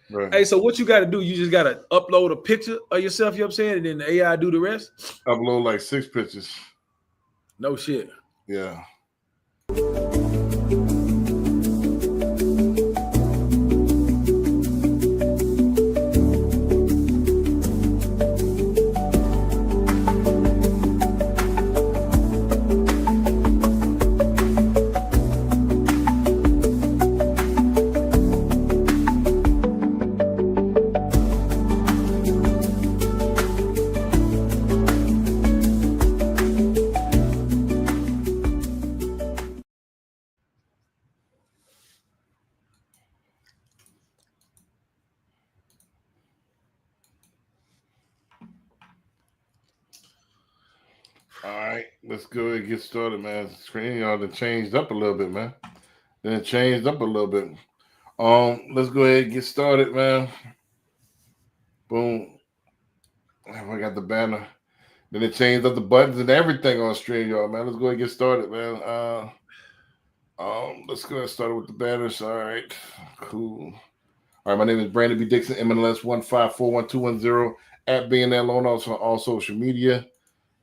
Right. Hey, so what you got to do? You just got to upload a picture of yourself. You know what I'm saying, and then the AI do the rest. Upload like 6 pictures. No shit. Yeah. All right, let's go ahead and get started, man. The screen y'all done changed up a little bit, man. Then it changed up a little bit. Let's go ahead and get started, man. Boom. I got the banner. Then it changed up the buttons and everything on stream, y'all, man. Let's go ahead and get started, man. Let's go ahead and start with the banners. All right, cool. All right, my name is Brandon B. Dixon, MLS 1541210 at BNL Loan Officer on all social media.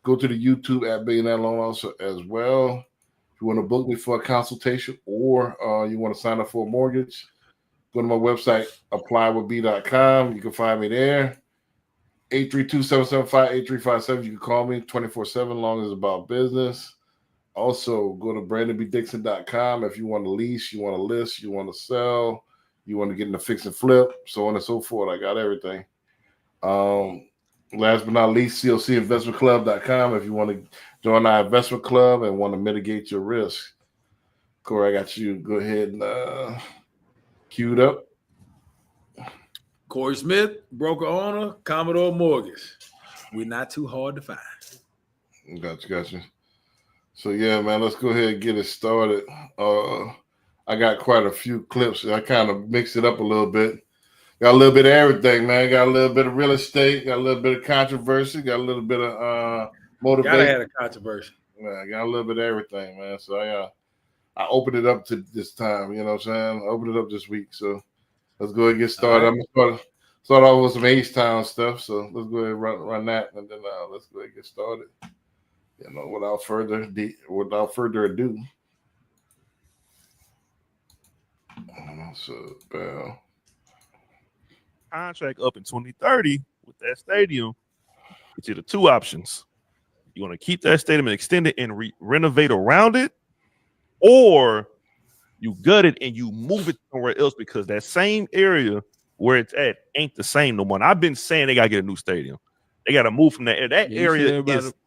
Go to the YouTube at BNL Loan Officer as well. If you want to book me for a consultation or you want to sign up for a mortgage, go to my website, applywithb.com. You can find me there. 832-775-8357. You can call me 24/7 long as it's about business. Also, go to brandonbdixon.com if you want to lease, you want to list, you want to sell, you want to get in the fix and flip, so on and so forth. I got everything. Last but not least, clcinvestmentclub.com if you want to join our investment club and want to mitigate your risk. Corey, I got you. Go ahead and queued up. Corey Smith, broker owner, Commodore Mortgage. We're not too hard to find. Gotcha. So yeah, man, let's go ahead and get it started. I got quite a few clips. I kind of mixed it up a little bit. Got a little bit of everything, man. Got a little bit of real estate. Got a little bit of controversy. Got a little bit of motivation. Gotta have a controversy. Yeah, got a little bit of everything, man. So I opened it up to this time. You know what I'm saying? I opened it up this week. So let's go ahead and get started. Right. I'm gonna start off with some H-Town stuff. So let's go ahead and run that, and then let's go ahead and get started. You know, without further ado. So, Bell. Contract up in 2030 with that stadium, it's either two options. You want to keep that stadium and extend it and renovate around it, or you gut it and you move it somewhere else because that same area where it's at ain't the same no more. And I've been saying they got to get a new stadium. They got to move from that area.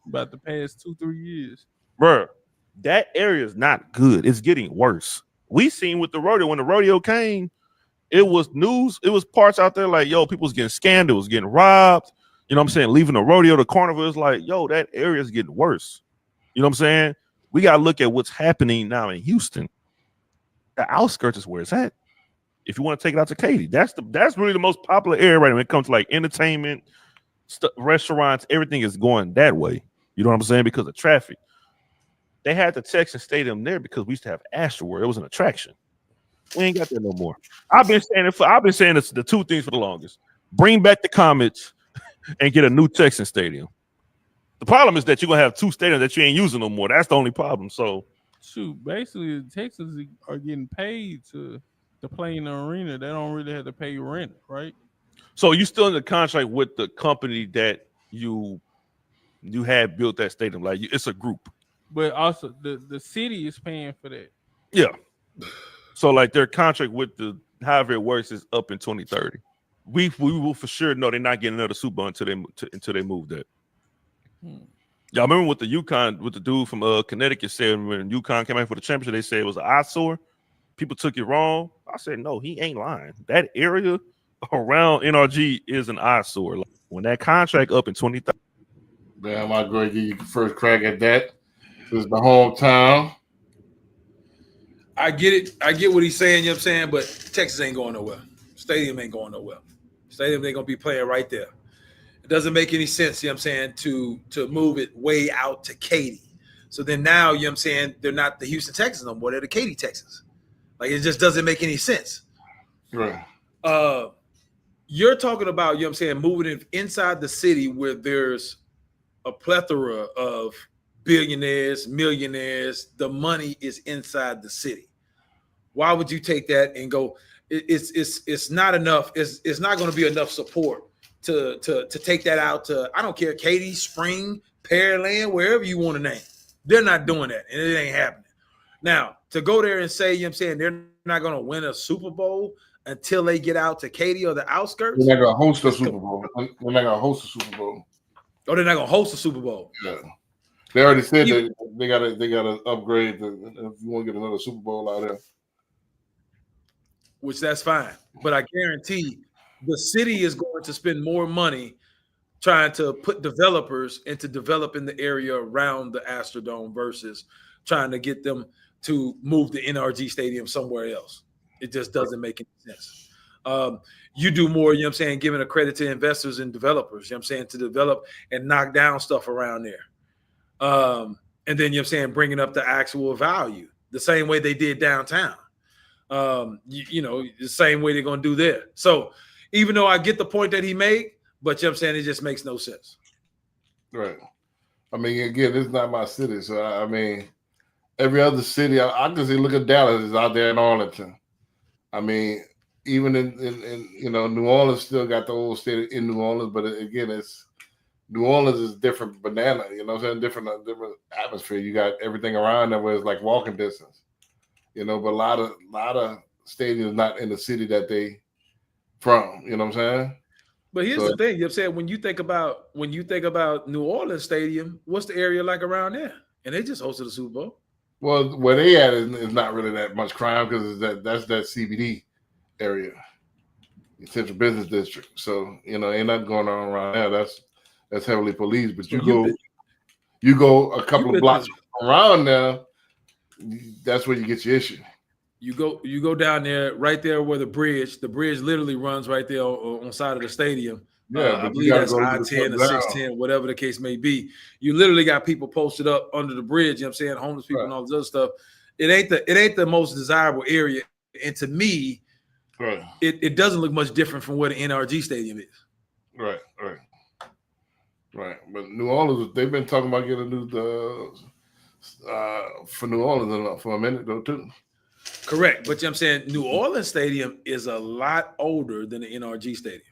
About the past 2-3 years. Bro, that area is not good. It's getting worse. We seen with the rodeo, when the rodeo came, it was news. It was parts out there like, yo, people was getting scammed. It was getting robbed. You know what I'm saying? Leaving the rodeo, the carnival is like, yo, that area is getting worse. You know what I'm saying? We got to look at what's happening now in Houston. The outskirts is where it's at. If you want to take it out to Katy, that's really the most popular area right now when it comes to like entertainment, restaurants. Everything is going that way. You know what I'm saying? Because of traffic. They had the Texas Stadium there because we used to have Astroworld. It was an attraction. We ain't got that no more. I've been saying it's the two things for the longest. Bring back the Comets and get a new Texas stadium. The problem is that you're gonna have two stadiums that you ain't using no more. That's the only problem. So shoot, basically the Texans are getting paid to play in the arena. They don't really have to pay rent, right? So you still in the contract with the company that you had built that stadium. Like it's a group. But also the city is paying for that. Yeah. So like their contract with however it works is up in 2030. We will for sure know they're not getting another Super Bowl until they move that. Y'all remember what the UConn, with the dude from Connecticut said when UConn came out for the championship, they said it was an eyesore. People took it wrong. I said, no, he ain't lying. That area around NRG is an eyesore. Like, when that contract up in 2030. Man, I'm going to give you the first crack at that. This is the hometown. I get it. I get what he's saying, you know what I'm saying? But Texas ain't going nowhere. Stadium ain't going nowhere. Stadium ain't going to be playing right there. It doesn't make any sense, you know what I'm saying, to move it way out to Katy. So then now, you know what I'm saying, they're not the Houston Texans no more. They're the Katy Texans. Like, it just doesn't make any sense. Right. You're talking about, you know what I'm saying, moving it inside the city where there's a plethora of billionaires, millionaires. The money is inside the city. Why would you take that and go? It's not enough. It's not going to be enough support to take that out to, I don't care, Katy, Spring, Pearland, wherever you want to name. They're not doing that, and it ain't happening. Now, to go there and say, you know what I'm saying, they're not going to win a Super Bowl until they get out to Katy or the outskirts. They're not going to host a Super Bowl. They're not going to host a Super Bowl. Oh, they're not going to host a Super Bowl. Yeah. They already said that they gotta upgrade if you want to get another Super Bowl out there. Which that's fine. But I guarantee the city is going to spend more money trying to put developers into developing the area around the Astrodome versus trying to get them to move the NRG Stadium somewhere else. It just doesn't make any sense. You do more, you know what I'm saying, giving a credit to investors and developers, you know what I'm saying, to develop and knock down stuff around there. And then, you know what I'm saying, bringing up the actual value the same way they did downtown. You know, the same way they're going to do there. So even though I get the point that he made, but you know what I'm saying, it just makes no sense. Right. I mean, again, this is not my city. So, I mean, every other city, I can say, look at Dallas is out there in Arlington. I mean, even in you know, New Orleans still got the old state in New Orleans, but again, it's New Orleans is different banana, you know what I'm saying? Different atmosphere. You got everything around there where it's like walking distance. You know, but a lot of stadiums not in the city that they from, you know what I'm saying? But here's the thing, you know what I'm saying, when you think about New Orleans Stadium, what's the area like around there? And they just hosted the Super Bowl. Well, where they at is not really that much crime because that's that CBD area, Central Business District. So, you know, ain't nothing going on around there. That's heavily policed. But you go a couple of blocks around there, that's where you get your issue. You go down there, right there where the bridge literally runs right there on the side of the stadium. Yeah, I believe that's I-10 or 610, whatever the case may be. You literally got people posted up under the bridge, you know what I'm saying, homeless people and all this other stuff. It ain't the most desirable area. And to me, it doesn't look much different from where the NRG Stadium is. Right. But New Orleans, they've been talking about getting a new for New Orleans for a minute though too. Correct, but you know what I'm saying, New Orleans Stadium is a lot older than the NRG Stadium.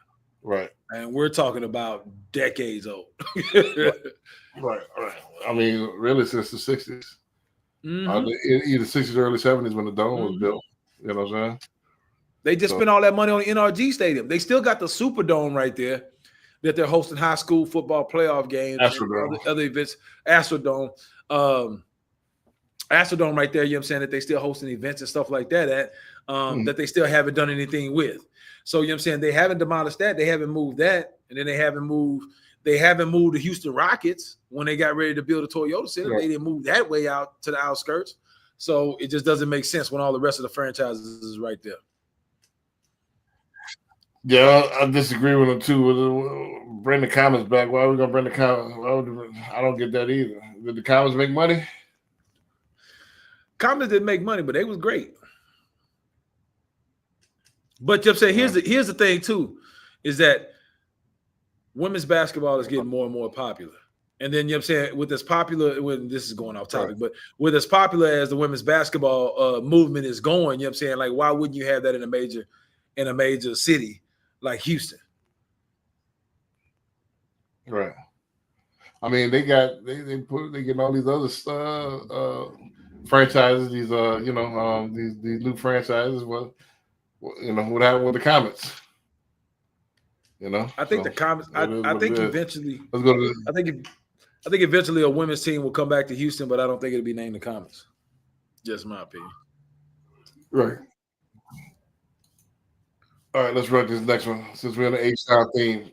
Right. And we're talking about decades old. Right. I mean, really since the 60s. Mm-hmm. Either 60s or early 70s when the dome was built. You know what I'm saying? They just spent all that money on the NRG Stadium. They still got the Superdome right there that they're hosting high school football playoff games, and other events. Astrodome. Astrodome right there, you know what I'm saying, that they still hosting events and stuff like that at, that they still haven't done anything with. So, you know what I'm saying, they haven't demolished that. They haven't moved that. And then they haven't moved the Houston Rockets when they got ready to build a Toyota Center. Yeah. They didn't move that way out to the outskirts. So it just doesn't make sense when all the rest of the franchises is right there. Yeah, I disagree with him too. Bring the Comets back. Why are we gonna bring the Comets? I don't get that either. Did the Comets make money? Comets didn't make money, but they was great. But you know what I'm saying, here's the thing too, is that women's basketball is getting more and more popular. And then, you know what I'm saying, with as popular, when this is going off topic, but with as popular as the women's basketball movement is going, you know what I'm saying, like, why wouldn't you have that in a major city like Houston? Right. I mean, they getting all these other franchises, these these new franchises. Well, you know, what happened with the Comets? You know, I think the Comets. I think eventually. Let's go to. I think eventually a women's team will come back to Houston, but I don't think it'll be named the Comets. Just my opinion. Right. All right, let's run this next one since we're on the H-Town theme.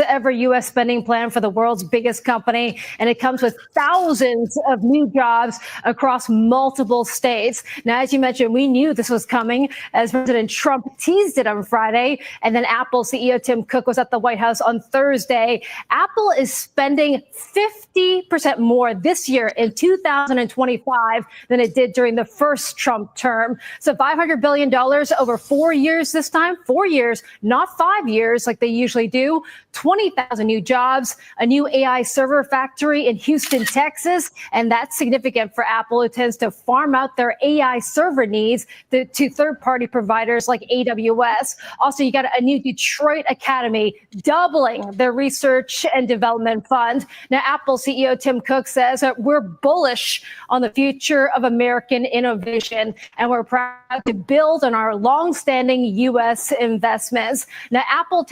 ever U.S. spending plan for the world's biggest company, and it comes with thousands of new jobs across multiple states. Now, as you mentioned, we knew this was coming as President Trump teased it on Friday, and then Apple CEO Tim Cook was at the White House on Thursday. Apple is spending 50% more this year in 2025 than it did during the first Trump term. So $500 billion over 4 years this time, 4 years, not 5 years like they usually do. 20,000 new jobs, a new AI server factory in Houston, Texas. And that's significant for Apple, who tends to farm out their AI server needs to third-party providers like AWS. Also, you got a new Detroit Academy, doubling their research and development fund. Now, Apple CEO Tim Cook says that we're bullish on the future of American innovation, and we're proud to build on our long-standing U.S. investments. Now, Apple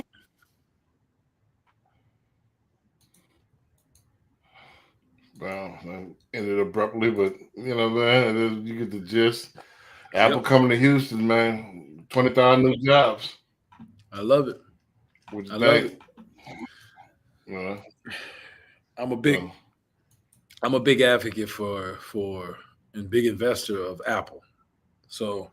Well, ended abruptly, but you know, man, you get the gist. Apple coming to Houston, man. 20,000 new jobs. I love it. What you I love think? I'm a big advocate for and big investor of Apple. So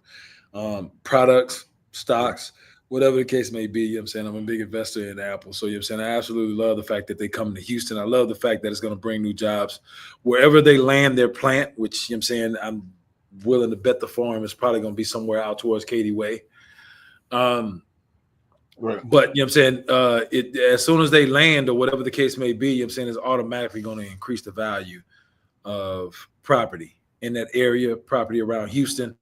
products, stocks, whatever the case may be, you know what I'm saying? I'm a big investor in Apple. So, you know what I'm saying? I absolutely love the fact that they come to Houston. I love the fact that it's going to bring new jobs wherever they land their plant, which, you know what I'm saying, I'm willing to bet the farm is probably going to be somewhere out towards Katy Way. Right. But, you know what I'm saying, as soon as they land or whatever the case may be, you know what I'm saying, it's automatically going to increase the value of property in that area, property around Houston.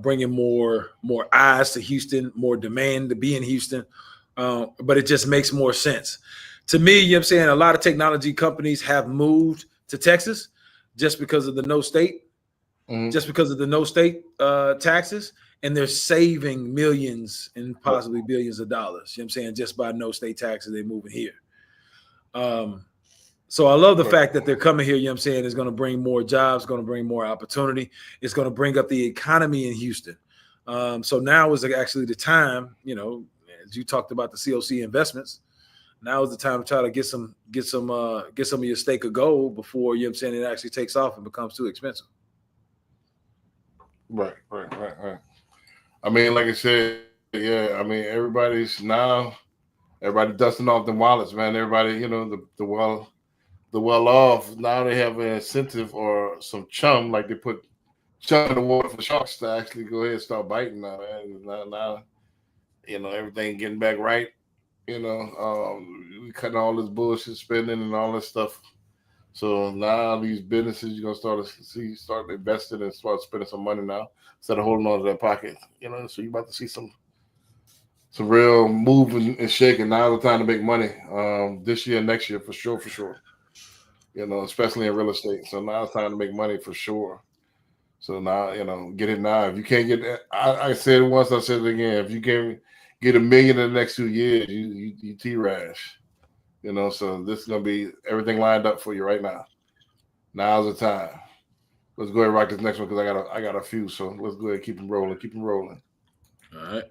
Bringing more eyes to Houston, more demand to be in Houston. But it just makes more sense. To me, you know what I'm saying, a lot of technology companies have moved to Texas just because of the no state, taxes, and they're saving millions and possibly billions of dollars. You know what I'm saying? Just by no state taxes, they're moving here. So I love the fact that they're coming here, you know what I'm saying, is going to bring more jobs, going to bring more opportunity. It's going to bring up the economy in Houston. So now is actually the time, you know, as you talked about the COC investments, now is the time to try to get some of your stake of gold before, you know what I'm saying, it actually takes off and becomes too expensive. Right. I mean, like I said, yeah, I mean, everybody dusting off the wallets, man. Everybody, you know, the well off, now they have an incentive or some chum, like they put chum in the water for sharks to actually go ahead and start biting now, man. Now, you know, everything getting back right. You know, we cutting all this bullshit spending and all this stuff. So now these businesses, you're gonna start investing and start spending some money now instead of holding on to their pocket. You know, so you're about to see some real moving and shaking. Now the time to make money. This year, next year, for sure. You know, especially in real estate. So now it's time to make money for sure. So now, you know, get it now. If you can't get that, I said it once, I said it again. If you can't get $1 million in the next 2 years, you T-rash. You know, so this is gonna be everything lined up for you right now. Now's the time. Let's go ahead and rock this next one because I got a few. So let's go ahead and keep them rolling. All right.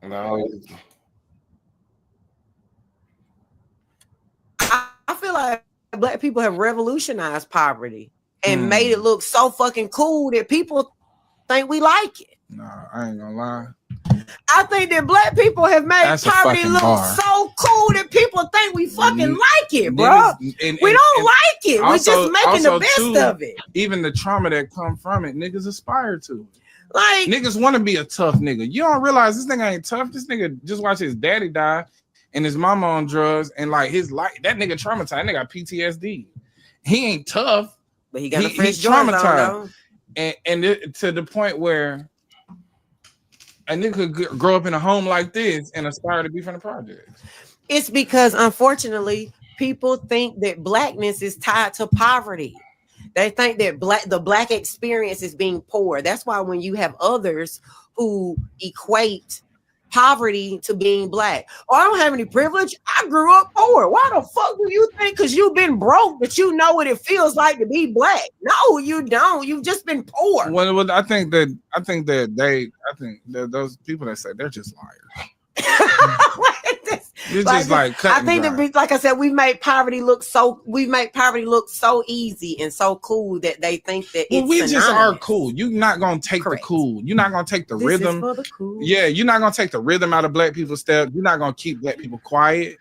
Now, I feel like Black people have revolutionized poverty and made it look so fucking cool that people think we like it. Nah, I ain't gonna lie. I think that Black people have made That's a poverty fucking look bar. so cool that people think we fucking like it, bro. Niggas- We don't like it. We're also- just making the also, best too, of it. Even the trauma that come from it, niggas aspire to. Like, Niggas want to be a tough nigga. You don't realize this nigga ain't tough. This nigga just watched his daddy die and his mama on drugs, and like his life, that nigga traumatized. That nigga got PTSD. He ain't tough, but he got a he's French Jordans traumatized. on, and to the point where a nigga could grow up in a home like this and aspire to be from the projects. It's because, unfortunately, people think that Blackness is tied to poverty. They think that the Black experience is being poor. That's why when you have others who equate poverty to being Black, oh, I don't have any privilege, I grew up poor. Why the fuck do you think because you've been broke that you know what it feels like to be Black? No, you don't. You've just been poor. Well, I think that those people that say they're just liars. It's just like cut I and think dry. like I said, we've made poverty look so easy and so cool that they think that Well, it's we just are synonymous. cool. You're not gonna take Correct. the cool. You're not gonna take the This is rhythm. for the cool. Yeah, you're not gonna take the rhythm out of black people's step. You're not gonna keep black people quiet.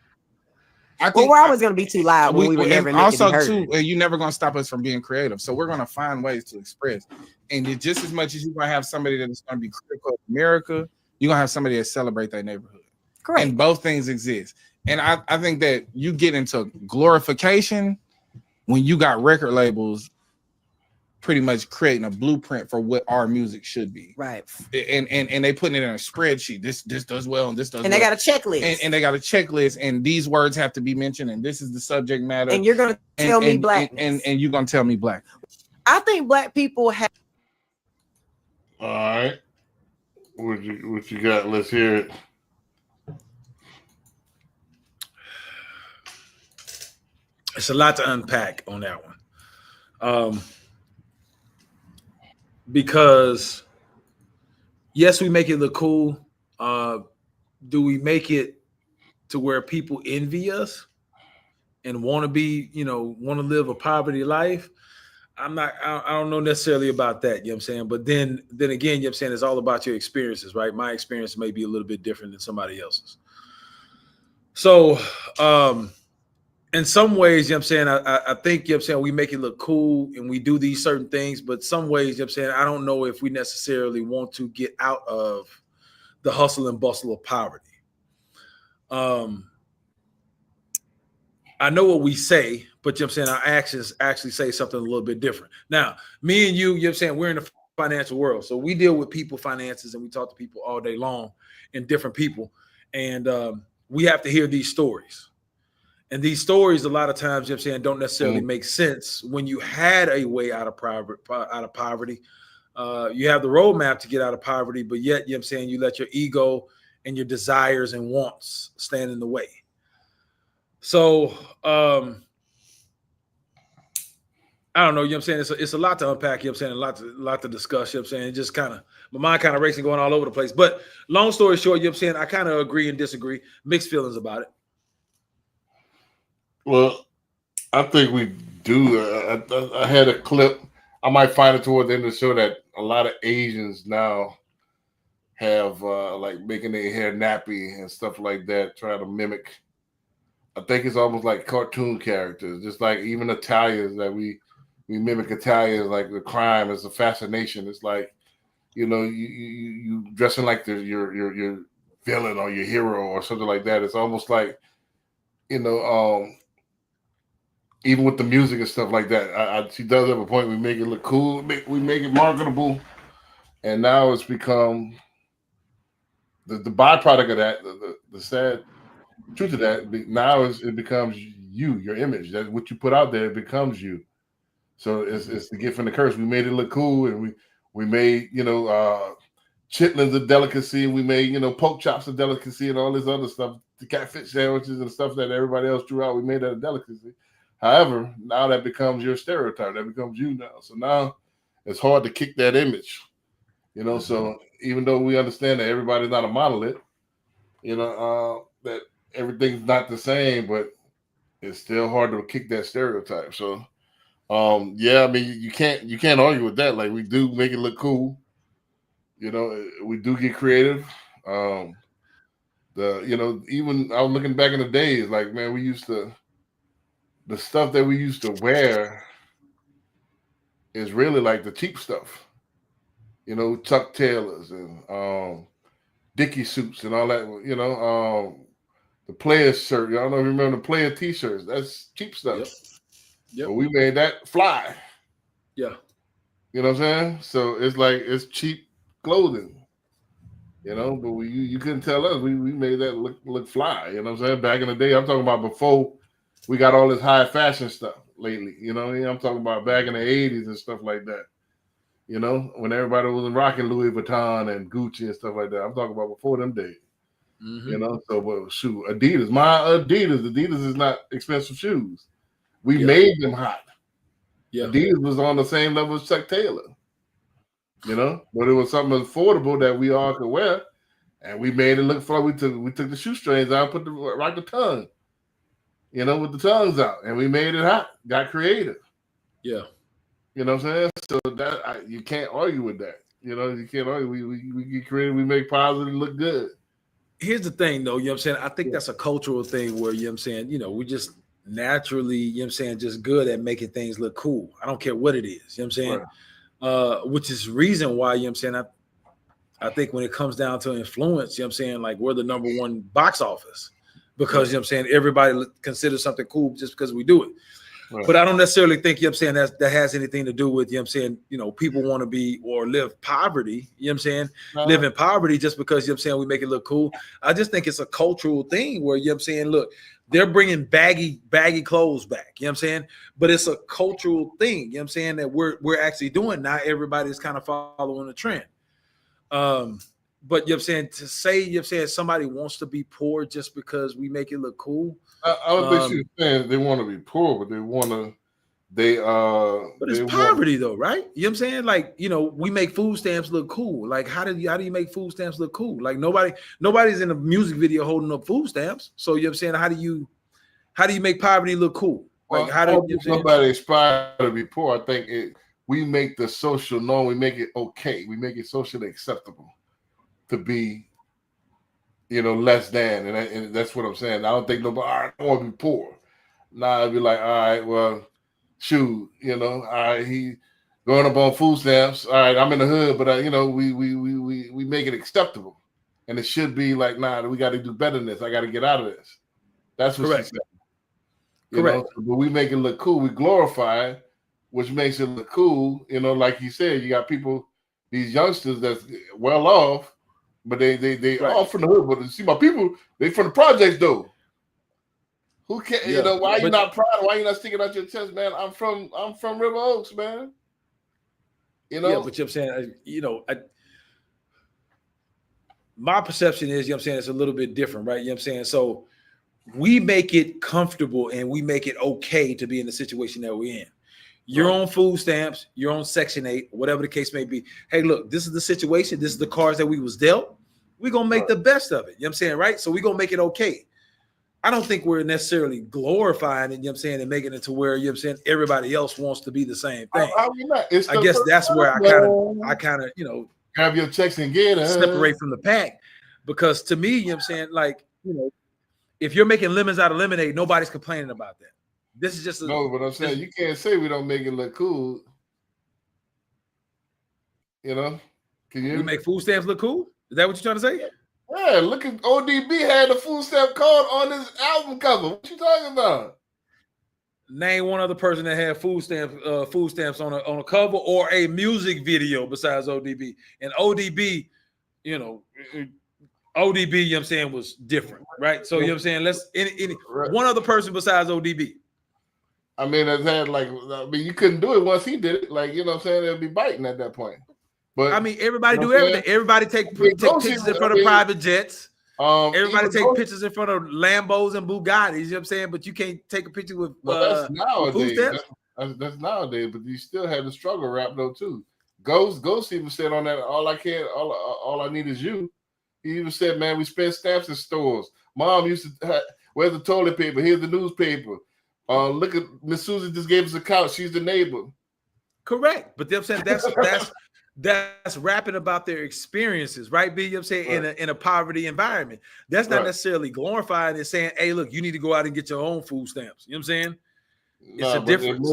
I Well, think we're always going to be too loud when we were never and meant to also be heard. too, you're never gonna stop us from being creative. So we're gonna find ways to express. And just as much as you're gonna have somebody that is gonna be critical of America, you're gonna have somebody that celebrate their neighborhood. Correct. And both things exist. And I think that you get into glorification when you got record labels pretty much creating a blueprint for what our music should be. Right. And they putting it in a spreadsheet. This does well and this does And well. they got a checklist. And they got a checklist, and these words have to be mentioned, and this is the subject matter. And you're going to tell me black. And you're gonna tell me black. I think black people have. All right. What you got? Let's hear it. It's a lot to unpack on that one. Because yes, we make it look cool. Do we make it to where people envy us and want to be, want to live a poverty life? I don't know necessarily about that, you know what I'm saying? But then again, you know what I'm saying, it's all about your experiences, right? My experience may be a little bit different than somebody else's. So, in some ways, you know what I'm saying, I think, you know what I'm saying, we make it look cool and we do these certain things, but some ways, you know what I'm saying, I don't know if we necessarily want to get out of the hustle and bustle of poverty. I know what we say, but you know what I'm saying, our actions actually say something a little bit different. Now, me and you know what I'm saying, we're in the financial world. So we deal with people finances and we talk to people all day long and different people. And we have to hear these stories. And these stories, a lot of times, you know what I'm saying, don't necessarily make sense when you had a way out of poverty. You have the roadmap to get out of poverty, but yet, you know what I'm saying, you let your ego and your desires and wants stand in the way. So, I don't know, you know what I'm saying? It's a lot to unpack, you know what I'm saying, a lot to discuss, you know what I'm saying? It just kind of, my mind kind of racing, going all over the place. But long story short, you know what I'm saying, I kind of agree and disagree, mixed feelings about it. Well, I think we do. I had a clip. I might find it toward the end of the show that a lot of Asians now have like making their hair nappy and stuff like that, trying to mimic. I think it's almost like cartoon characters, just like even Italians that we mimic Italians, like the crime is a fascination. It's like, you dressing like your villain or your hero or something like that. It's almost like, even with the music and stuff like that, she does have a point. We make it look cool. We make it marketable, and now it's become the byproduct of that. The sad truth of that now is it becomes you, your image. That what you put out there, it becomes you. So it's the gift and the curse. We made it look cool, and we made chitlins a delicacy. We made pork chops a delicacy, and all this other stuff. The catfish sandwiches and stuff that everybody else threw out. We made that a delicacy. However, now that becomes your stereotype. That becomes you now. So now it's hard to kick that image, So even though we understand that everybody's not a monolith, that everything's not the same, but it's still hard to kick that stereotype. So, I mean, you can't argue with that. Like, we do make it look cool. We do get creative. Even I was looking back in the days, like, man, the stuff that we used to wear is really like the cheap stuff, Chuck Taylors and Dickie suits and all that, the Players shirt. Y'all know, remember the Player t-shirts? That's cheap stuff. Yep. But we made that fly. Yeah. You know what I'm saying? So it's like, it's cheap clothing, but you couldn't tell us. We made that look fly. You know what I'm saying? Back in the day, I'm talking about before we got all this high fashion stuff lately. I'm talking about back in the 80s and stuff like that. When everybody was rocking Louis Vuitton and Gucci and stuff like that. I'm talking about before them days. Mm-hmm. So shoot, Adidas. Adidas is not expensive shoes. We made them hot. Yeah. Adidas was on the same level as Chuck Taylor. But it was something affordable that we all could wear. and we made it look fun. We took the shoestrings out, put the right the tongue, you know, with the tongues out, and we made it hot. Got creative. Yeah. You know what I'm saying? So that you can't argue with that. You know, you can't argue. We get creative. We make positive look good. Here's the thing, though. You know what I'm saying? I think that's a cultural thing where, you know what I'm saying, you know, we just naturally, you know what I'm saying, just good at making things look cool. I don't care what it is. You know what I'm saying? Right. Which is reason why, you know what I'm saying, I think when it comes down to influence, you know what I'm saying, like we're the number one box office because, you know what I'm saying, everybody considers something cool just because we do it. Right. But I don't necessarily think, you know what I'm saying, that has anything to do with, you know what I'm saying, you know, people want to be or live poverty, you know what I'm saying, live in poverty just because, you know what I'm saying, we make it look cool. I just think it's a cultural thing where, you know what I'm saying, look, they're bringing baggy clothes back, you know what I'm saying, but it's a cultural thing, you know what I'm saying, that we're actually doing. Now everybody's kind of following the trend. But you know what I'm saying, to say, you know what I'm saying, somebody wants to be poor just because we make it look cool. I don't think she's saying they want to be poor, but they want to. But it's poverty though, right? You know what I'm saying? Like, you know, we make food stamps look cool. Like, how do you make food stamps look cool? Like nobody's in a music video holding up food stamps. So you know what I'm saying? How do you make poverty look cool? Like, how do you somebody aspire to be poor? I think we make the social norm. We make it okay. We make it socially acceptable to be, you know, less than, and that's what I'm saying. I don't think nobody, all right, I want to be poor. Nah, I'd be like, all right, well, shoot, you know, all right, he going up on food stamps. All right, I'm in the hood, but you know, we make it acceptable, and it should be like, nah, we got to do better than this. I got to get out of this. That's what Correct. she said. You know, but we make it look cool. We glorify it, which makes it look cool. You know, like you said, you got people, these youngsters that's well off. But they all from the hood. But see, my people, they from the projects though. Who can you know? Why you not proud? Why you not sticking out your chest, man? I'm from River Oaks, man. You know. Yeah, but you know what I'm saying, you know, my perception is, you know what I'm saying, it's a little bit different, right? You know what I'm saying? So we make it comfortable and we make it okay to be in the situation that we're in. You're on food stamps, you're on Section 8, whatever the case may be. Hey, look, this is the situation. This is the cards that we was dealt. We're going to make the best of it. You know what I'm saying, right? So we're going to make it okay. I don't think we're necessarily glorifying it, you know what I'm saying, and making it to where, you know what I'm saying, everybody else wants to be the same thing. I guess that's where I kind of, you know, have your checks and get it. Separate from the pack. Because to me, you know what I'm saying, like, you know, if you're making lemons out of lemonade, nobody's complaining about that. This is just no, but I'm saying you can't say we don't make it look cool. You know, can you make food stamps look cool? Is that what you're trying to say? Yeah, look at ODB had the food stamp card on his album cover. What you talking about? Name one other person that had food stamps on a cover or a music video besides ODB. And ODB, you know, ODB, you know what I'm saying, was different, right? So you know what I'm saying, let's any one other person besides ODB. I mean, you couldn't do it once he did it. Like, you know what I'm saying? It'd be biting at that point. But I mean, everybody do everything. Everybody take pictures in front of private jets. Everybody take pictures in front of Lambos and Bugattis, you know what I'm saying? But you can't take a picture with that's nowadays. That's nowadays, but you still have the struggle rap though too. Ghost even said on that, all I need is you. He even said, man, we spend stamps in stores. Mom used to where's the toilet paper? Here's the newspaper. Look at Miss Susie just gave us a couch. She's the neighbor. Correct. But you know what I'm saying, that's rapping about their experiences, right? B, you know what I'm saying, in a poverty environment. That's not necessarily glorifying and saying, hey, look, you need to go out and get your own food stamps. You know what I'm saying? It's a difference.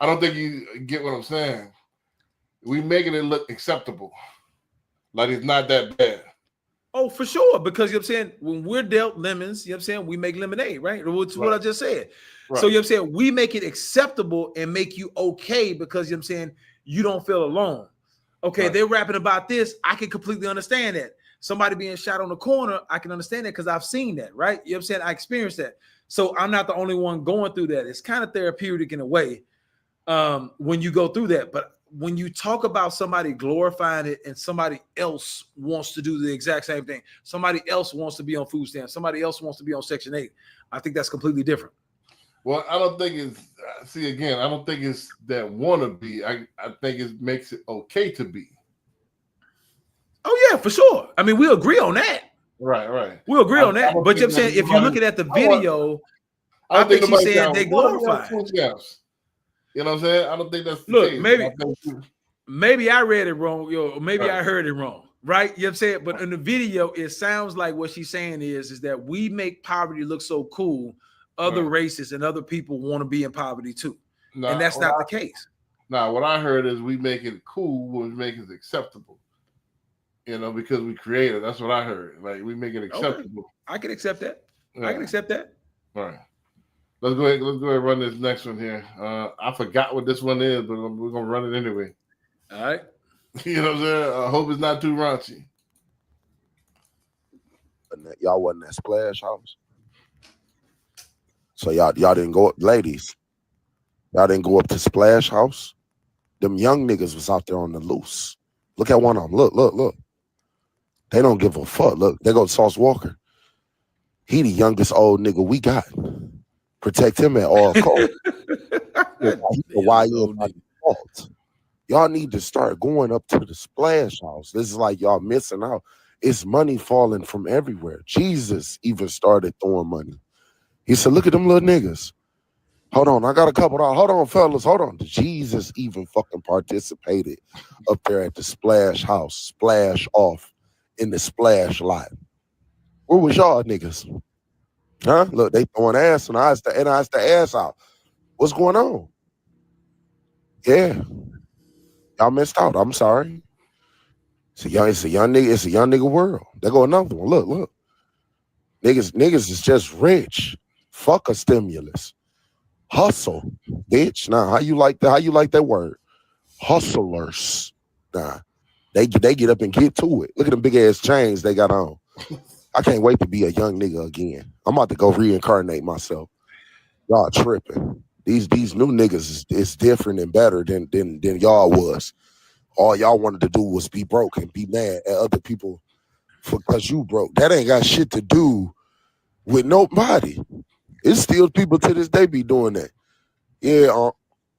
I don't think you get what I'm saying. We making it look acceptable. Like it's not that bad. Oh, for sure. Because you know what I'm saying, when we're dealt lemons, you know what I'm saying, we make lemonade, right? Which is what I just said. Right. So you know what I'm saying, we make it acceptable and make you okay because you know what I'm saying, you don't feel alone. Okay, they're rapping about this. I can completely understand that. Somebody being shot on the corner, I can understand that because I've seen that, right? You know what I'm saying? I experienced that. So I'm not the only one going through that. It's kind of therapeutic in a way when you go through that. But when you talk about somebody glorifying it and somebody else wants to do the exact same thing, somebody else wants to be on food stamps, somebody else wants to be on Section 8, I think that's completely different. Well, I don't think it's, I don't think it's that want to be. I think it makes it okay to be. Oh, Yeah, for sure. I mean, we agree on that. Right. We'll agree on I that. don't But you know think what I'm saying, that if you're nobody- looking at the I want- video, I don't I think she's nobody saying got they one of them glorified. full scouts. You know what I'm saying? I don't think that's the Look, case. maybe- I think- maybe I read it wrong, or maybe Right. I heard it wrong, right? You know what I'm saying? But in the video, it sounds like what she's saying is that we make poverty look so cool, other Right. races and other people want to be in poverty too. Nah, And that's what not I- the case. Nah, what I heard is we make it cool, we make it acceptable. You know, because we created. That's what I heard. Like we make it acceptable. I can accept that. Yeah. I can accept that. All right. Let's go ahead and run this next one here. I forgot what this one is, but we're gonna run it anyway. All right. You know what I'm saying? I hope it's not too raunchy. Y'all wasn't at Splash House. So y'all didn't go up, ladies. Y'all didn't go up to Splash House. Them young niggas was out there on the loose. Look at one of them. Look. They don't give a fuck. Look, they go Sauce Walker. He the youngest old nigga we got. Protect him at all costs. Why you by default? Y'all need to start going up to the Splash House. This is like y'all missing out. It's money falling from everywhere. Jesus even started throwing money. He said, look at them little niggas. Hold on, I got a couple of, hold on, fellas, hold on. Jesus even fucking participated up there at the Splash House, splash off in the splash lot. Where was y'all niggas? Huh? Look, they throwing ass and I asked the ass out. What's going on? Yeah. Y'all missed out. I'm sorry. It's a young nigga world. There go another one. Look. Niggas is just rich. Fuck a stimulus. Hustle, bitch. Nah, how you like that? How you like that word? Hustlers. Nah. They get up and get to it. Look at them big ass chains they got on. I can't wait to be a young nigga again. I'm about to go reincarnate myself. Y'all tripping. These new niggas is different and better than y'all was. All y'all wanted to do was be broke and be mad at other people because you broke. That ain't got shit to do with nobody. It's still people to this day be doing that. Yeah,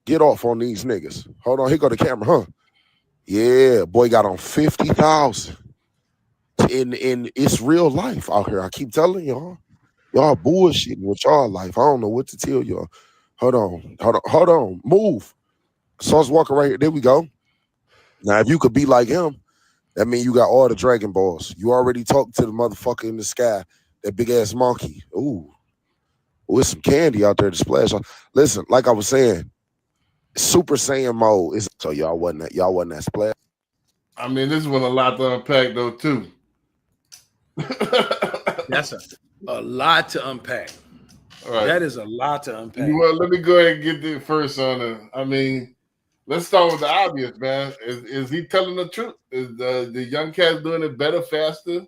get off on these niggas. Hold on, here go the camera, huh? Yeah, boy got on 50,000. In it's real life out here. I keep telling y'all. Y'all bullshitting with y'all life. I don't know what to tell y'all. Hold on. Move. Sauce Walker right here. There we go. Now, if you could be like him, that means you got all the Dragon Balls. You already talked to the motherfucker in the sky, that big ass monkey. Ooh, with some candy out there to splash on. Listen, like I was saying, Super Saiyan mode is so y'all wasn't that splash. I mean, this one a lot to unpack though too. That's a lot to unpack. All right. That is a lot to unpack. You want, let me go ahead and get the first on it. I mean, let's start with the obvious, man. Is he telling the truth? Is the young cats doing it better, faster,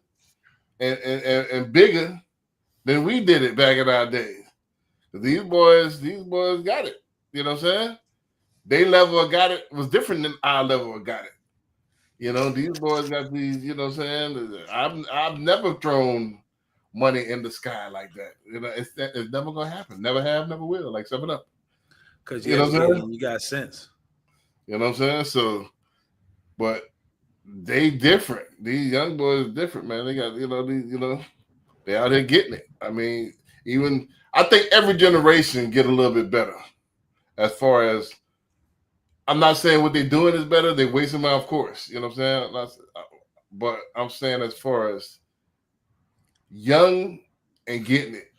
and bigger than we did it back in our days? These boys got it. You know what I'm saying? They level of got it was different than our level of got it. You know, these boys got these, you know what I'm saying? I've never thrown money in the sky like that. You know, it's never gonna happen. Never have, never will. Like 7-Up. Because You know what I'm saying? you got sense. You know what I'm saying? So, but they different. These young boys different, man. They got, they out here getting it. I mean, I think every generation get a little bit better. As far as, I'm not saying what they're doing is better. They wasting money, of course. You know what I'm saying? But I'm saying as far as young and getting it,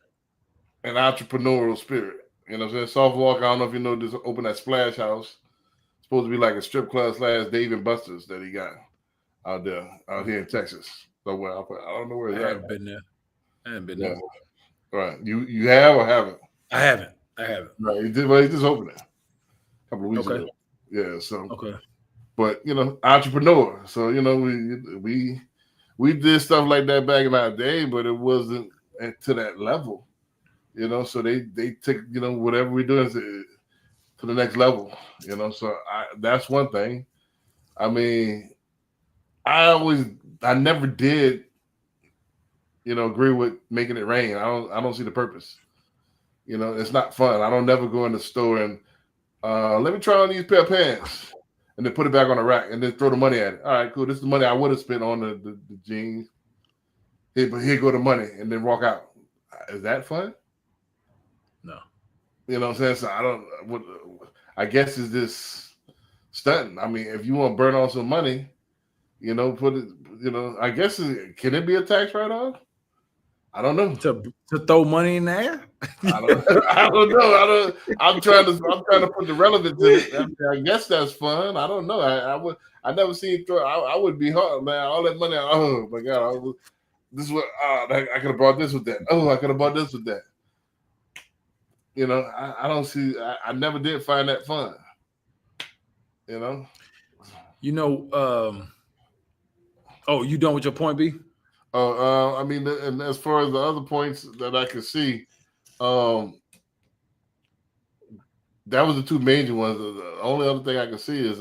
an entrepreneurial spirit. You know what I'm saying? Soft Walk, I don't know if you know, just opened that Splash House. Supposed to be like a strip club / Dave and Buster's that he got out here in Texas. So I don't know where it's I at. haven't been there. I haven't been there. Right. You have or haven't? I haven't. Right. He just opened it a couple of weeks ago. Yeah. So. Okay. But entrepreneur. So we did stuff like that back in our day, but it wasn't to that level. So they took whatever we're doing to the next level. So that's one thing. I mean, I never did agree with making it rain. I don't see the purpose. It's not fun. I don't never go in the store and let me try on these pair of pants. and then put it back on the rack and then throw the money at it. All right, cool. This is the money I would have spent on the jeans. Here go the money, and then walk out. Is that fun? No. You know what I'm saying? So I guess it's this stunting. I mean, if you want to burn on some money, you know, put it. You know, I guess can it be a tax write-off? I don't know. To throw money in the air? I don't know. I'm trying to put the relevance in it. I guess that's fun. I don't know. I never seen throw. I would be hard, man. All that money. Oh my god. This is what I could have bought this with that. Oh, I could have bought this with that. You know, I don't see. I never did find that fun. You know. You know. Oh, you done with your point, B? I mean, and as far as the other points that I could see, that was the two major ones. The only other thing I can see is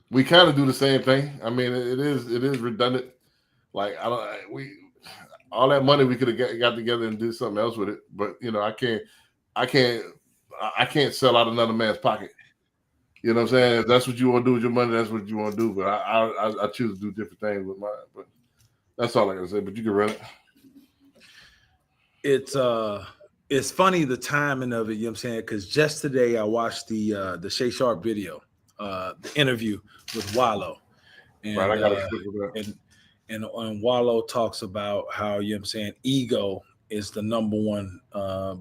we kind of do the same thing. I mean, it is redundant. Like all that money we could have got together and do something else with it. But you know, I can't sell out another man's pocket. You know what I'm saying? If that's what you want to do with your money, that's what you want to do. But I choose to do different things with mine. But that's all I gotta say. But you can run it. It's funny the timing of it, you know what I'm saying? Because just today I watched the Shay Sharp video, the interview with Wallow. And, Right, I gotta stick with that. And Wallow talks about how, you know what I'm saying, ego is the number one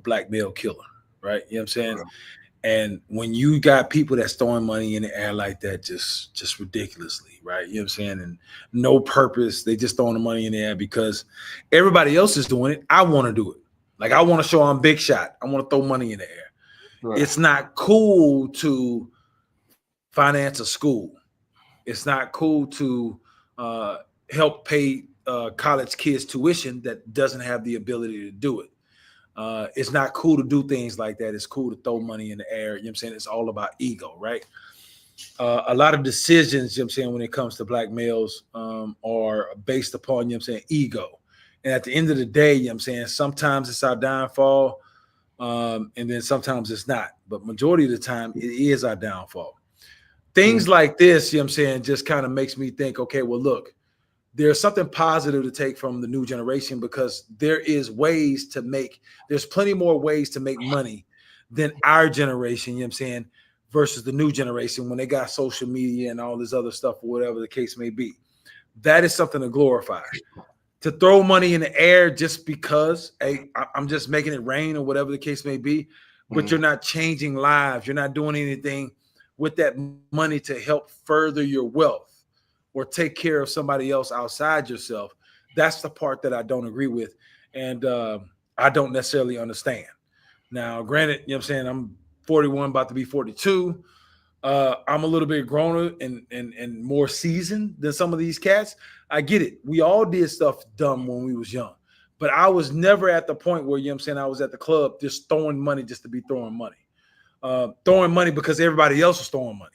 black male killer, right? You know what I'm saying? Right. And when you got people that's throwing money in the air like that, just ridiculously, right? You know what I'm saying? And no purpose. They just throwing the money in the air because everybody else is doing it. I want to do it. Like, I want to show I'm big shot. I want to throw money in the air. Right. It's not cool to finance a school. It's not cool to help pay college kids tuition that doesn't have the ability to do it. It's not cool to do things like that. It's cool to throw money in the air. You know what I'm saying? It's all about ego, right? A lot of decisions, you know what I'm saying, when it comes to black males are based upon, you know what I'm saying, ego. And at the end of the day, you know what I'm saying, sometimes it's our downfall and then sometimes it's not. But majority of the time, it is our downfall. Things like this, you know what I'm saying, just kind of makes me think, okay, well, look, there's something positive to take from the new generation because there's plenty more ways to make money than our generation, you know what I'm saying, versus the new generation when they got social media and all this other stuff or whatever the case may be. That is something to glorify. To throw money in the air just because, hey, I'm just making it rain or whatever the case may be, but you're not changing lives. You're not doing anything with that money to help further your wealth or take care of somebody else outside yourself. That's the part that I don't agree with. And I don't necessarily understand. Now, granted, you know what I'm saying, I'm 41, about to be 42. I'm a little bit growner and more seasoned than some of these cats. I get it. We all did stuff dumb when we was young. But I was never at the point where, you know what I'm saying, I was at the club just throwing money just to be throwing money. Throwing money because everybody else was throwing money.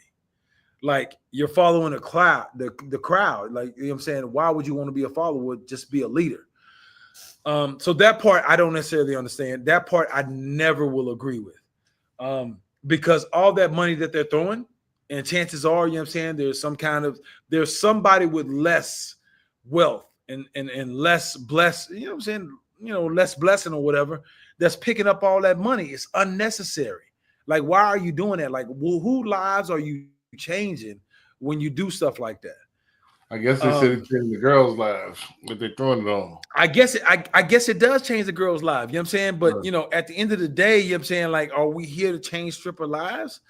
Like, you're following the crowd. Like, you know what I'm saying? Why would you want to be a follower? Just be a leader. So that part I don't necessarily understand. That part I never will agree with. Because all that money that they're throwing, and chances are, you know what I'm saying, there's somebody with less wealth and less blessed, you know what I'm saying, less blessing or whatever, that's picking up all that money. It's unnecessary. Like, why are you doing that? Like, who lives are you changing when you do stuff like that? I guess they said it's changing the girls' lives, but they're throwing it on. I guess it does change the girls' life. You know what I'm saying? But, right. At the end of the day, you know what I'm saying? Like, are we here to change stripper lives?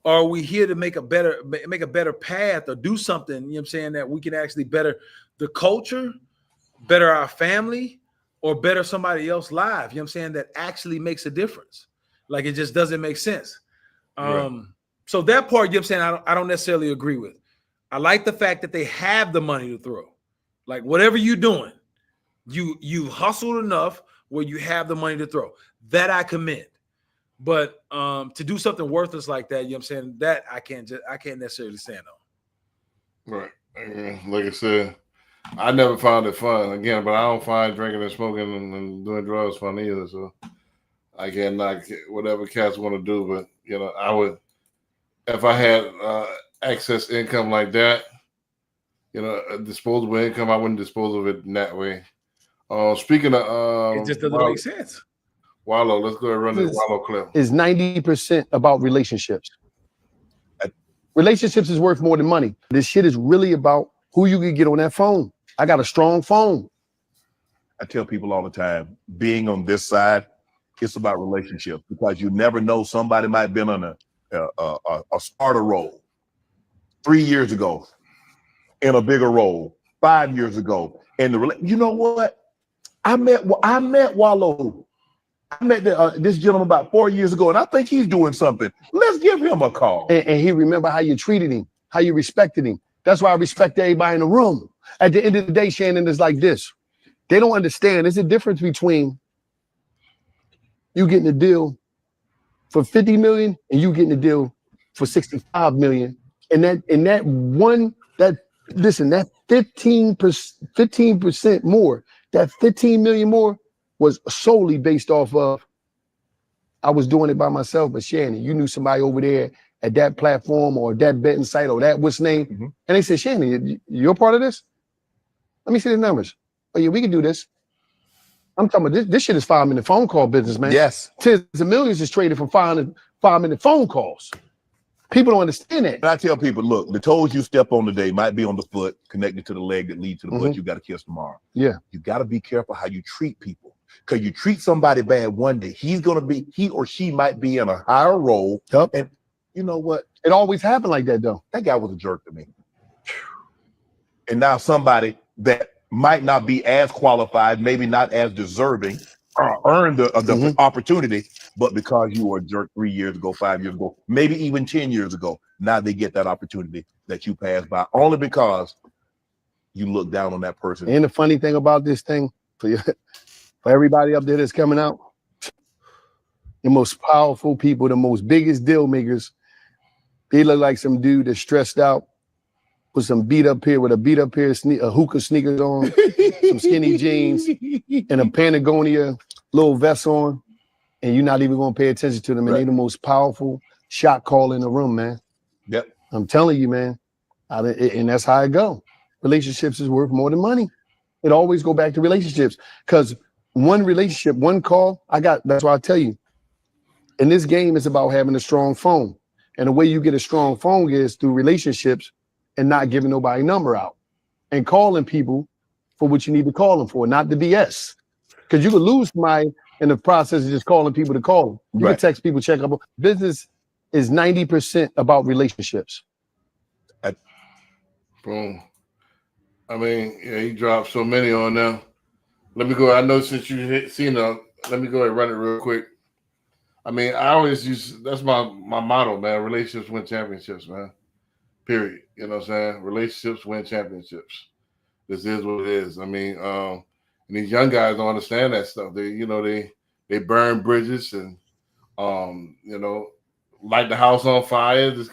Or are we here to make a better path or do something, you know what I'm saying, that we can actually better the culture, better our family, or better somebody else's life, you know what I'm saying, that actually makes a difference? Like, it just doesn't make sense. Right. So that part, you know what I'm saying, I don't necessarily agree with. I like the fact that they have the money to throw. Like, whatever you're doing, you hustled enough where you have the money to throw. That I commend. But to do something worthless like that, you know what I'm saying, that I can't necessarily stand on. Right. Like I said, I never found it fun again, but I don't find drinking and smoking and doing drugs fun either. So I can't knock whatever cats want to do, but if I had excess income like that, a disposable income, I wouldn't dispose of it in that way. Speaking of, It just doesn't make sense. Wallow, let's go ahead and run this Wallow clip. Is 90% about relationships. Relationships is worth more than money. This shit is really about who you can get on that phone. I got a strong phone. I tell people all the time, being on this side, it's about relationships because you never know. Somebody might have been on a starter role 3 years ago, in a bigger role 5 years ago. And you know what? I met Wallow. I met this gentleman about 4 years ago, and I think he's doing something. Let's give him a call. And he remember how you treated him, how you respected him. That's why I respect everybody in the room. At the end of the day, Shannon, is like this. They don't understand. There's a difference between you getting a deal for 50 million and you getting a deal for 65 million. And that 15% more, that 15 million more was solely based off of I was doing it by myself, but Shannon, you knew somebody over there at that platform or that betting site or that what's name. Mm-hmm. And they said, Shannon, you're part of this? Let me see the numbers. Oh yeah, we can do this. I'm talking about this shit is 5-minute phone call business, man. Yes. Tens of millions is traded from 5-minute phone calls. People don't understand that. And I tell people, look, the toes you step on today might be on the foot, connected to the leg that leads to the butt you got to kiss tomorrow. Yeah. You got to be careful how you treat people. Because you treat somebody bad one day, he or she might be in a higher role. Yep. And you know what? It always happened like that, though. That guy was a jerk to me. And now somebody that might not be as qualified, maybe not as deserving, earned the opportunity, but because you were a jerk 3 years ago, 5 years ago, maybe even 10 years ago, now they get that opportunity that you passed by only because you look down on that person. And the funny thing about this thing, for everybody up there that's coming out, the most powerful people, the most biggest deal makers, they look like some dude that's stressed out with some beat up here, a hookah sneakers on, some skinny jeans, and a Patagonia little vest on, and you're not even gonna pay attention to them. And they're the most powerful shot call in the room, man. Yep. I'm telling you, man. And that's how it go. Relationships is worth more than money. It always go back to relationships. Because one relationship, one call, that's why I tell you, in this game, it's about having a strong phone. And the way you get a strong phone is through relationships and not giving nobody number out and calling people for what you need to call them for, not the BS. Because you could lose somebody in the process of just calling people to call them. You can text people, check up. Business is 90% about relationships. Boom. I mean, yeah, he dropped so many on them. Let me go. I know since you seen them, let me go ahead and run it real quick. I mean, I always use, that's my motto, man. Relationships win championships, man. Period. You know what I'm saying? Relationships win championships. This is what it is. I mean, and these young guys don't understand that stuff. They burn bridges and light the house on fire. Just,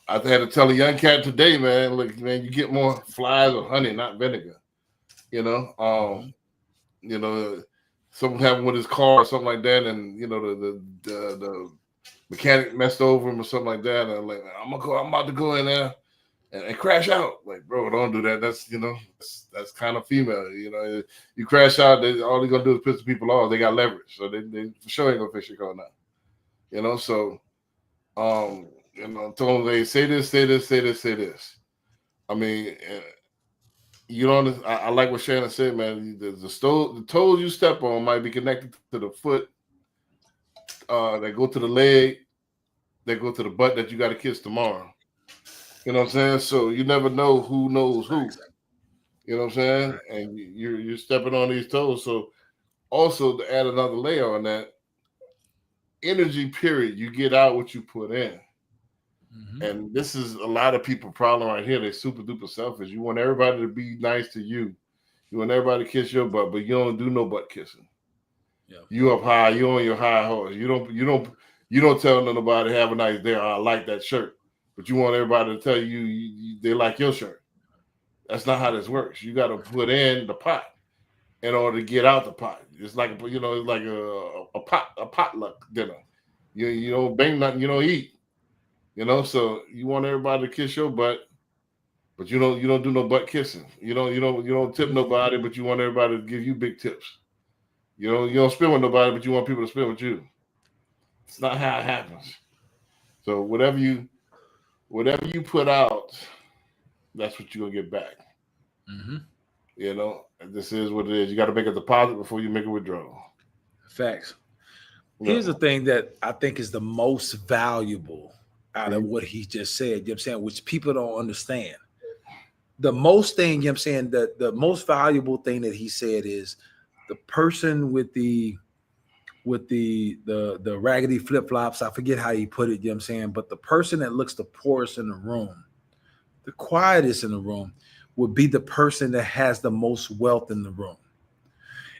I had to tell a young cat today, man, look, man, you get more flies or honey, not vinegar. Something happened with his car or something like that, and the mechanic messed over him or something like that. And I'm like, I'm about to go in there and crash out. Like, bro, don't do that. That's that's kind of female. You crash out, all they're gonna do is piss the people off. They got leverage, so they for sure ain't gonna fix your car now. So I told them, they say this. I mean, you don't. I like what Shannon said, man. The toes you step on might be connected to the foot. They go to the leg. They go to the butt that you got to kiss tomorrow. You know what I'm saying? So you never know who knows who. You know what I'm saying? And you're stepping on these toes. So also to add another layer on that, energy period. You get out what you put in. Mm-hmm. And this is a lot of people's problem right here. They're super duper selfish. You want everybody to be nice to you. You want everybody to kiss your butt, but you don't do no butt kissing. Yeah. You up high, you on your high horse. You don't tell nobody have a nice day. I like that shirt, but you want everybody to tell you they like your shirt. That's not how this works. You got to put in the pot in order to get out the pot. It's like a potluck dinner. You don't bang nothing, you don't eat. You know, so you want everybody to kiss your butt, but you don't do no butt kissing. You don't tip nobody, but you want everybody to give you big tips. You don't spend with nobody, but you want people to spend with you. It's not how it happens. So whatever you put out, that's what you're gonna get back. Mm-hmm. You know, and this is what it is. You got to make a deposit before you make a withdrawal. Facts. Here's the thing that I think is the most valuable out of what he just said, you know what I'm saying, which people don't understand. The most thing, you know what I'm saying, the most valuable thing that he said is the person with the raggedy flip-flops, I forget how he put it, you know what I'm saying, but the person that looks the poorest in the room, the quietest in the room, would be the person that has the most wealth in the room.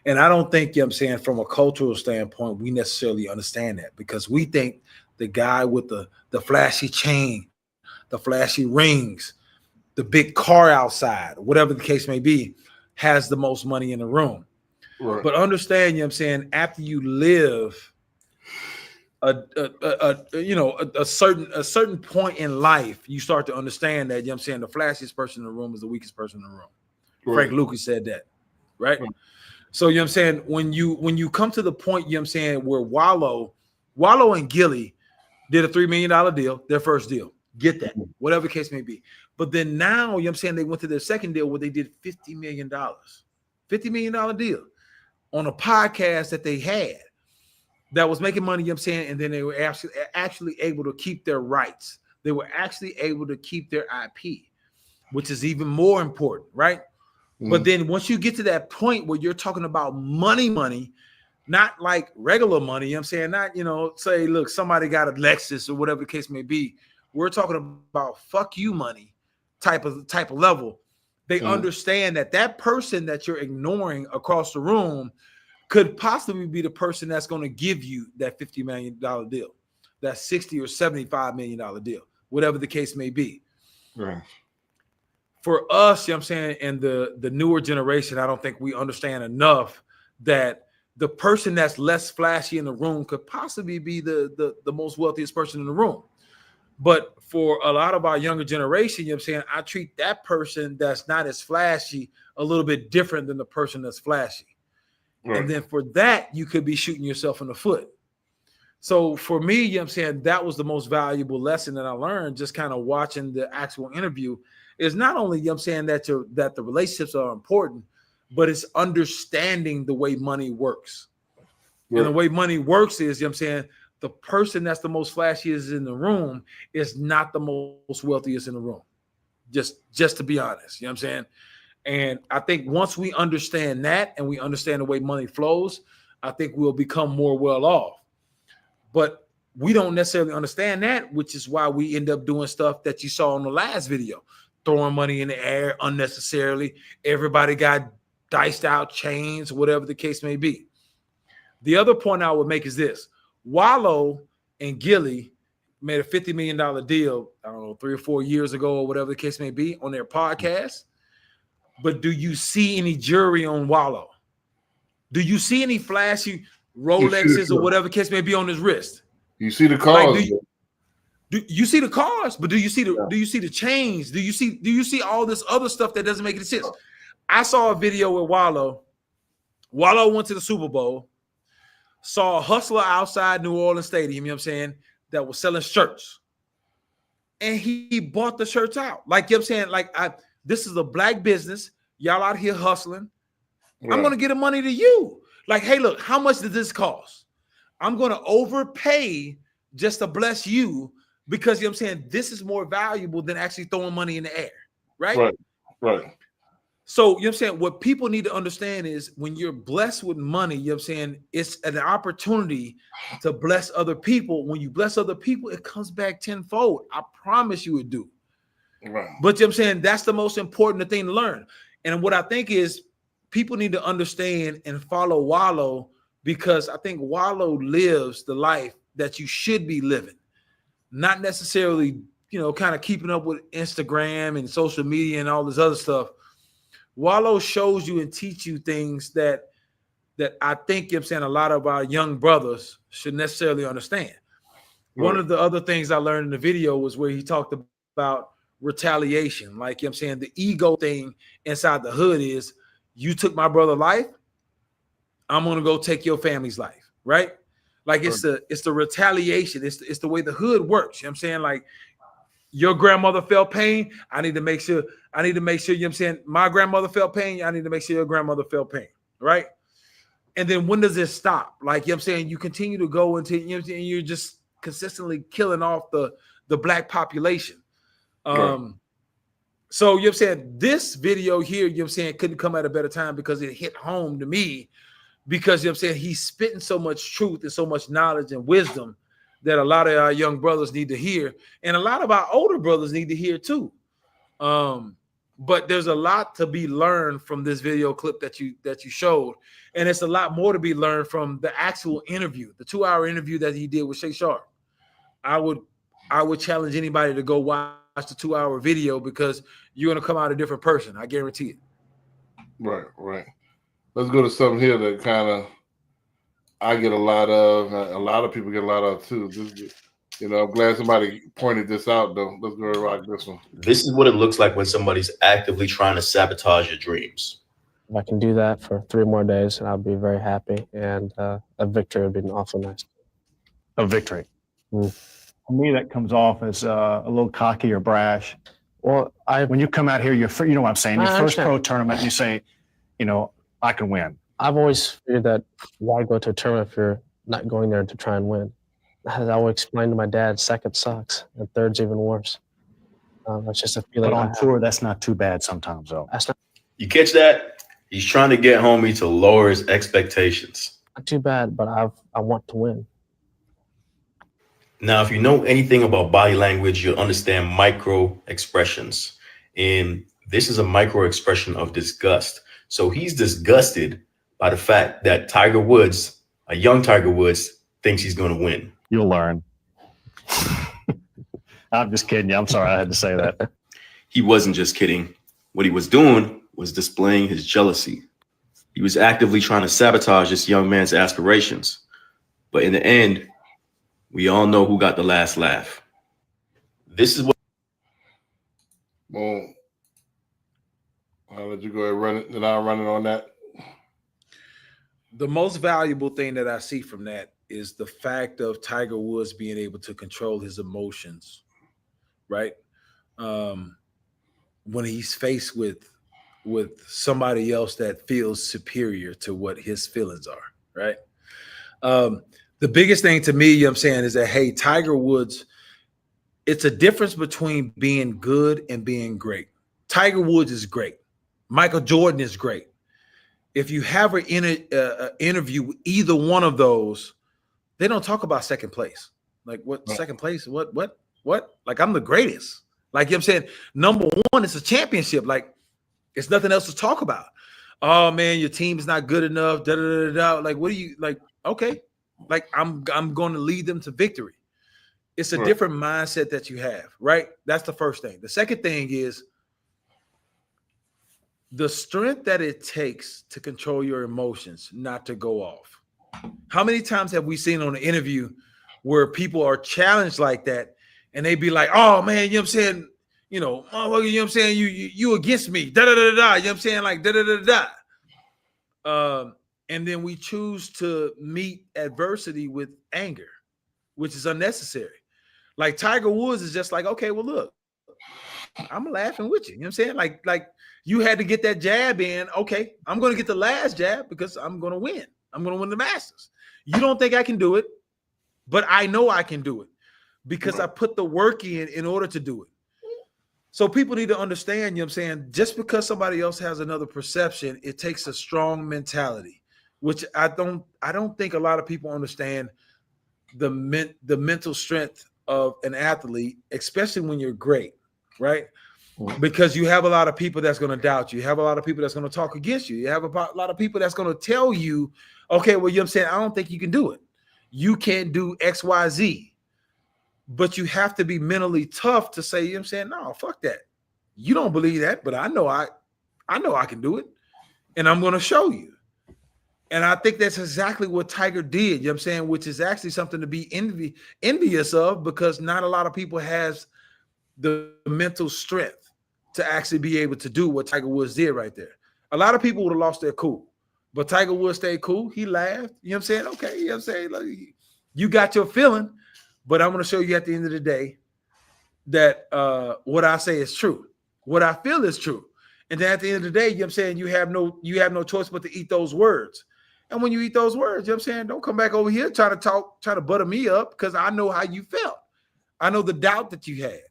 And I don't think, you know what I'm saying, from a cultural standpoint, we necessarily understand that, because we think the guy with the flashy chain, the flashy rings, the big car outside, whatever the case may be, has the most money in the room. Right. But understand, you know what I'm saying, after you live a certain point in life, you start to understand that, you know what I'm saying, the flashiest person in the room is the weakest person in the room. Right. Frank Lucas said that, right? So, you know what I'm saying, when you come to the point, you know what I'm saying, where Wallow and Gillie did a $3 million deal, their first deal. Get that, whatever the case may be. But then now, you know what I'm saying, they went to their second deal where they did $50 million. $50 million deal on a podcast that they had that was making money, you know what I'm saying, and then they were actually able to keep their rights. They were actually able to keep their IP, which is even more important, right? Mm-hmm. But then once you get to that point where you're talking about money, not like regular money, you know what I'm saying, not, you know, say, look, somebody got a Lexus or whatever the case may be. We're talking about fuck you money type of level. They understand that person that you're ignoring across the room could possibly be the person that's going to give you that $50 million deal, that $60 or $75 million deal, whatever the case may be. Right. For us, you know what I'm saying, and the newer generation, I don't think we understand enough that the person that's less flashy in the room could possibly be the most wealthiest person in the room. But for a lot of our younger generation, you know what I'm saying, I treat that person that's not as flashy a little bit different than the person that's flashy. Right. And then for that, you could be shooting yourself in the foot. So for me, you know what I'm saying, that was the most valuable lesson that I learned just kind of watching the actual interview, is not only, you know what I'm saying, that the relationships are important, but it's understanding the way money works. Right. And the way money works is, you know what I'm saying, the person that's the most flashiest in the room is not the most wealthiest in the room. Just to be honest, you know what I'm saying? And I think once we understand that and we understand the way money flows, I think we'll become more well off. But we don't necessarily understand that, which is why we end up doing stuff that you saw in the last video, throwing money in the air unnecessarily. Everybody got diced out chains, whatever the case may be. The other point I would make is this. Wallow and Gillie made a $50 million deal, I don't know, 3 or 4 years ago or whatever the case may be, on their podcast. But do you see any jewelry on Wallow? Do you see any flashy Rolexes or whatever the case may be on his wrist? You see the cars. Like, do you see the cars? But do you see the chains? Do you see all this other stuff that doesn't make any sense? I saw a video with Wallow. Wallow went to the Super Bowl, saw a hustler outside New Orleans Stadium, you know what I'm saying, that was selling shirts. And he bought the shirts out. Like, you know what I'm saying, like, this is a black business. Y'all out here hustling. Right. I'm going to get the money to you. Like, hey, look, how much did this cost? I'm going to overpay just to bless you because, you know what I'm saying, this is more valuable than actually throwing money in the air. Right. So, you know what I'm saying, what people need to understand is when you're blessed with money, you know what I'm saying, it's an opportunity to bless other people. When you bless other people, it comes back tenfold. I promise you it do. Right. But you know what I'm saying, that's the most important thing to learn. And what I think is people need to understand and follow Wallow, because I think Wallow lives the life that you should be living, not necessarily, you know, kind of keeping up with Instagram and social media and all this other stuff. Wallow shows you and teach you things that I think, you know what I'm saying, a lot of our young brothers should necessarily understand. One of the other things I learned in the video was where he talked about retaliation. Like, you know what I'm saying, the ego thing inside the hood is, you took my brother's life, I'm gonna go take your family's life, right? Like, it's the retaliation. It's the way the hood works. You know what I'm saying? Like, your grandmother felt pain, I need to make sure, you know what I'm saying, my grandmother felt pain, I need to make sure your grandmother felt pain, right? And then when does it stop? Like, you know what I'm saying, you continue to go into, you know what I'm saying, you're just consistently killing off the black population. So, you know what I'm saying, this video here, you know what I'm saying, couldn't come at a better time because it hit home to me, because, you know what I'm saying, he's spitting so much truth and so much knowledge and wisdom that a lot of our young brothers need to hear, and a lot of our older brothers need to hear too. But there's a lot to be learned from this video clip that you showed, and it's a lot more to be learned from the actual interview, the 2-hour interview that he did with Shay Sharp. I would challenge anybody to go watch the 2-hour video, because you're going to come out a different person. I guarantee it. Right. Let's go to something here that kind of I get a lot of people get a lot of too. You know, I'm glad somebody pointed this out though. Let's go and rock this one. This is what it looks like when somebody's actively trying to sabotage your dreams. If I can do that for 3 more days, I'll be very happy, and a victory would be awful nice. A victory. For me, that comes off as a little cocky or brash. Well, when you come out here, you know what I'm saying. Your first pro tournament, you say, you know, I can win. I've always figured that why go to a tournament if you're not going there to try and win. As I always explained to my dad, second sucks and third's even worse. That's just a feeling. But on tour, that's not too bad sometimes, though. That's not. You catch that? He's trying to get homie to lower his expectations. Not too bad, but I want to win. Now, if you know anything about body language, you'll understand micro expressions. And this is a micro expression of disgust. So he's disgusted by the fact that Tiger Woods, a young Tiger Woods, thinks he's going to win. You'll learn. I'm just kidding you. I'm sorry I had to say that. He wasn't just kidding. What he was doing was displaying his jealousy. He was actively trying to sabotage this young man's aspirations. But in the end, we all know who got the last laugh. This is what. Well, I'll let you go ahead and run it, and I'll run it on that. The most valuable thing that I see from that is the fact of Tiger Woods being able to control his emotions, right? When he's faced with somebody else that feels superior to what his feelings are, right? The biggest thing to me, you know what I'm saying, is that, hey, Tiger Woods, it's a difference between being good and being great. Tiger Woods is great. Michael Jordan is great. If you have an interview with either one of those, they don't talk about second place. Like, what second place? What? Like, I'm the greatest. Like, you know what I'm saying? Number one, it's a championship. Like, it's nothing else to talk about. Oh man, your team is not good enough. Da, da, da, da. Like, what do you like? Okay, like I'm going to lead them to victory. It's a different mindset that you have, right? That's the first thing. The second thing is the strength that it takes to control your emotions, not to go off. How many times have we seen on an interview where people are challenged like that and they be like, oh man, you know what I'm saying? You know, oh, you know what I'm saying? You against me, da da da da. You know what I'm saying? Like da da da da. And then we choose to meet adversity with anger, which is unnecessary. Like Tiger Woods is just like, okay, well, look, I'm laughing with you. You know what I'm saying? Like you had to get that jab in. Okay, I'm going to get the last jab because I'm going to win. I'm going to win the Masters. You don't think I can do it, but I know I can do it because I put the work in order to do it. So people need to understand, you know what I'm saying? Just because somebody else has another perception, it takes a strong mentality, which I don't think a lot of people understand the mental strength of an athlete, especially when you're great, right? Because you have a lot of people that's going to doubt you. You have a lot of people that's going to talk against you. You have a lot of people that's going to tell you, okay, well, you know what I'm saying? I don't think you can do it. You can't do X, Y, Z. But you have to be mentally tough to say, you know what I'm saying? No, fuck that. You don't believe that, but I know I can do it. And I'm going to show you. And I think that's exactly what Tiger did, you know what I'm saying, which is actually something to be envious of, because not a lot of people has the mental strength to actually be able to do what Tiger Woods did right there. A lot of people would have lost their cool, but Tiger Woods stayed cool. He laughed, you know what I'm saying? Okay, you know what I'm saying? Like, you got your feeling, but I'm going to show you at the end of the day that what I say is true. What I feel is true. And then at the end of the day, you know what I'm saying, you have no choice but to eat those words. And when you eat those words, you know what I'm saying, don't come back over here trying to butter me up, because I know how you felt. I know the doubt that you had.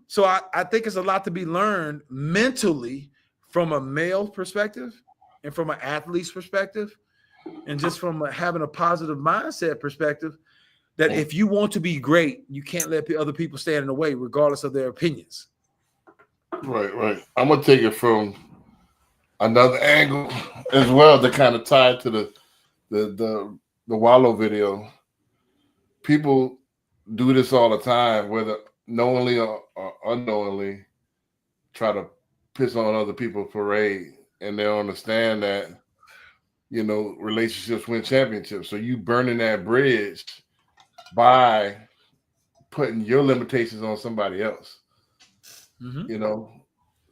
So I think it's a lot to be learned mentally from a male perspective and from an athlete's perspective, and just from having a positive mindset perspective, that if you want to be great, you can't let other people stand in the way, regardless of their opinions. Right. I'm gonna take it from another angle as well to kind of tie it to the Wallow video. People do this all the time, whether knowingly or unknowingly, try to piss on other people's parade, and they don't understand that, you know, relationships win championships. So you burning that bridge by putting your limitations on somebody else. Mm-hmm. You know,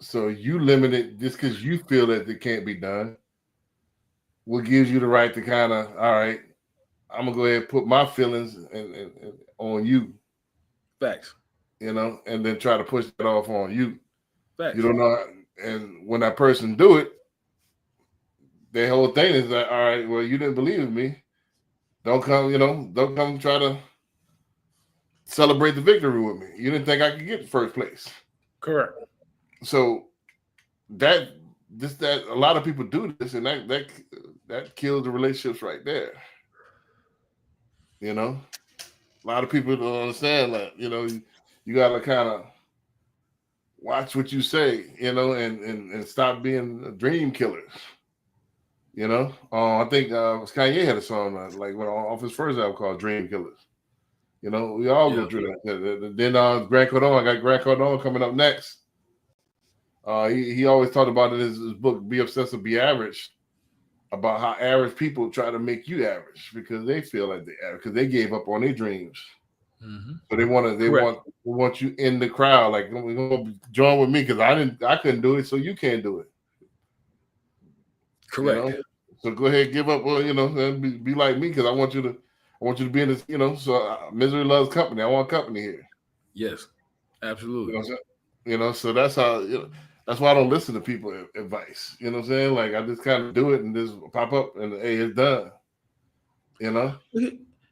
so you limit it just because you feel that it can't be done. What gives you the right to kind of, all right, I'm gonna go ahead and put my feelings and on you. Facts. You know, and then try to push it off on you. Facts. You don't know, and when that person do it, their whole thing is that, all right, well, you didn't believe in me. Don't come try to celebrate the victory with me. You didn't think I could get first place. Correct. So that a lot of people do this, and that kills the relationships right there. You know, a lot of people don't understand that. You know, you gotta kind of watch what you say. You know, and stop being dream killers. You know, I think Kanye had a song like off his first album called "Dream Killers." You know, we all go through that. Then Grant Cardone, I got Grant Cardone coming up next. He always talked about it in his book, Be Obsessive, Be Average, about how average people try to make you average because they feel like because they gave up on their dreams. Mm-hmm. So they want you in the crowd, like, we're gonna join with me because I couldn't do it, so you can't do it. Correct. You know? So go ahead, give up. Well, you know, and be like me because I want you to be in this. You know, so misery loves company. I want company here. Yes, absolutely. You know, so that's how. You know, that's why I don't listen to people advice. You know what I'm saying? Like, I just kind of do it and just pop up and hey, it's done. You know.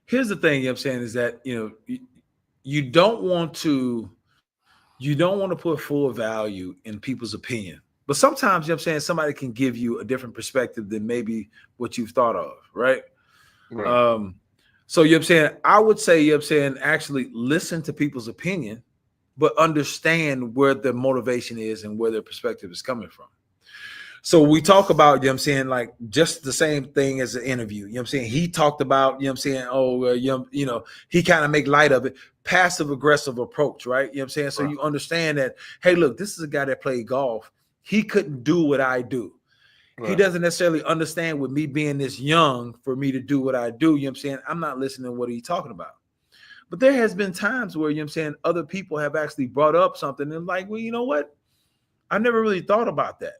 Here's the thing. You know what I'm saying is that, you know, you don't want to put full value in people's opinion. But sometimes, you know what I'm saying, somebody can give you a different perspective than maybe what you've thought of, right? So, you know what I'm saying, I would say, you know what I'm saying, actually listen to people's opinion, but understand where the motivation is and where their perspective is coming from. So we talk about, you know what I'm saying, like just the same thing as an interview. You know what I'm saying? He talked about, you know what I'm saying, you know, he kind of make light of it, passive aggressive approach, right? You know what I'm saying? So you understand that, hey, look, this is a guy that played golf. He couldn't do what I do. Right. He doesn't necessarily understand with me being this young for me to do what I do. You know what I'm saying? I'm not listening to what he's talking about. But there has been times where, you know what I'm saying, other people have actually brought up something and like, well, you know what? I never really thought about that.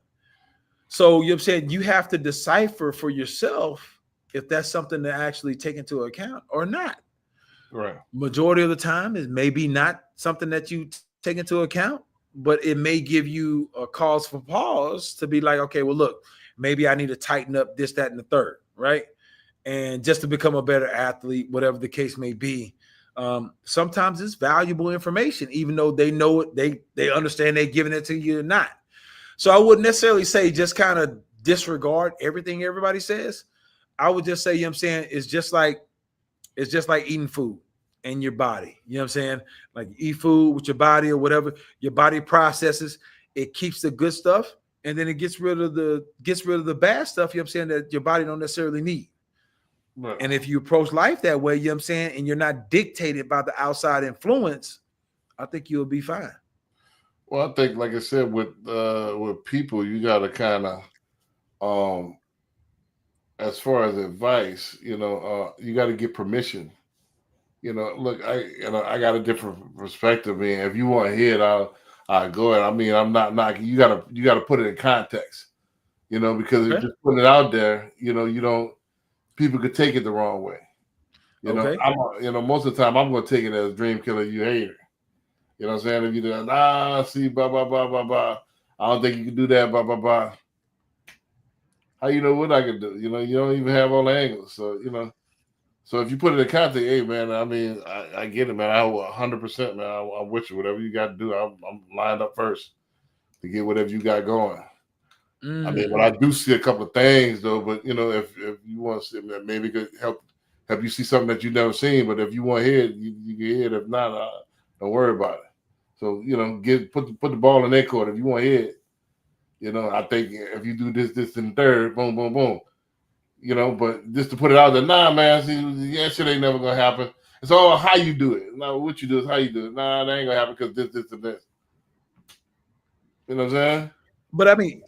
So, you know what I'm saying, you have to decipher for yourself if that's something to actually take into account or not. Right. Majority of the time, it may be not something that you take into account, but it may give you a cause for pause to be like, okay, well, look, maybe I need to tighten up this, that, and the third, right? And just to become a better athlete, whatever the case may be. Sometimes it's valuable information, even though they know it, they understand they're giving it to you or not. So I wouldn't necessarily say just kind of disregard everything everybody says. I would just say, you know what I'm saying, it's just like eating food in your body. You know what I'm saying? Like you eat food with your body or whatever, your body processes, it keeps the good stuff, and then it gets rid of the bad stuff, you know what I'm saying, that your body don't necessarily need. Right. And if you approach life that way, you know what I'm saying, and you're not dictated by the outside influence, I think you'll be fine. Well, I think, like I said, with people, you got to kind of as far as advice, you got to get permission. Look, I got a different perspective, man. If you want to hear it, I'll go ahead. I mean, I'm not knocking. You gotta put it in context, because if you're just putting it out there, you don't. People could take it the wrong way. Most of the time I'm gonna take it as dream killer, you hater. You know what I'm saying? If you do, see, blah blah blah blah blah. I don't think you can do that, blah blah blah. How you know what I can do? You don't even have all the angles. So so if you put it in context, hey man, I mean, I get it, man. I 100%, man. I'm with you. Whatever you got to do, I'm lined up first to get whatever you got going. I mean, but I do see a couple of things though. But if you want to see, maybe it could help you see something that you've never seen. But if you want to hear it, you can hear it. If not, don't worry about it. So put the ball in their court. If you want to hear it, I think if you do this, and third, boom, boom, boom. But just to put it out there, nah, man, see, shit ain't never gonna happen. It's all how you do it. Now, what you do is how you do it. Nah, that ain't gonna happen because this, and this. You know what I'm saying? But I mean,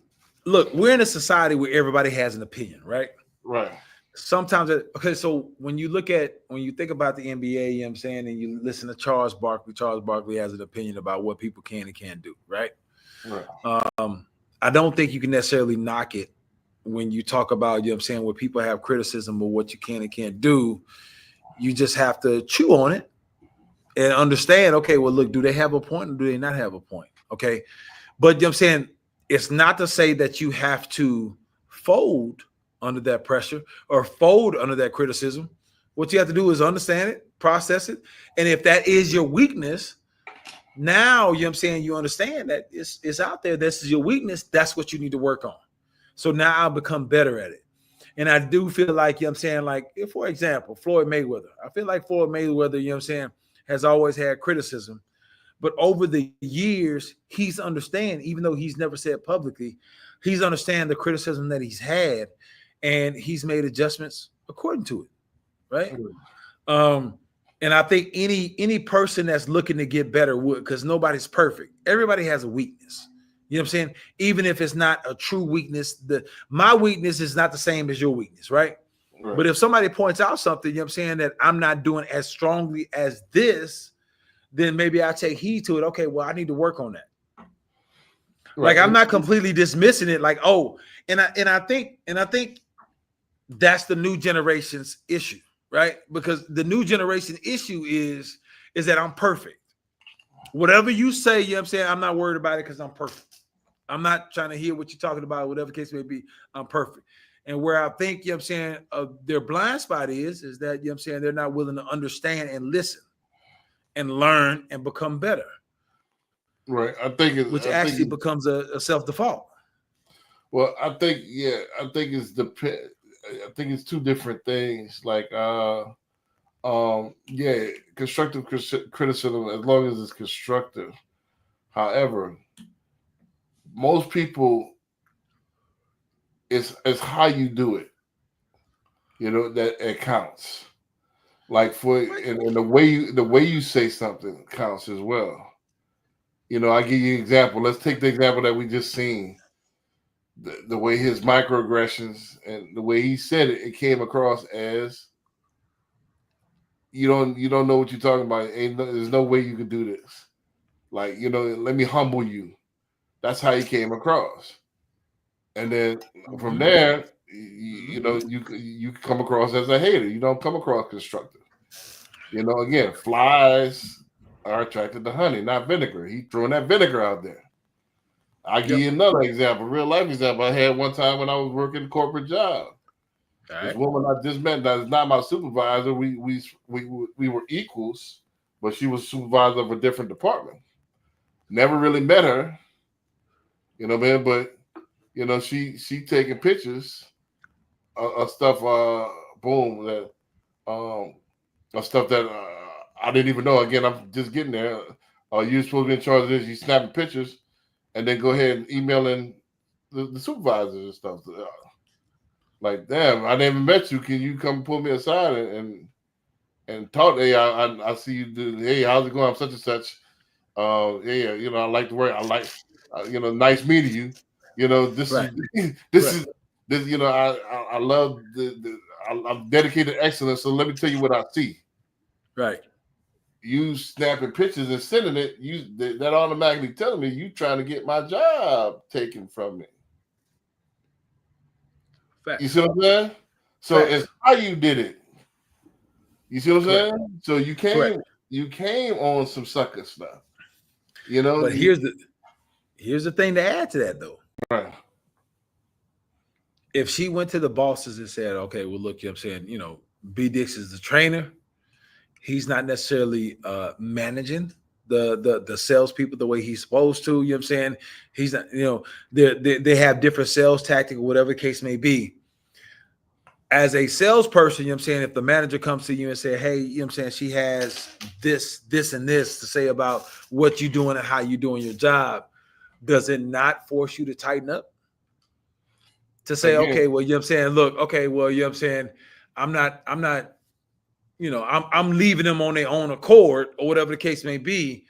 look, we're in a society where everybody has an opinion, right? Right. Sometimes, so when you think about the NBA, you know what I'm saying, and you listen to Charles Barkley has an opinion about what people can and can't do, right? Right. I don't think you can necessarily knock it when you talk about, you know what I'm saying, where people have criticism of what you can and can't do. You just have to chew on it and understand, okay, well, look, do they have a point or do they not have a point? Okay. But you know what I'm saying, it's not to say that you have to fold under that pressure or fold under that criticism. What you have to do is understand it, process it. And if that is your weakness, now, you know what I'm saying, you understand that it's out there. This is your weakness. That's what you need to work on. So now I'll become better at it. And I do feel like, you know what I'm saying, like, if, for example, Floyd Mayweather, I feel like Floyd Mayweather, you know what I'm saying, has always had criticism. But over the years, he's understand, even though he's never said publicly, he's understand the criticism that he's had, and he's made adjustments according to it, right? And I think any person that's looking to get better would, because nobody's perfect. Everybody has a weakness. You know what I'm saying? Even if it's not a true weakness, my weakness is not the same as your weakness, right? But if somebody points out something, you know what I'm saying, that I'm not doing as strongly as this, then maybe I take heed to it. Okay, well, I need to work on that. Like, I'm not completely dismissing it. Like, oh, and I think that's the new generation's issue, right? Because the new generation issue is that I'm perfect. Whatever you say, you know what I'm saying, I'm not worried about it because I'm perfect. I'm not trying to hear what you're talking about, whatever case may be, I'm perfect. And where I think, you know what I'm saying, their blind spot is that, you know what I'm saying, they're not willing to understand and listen and learn and become better. Right. I think which actually becomes a self-default. Well, I think it's two different things. Like, constructive criticism, as long as it's constructive. However, most people, it's how you do it. That it counts. Like and the way you say something counts as well. I give you an example. Let's take the example that we just seen. The way his microaggressions and the way he said it came across as you don't know what you're talking about. There's no way you could do this. Like, let me humble you. That's how he came across. And then from there, you come across as a hater. You don't come across constructive. Again, flies are attracted to honey, not vinegar. He throwing that vinegar out there. I'll give you another example, real life example. I had one time when I was working a corporate job. This woman I just met, that is not my supervisor. We were equals, but she was supervisor of a different department. Never really met her, man. But she taking pictures of stuff. Boom, that of stuff that I didn't even know. Again, I'm just getting there. You're supposed to be in charge of this. You snapping pictures, and then go ahead and emailing the supervisors and stuff. Like, damn, I never met you. Can you come pull me aside and talk? Hey, I see you do. Hey, how's it going? I'm such and such. I like the work. I like, nice meeting you. This is this, you know, I love I'm dedicated to excellence. So let me tell you what I see. Right. You snapping pictures and sending it, that automatically telling me you trying to get my job taken from me. Fact. You see what I'm saying? So Fact. it's how you did it. You see what I'm Correct. saying? So Correct. you came on some sucker stuff. You know, But here's the thing to add to that though. right. If she went to the bosses and said, okay, well, look, you know what I'm saying, you know, B Dix is the trainer. He's not necessarily managing the salespeople the way he's supposed to. You know what I'm saying? He's not, you know, they have different sales tactics, whatever the case may be. As a salesperson, you know what I'm saying, if the manager comes to you and say, hey, you know what I'm saying, she has this, and this to say about what you're doing and how you're doing your job, does it not force you to tighten up? To say, Again, okay, well, you know what I'm saying, look, okay, well, you know what I'm saying, I'm not, you know, I'm leaving them on their own accord or whatever the case may be.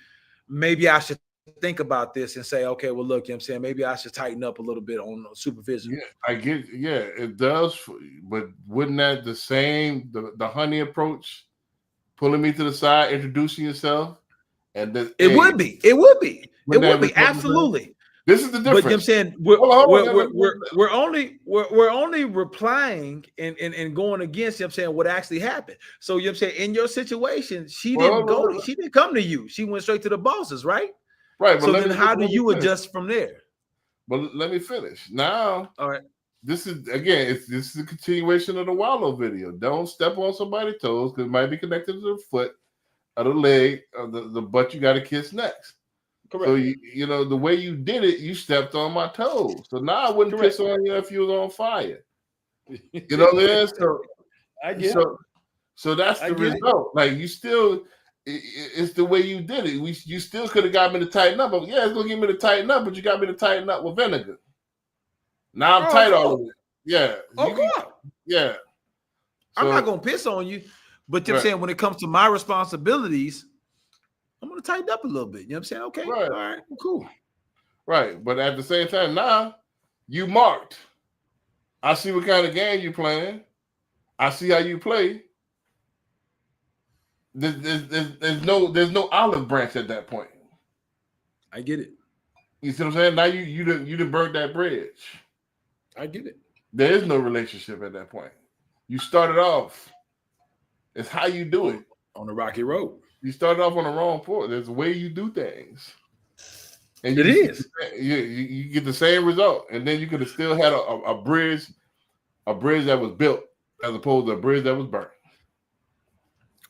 Maybe I should think about this and say, okay, well, look, you know what I'm saying, maybe I should tighten up a little bit on supervision. yeah, I get, yeah, it does, but wouldn't that the same the honey approach, pulling me to the side, introducing yourself, and then It would be absolutely. This is the difference. But you know what I'm saying, we're only replying and going against, you know what I'm saying, what actually happened. So you know what I'm saying, in your situation, she didn't come to you. She went straight to the bosses, right? Right. So then how do you adjust from there? But let me finish. Now, all right. This is this is a continuation of the Wallow video. Don't step on somebody's toes because it might be connected to the foot or the leg or the butt you got to kiss next. Correct. So you know the way you did it, you stepped on my toes. So now I wouldn't piss on you if you was on fire. You know what I'm saying? So I get so that's the result. Like you still, it's the way you did it. You still could have got me to tighten up. But yeah, it's gonna get me to tighten up, but you got me to tighten up with vinegar. Now I'm tight all of it. Yeah. Yeah. I'm not gonna piss on you, but you know what I'm saying, when it comes to my responsibilities, I'm gonna tighten up a little bit. You know what I'm saying? Okay, all right, cool. Right, but at the same time, now you marked. I see what kind of game you playing. I see how you play. There's no olive branch at that point. I get it. You see what I'm saying? Now you didn't burn that bridge. I get it. There is no relationship at that point. You started off. It's how you do it on the rocky road. You started off on the wrong foot. There's a way you do things, and you get the same result. And then you could have still had a bridge that was built as opposed to a bridge that was burnt.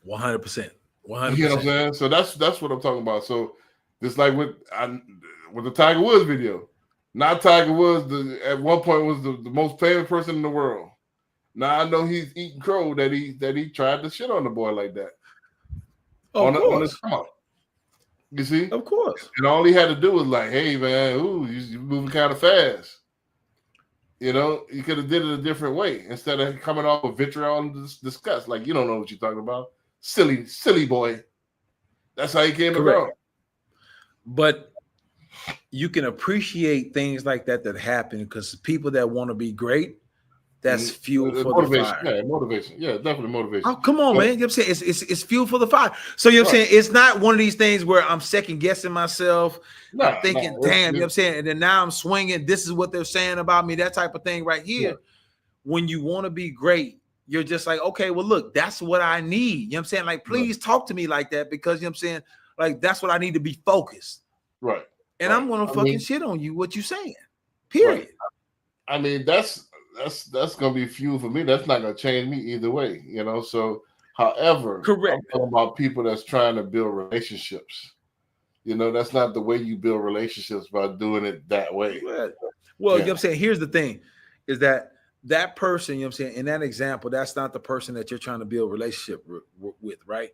100%. 100%. You know what I'm saying? So that's what I'm talking about. So just like with the Tiger Woods video. Now Tiger Woods at one point was the most famous person in the world. Now I know he's eating crow that he tried to shit on the boy like that. Of course. You see? Of course. And all he had to do was like, hey man, you're moving kind of fast. You know, you could have did it a different way instead of coming off with vitriol and disgust. Like, you don't know what you're talking about. Silly boy. That's how he came around. But you can appreciate things like that happen because people that want to be great, that's fuel for motivation. the fire. Yeah, motivation. Yeah, definitely motivation. Oh, come on, man. You know what I'm saying? It's fuel for the fire. So you know what I'm saying? It's not one of these things where I'm second guessing myself. I'm thinking, damn, you know what I'm saying? And then now I'm swinging. This is what they're saying about me. That type of thing right here. Yeah. When you want to be great, you're just like, okay, well, look, that's what I need. You know what I'm saying? Like, please talk to me like that because, you know what I'm saying? Like, that's what I need to be focused. Right. And I'm going to fucking shit on you, what you saying. Period. Right. I mean, that's gonna be fuel for me. That's not gonna change me either way, you know. So, however, correct. I'm talking about people that's trying to build relationships. You know, that's not the way you build relationships by doing it that way. Well, you know what I'm saying? Here's the thing, is that person, you know what I'm saying, in that example, that's not the person that you're trying to build a relationship with, right?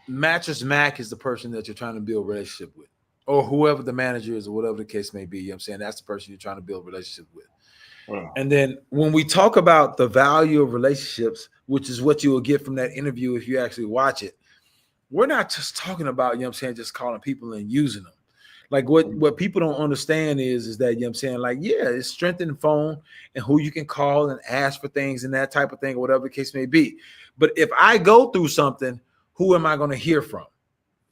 Mattress Mac is the person that you're trying to build a relationship with, or whoever the manager is, or whatever the case may be. You know what I'm saying? That's the person you're trying to build a relationship with. Wow. And then when we talk about the value of relationships, which is what you will get from that interview if you actually watch it, we're not just talking about, you know what I'm saying, just calling people and using them. Like what people don't understand is that, you know what I'm saying, like, yeah, it's strengthening phone and who you can call and ask for things and that type of thing, or whatever the case may be. But if I go through something, who am I going to hear from?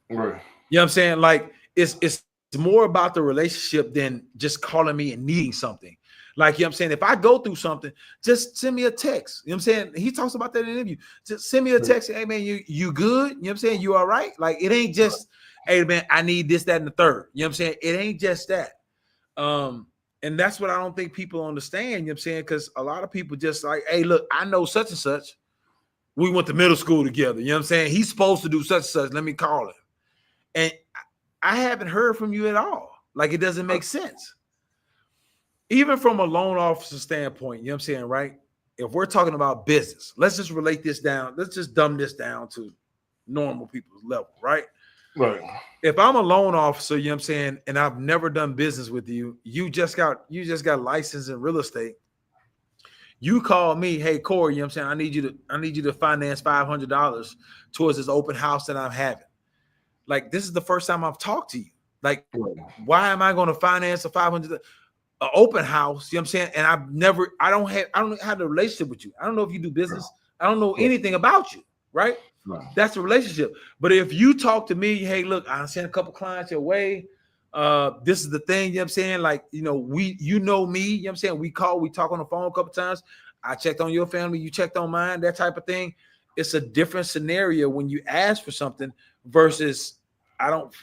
Right. You know what I'm saying? Like it's more about the relationship than just calling me and needing something. Like, you know what I'm saying? If I go through something, just send me a text. You know what I'm saying? He talks about that in the interview. Just send me a text. Hey man, you good? You know what I'm saying? You all right? Like, it ain't just, hey man, I need this, that, and the third. You know what I'm saying? It ain't just that. And that's what I don't think people understand, you know what I'm saying? Because a lot of people just like, hey, look, I know such and such. We went to middle school together. You know what I'm saying? He's supposed to do such and such. Let me call him. And I haven't heard from you at all. Like, it doesn't make sense. Even from a loan officer standpoint, you know what I'm saying, right? If we're talking about business, let's just relate this down. Let's just dumb this down to normal people's level, right? Right. If I'm a loan officer, you know what I'm saying, and I've never done business with you, you just got licensed in real estate. You call me, hey Corey, you know what I'm saying, I need you to finance $500 towards this open house that I'm having. Like, this is the first time I've talked to you. Like, why am I going to finance a $500 open house? You know what I'm saying? And I don't have the relationship with you. I don't know if you do business. I don't know anything about you, right? That's the relationship. But if you talk to me, hey, look, I sent a couple clients your way. This is the thing, you know what I'm saying? Like, you know me, you know what I'm saying? We talk on the phone a couple times. I checked on your family, you checked on mine, that type of thing. It's a different scenario when you ask for something versus I don't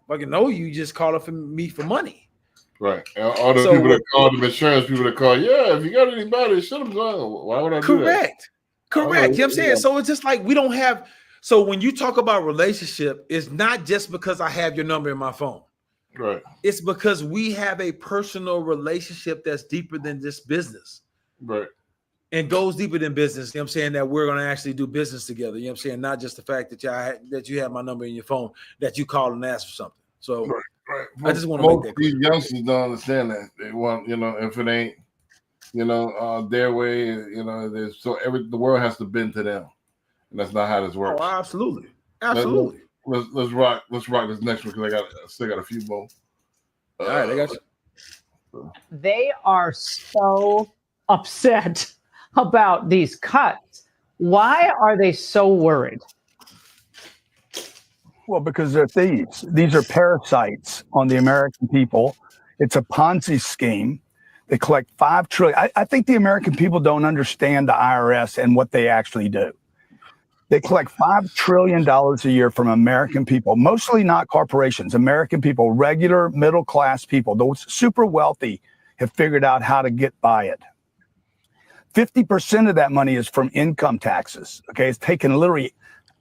fucking know you, just call up for me for money. Right. And all the people that call, the insurance people that call, yeah, if you got anybody, should have gone. Why would I do that? Correct. You know what I'm saying? So it's just like we don't have. So when you talk about relationship, it's not just because I have your number in my phone. Right. It's because we have a personal relationship that's deeper than just business. Right. And goes deeper than business. You know what I'm saying? That we're going to actually do business together. You know what I'm saying? Not just the fact that you have my number in your phone, that you call and ask for something. So right. I just want to make that clear. These youngsters don't understand that. They want, you know, if it ain't, you know, their way, you know, the world has to bend to them. And that's not how this works. Oh, absolutely. Absolutely. Let's rock this next one because I still got a few more. All right, I got you. They are so upset about these cuts. Why are they so worried? Well, because they're thieves. These are parasites on the American people. It's a Ponzi scheme. They collect $5 trillion. I think the American people don't understand the IRS and what they actually do. They collect $5 trillion a year from American people, mostly not corporations, American people, regular middle-class people. Those super wealthy have figured out how to get by it. 50% of that money is from income taxes. Okay, it's taken literally,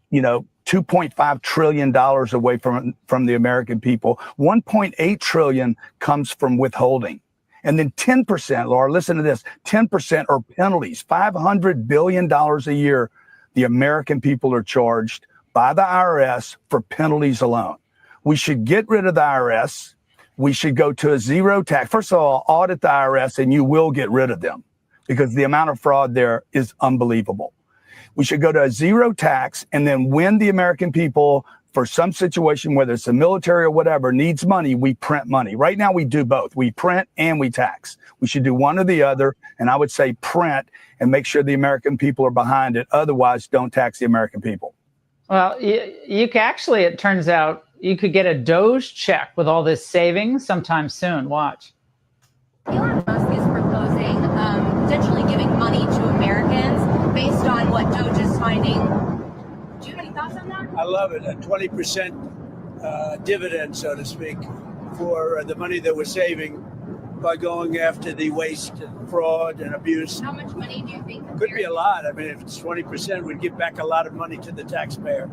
you know, $2.5 trillion away from the American people. 1.8 trillion comes from withholding. And then 10%, Laura, listen to this, 10% are penalties. $500 billion a year the American people are charged by the IRS for penalties alone. We should get rid of the IRS. We should go to a zero tax. First of all, audit the IRS and you will get rid of them because the amount of fraud there is unbelievable. We should go to a zero tax, and then when the American people, for some situation, whether it's the military or whatever, needs money, we print money. Right now, we do both. We print and we tax. We should do one or the other, and I would say print and make sure the American people are behind it. Otherwise, don't tax the American people. Well, you can actually, it turns out, you could get a Doge check with all this savings sometime soon. Watch. Elon Musk is proposing potentially giving money to Americans based on what Doge is finding. Do you have any thoughts on that? I love it. A 20% dividend, so to speak, for the money that we're saving by going after the waste, fraud, and abuse. How much money do you think? Could be a lot. I mean, if it's 20%, we'd give back a lot of money to the taxpayer.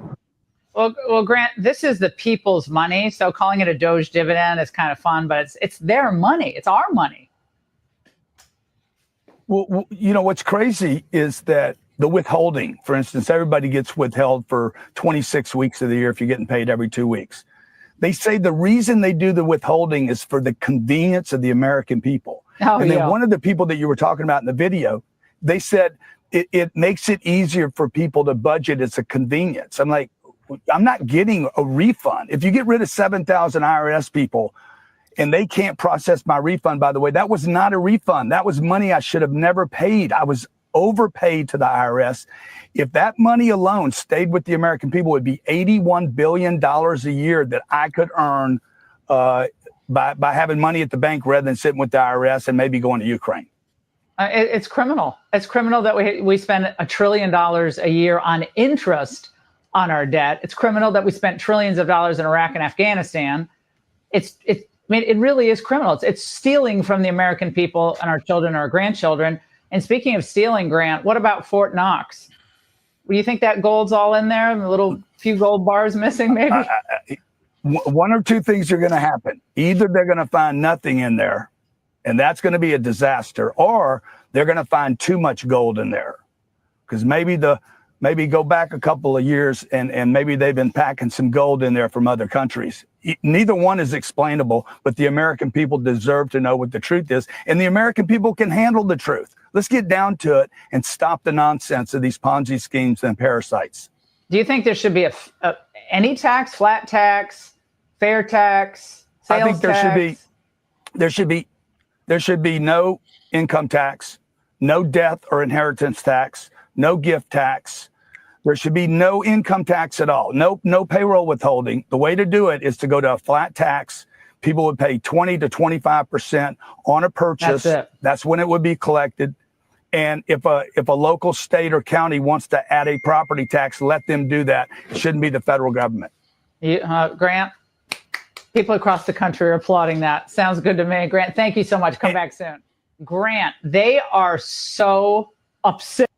Well, Grant, this is the people's money, so calling it a Doge dividend is kind of fun, but it's their money. It's our money. Well, you know, what's crazy is that the withholding, for instance, everybody gets withheld for 26 weeks of the year if you're getting paid every 2 weeks. They say the reason they do the withholding is for the convenience of the American people. Oh, and then yeah. one of the people that you were talking about in the video, they said it makes it easier for people to budget. It's a convenience. I'm like, I'm not getting a refund. If you get rid of 7,000 IRS people and they can't process my refund, by the way, that was not a refund. That was money I should have never paid. I was overpaid to the IRS. If that money alone stayed with the American people, it would be $81 billion a year that I could earn by having money at the bank rather than sitting with the IRS and maybe going to Ukraine. It's criminal. It's criminal that we spend $1 trillion a year on interest on our debt. It's criminal that we spent trillions of dollars in Iraq and Afghanistan. I mean, it really is criminal. It's stealing from the American people and our children, our grandchildren. And speaking of stealing, Grant, what about Fort Knox? Do you think that gold's all in there? A little few gold bars missing, maybe? One or two things are going to happen. Either they're going to find nothing in there, and that's going to be a disaster, or they're going to find too much gold in there. Because maybe go back a couple of years and maybe they've been packing some gold in there from other countries. Neither one is explainable, but the American people deserve to know what the truth is, and the American people can handle the truth. Let's get down to it and stop the nonsense of these Ponzi schemes and parasites. Do you think there should be any tax, flat tax, fair tax, sales I think there should be no income tax, no death or inheritance tax, no gift tax. There should be no income tax at all. No payroll withholding. The way to do it is to go to a flat tax. People would pay 20 to 25% on a purchase. That's when it would be collected. And if a local state or county wants to add a property tax, let them do that. It shouldn't be the federal government. Grant, people across the country are applauding that. Sounds good to me. Grant, thank you so much. Come back soon. Grant, they are so upset.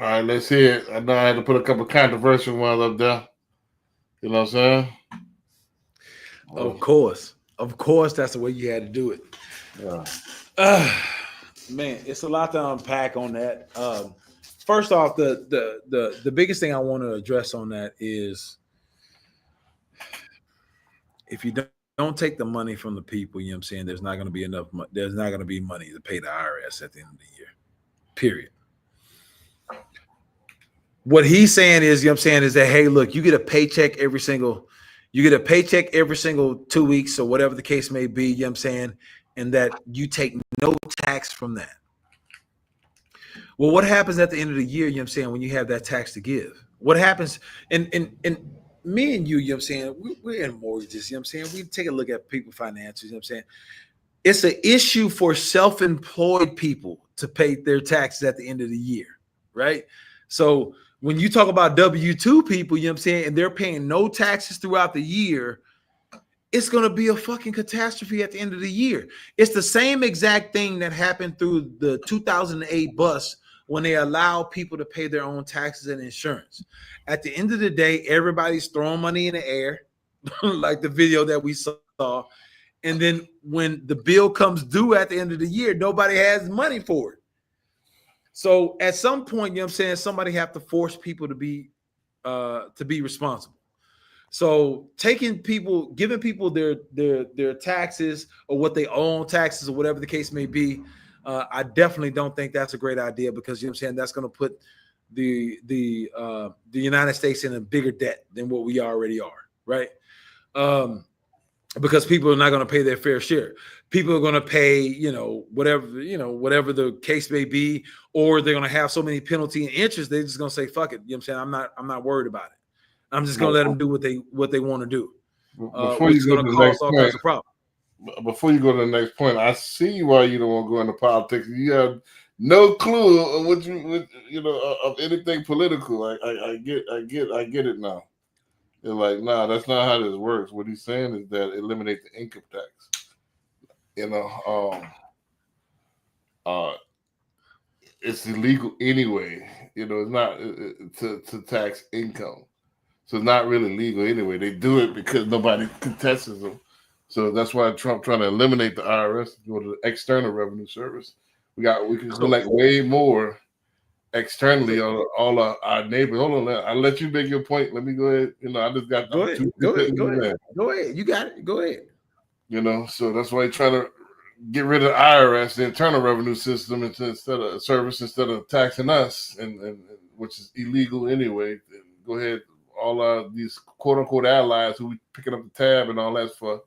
All right, let's hear it. I know I had to put a couple controversial ones up there. You know what I'm saying? Of course, that's the way you had to do it. Yeah. Man, it's a lot to unpack on that. First off, the biggest thing I want to address on that is if you don't take the money from the people, you know what I'm saying, there's not going to be enough. There's not going to be money to pay the IRS at the end of the year. Period. What he's saying is, you know what I'm saying, is that, hey, look, you get a paycheck every single 2 weeks or whatever the case may be, you know what I'm saying, and that you take no tax from that. Well, what happens at the end of the year, you know what I'm saying, when you have that tax to give? What happens, and me and you know what I'm saying, we're in mortgages, you know what I'm saying, we take a look at people's finances, you know what I'm saying. It's an issue for self-employed people to pay their taxes at the end of the year, right? So when you talk about W-2 people, you know what I'm saying, and they're paying no taxes throughout the year, it's going to be a fucking catastrophe at the end of the year. It's the same exact thing that happened through the 2008 bust when they allow people to pay their own taxes and insurance. At the end of the day, everybody's throwing money in the air, like the video that we saw. And then when the bill comes due at the end of the year, nobody has money for it. So at some point, you know what I'm saying, somebody have to force people to be responsible. So giving people their taxes or what they owe on taxes or whatever the case may be, I definitely don't think that's a great idea, because you know what I'm saying, that's going to put the United States in a bigger debt than what we already are, right? Because people are not going to pay their fair share. People are going to pay, whatever the case may be, or they're going to have so many penalty and interest, they're just going to say, fuck it. You know what I'm saying? I'm not worried about it. I'm just going to let them do what they want to do. Before you go to the next point, before you go to the next point, I see why you don't want to go into politics. You have no clue of what of anything political. I get it now. They're like, nah, that's not how this works. What he's saying is that eliminate the income tax. It's illegal anyway. It's not to tax income. So it's not really legal anyway. They do it because nobody contests them. So that's why Trump trying to eliminate the IRS, go to the External Revenue Service. We can collect way more externally on all our neighbors. Hold on, I'll let you make your point. Let me go ahead. I just got go ahead. Go ahead. You got it. Go ahead. So that's why he's trying to get rid of the IRS, the Internal Revenue System, instead of taxing us, and which is illegal anyway. Go ahead, all these quote unquote allies who we picking up the tab and all that for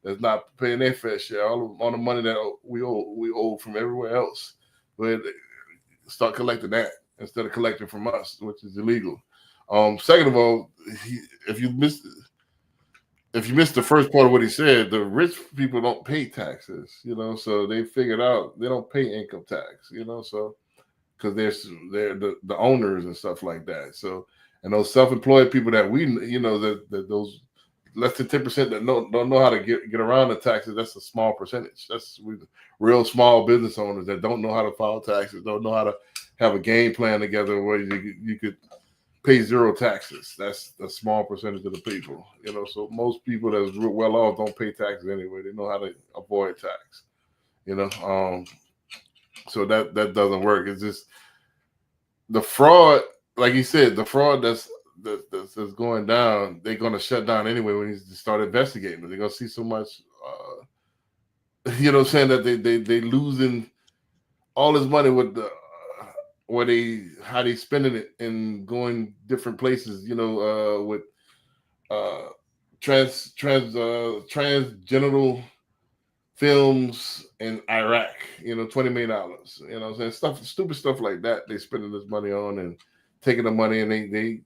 that's not paying their fair share. All the money that we owe from everywhere else. But start collecting that instead of collecting from us, which is illegal. Second of all, if you missed the first part of what he said, the rich people don't pay taxes, so they figured out they don't pay income tax, so because they're the owners and stuff like that. So, and those self-employed people that we, that those less than 10% that don't know how to get around the taxes, that's a small percentage. That's real small business owners that don't know how to file taxes, don't know how to have a game plan together where you could pay zero taxes. That's a small percentage of the people, so most people that's well off don't pay taxes anyway. They know how to avoid tax, so that doesn't work. It's just the fraud, like he said, the fraud that's going down, they're going to shut down anyway when you start investigating. They're going to see so much, saying that they losing all this money with the how they spending it and going different places, with transgenital films in Iraq, $20 million, saying stupid stuff like that. They spending this money on and taking the money, and they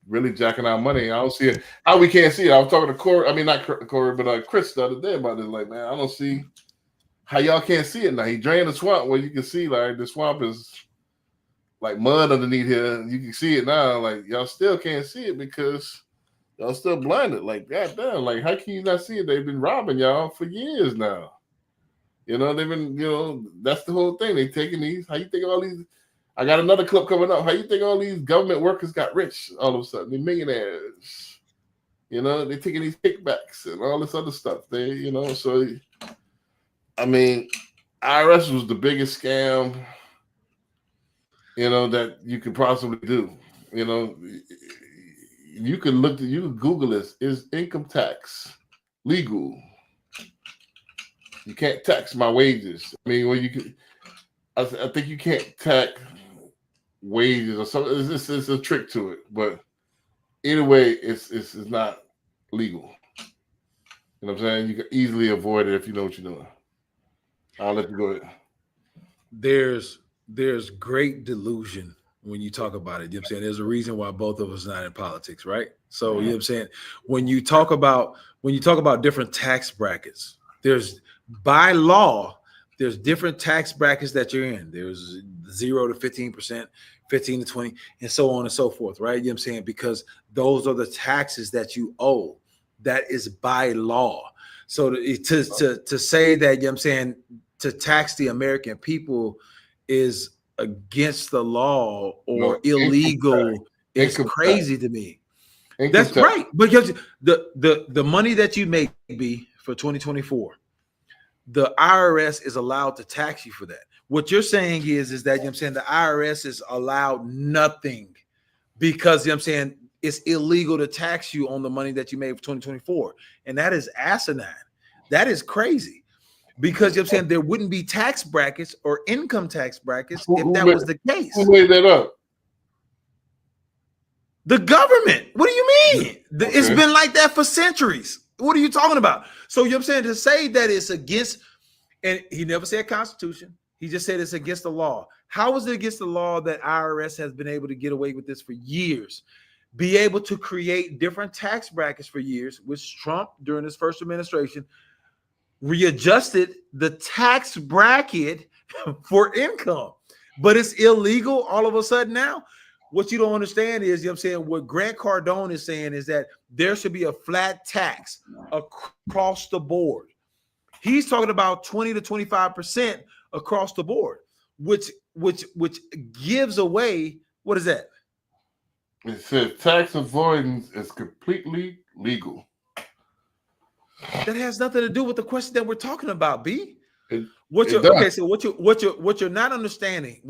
really jacking our money. I don't see it. How we can't see it. I was talking to Corey. I mean, not Corey, but Chris the other day about this. Like, man, I don't see how y'all can't see it now. He drained the swamp where you can see like the swamp is like mud underneath here. You can see it now. Like, y'all still can't see it because y'all still blinded. Like, goddamn, like how can you not see it? They've been robbing y'all for years now. They've been, that's the whole thing. They taking these. How you think all these? I got another clip coming up. How you think all these government workers got rich all of a sudden? They're millionaires. They're taking these kickbacks and all this other stuff. So I mean, IRS was the biggest scam, that you could possibly do. You can Google this. Is income tax legal? You can't tax my wages. I mean, I think you can't tax wages or something. It's a trick to it, but either way, it's not legal. You know what I'm saying? You can easily avoid it if you know what you're doing. I'll let you go ahead. There's great delusion when you talk about it. You know what I'm saying? There's a reason why both of us are not in politics, right? So you know what I'm saying? When you talk about different tax brackets, there's by law, there's different tax brackets that you're in. There's 0 to 15%, 15 to 20, and so on and so forth, right? You know what I'm saying? Because those are the taxes that you owe. That is by law. So to say that, you know what I'm saying, to tax the American people is against the law or illegal is crazy to me. That's right. Because the money that you make for 2024, the IRS is allowed to tax you for that. What you're saying is that, you know what I'm saying, the IRS is allowed nothing because, you know what I'm saying, it's illegal to tax you on the money that you made for 2024. And that is asinine. That is crazy. Because, you know what I'm saying, there wouldn't be tax brackets or income tax brackets if that was the case. Who made that up? The government. What do you mean? It's been like that for centuries. What are you talking about? So, you know what I'm saying, to say that it's against, and he never said Constitution. He just said it's against the law. How is it against the law that IRS has been able to get away with this for years? Be able to create different tax brackets for years, which Trump, during his first administration, readjusted the tax bracket for income. But it's illegal all of a sudden now. What you don't understand is, you know what I'm saying, what Grant Cardone is saying is that there should be a flat tax across the board. He's talking about 20 to 25% across the board, which gives away, what is that? It says tax avoidance is completely legal. That has nothing to do with the question that we're talking about, B. So what you're not understanding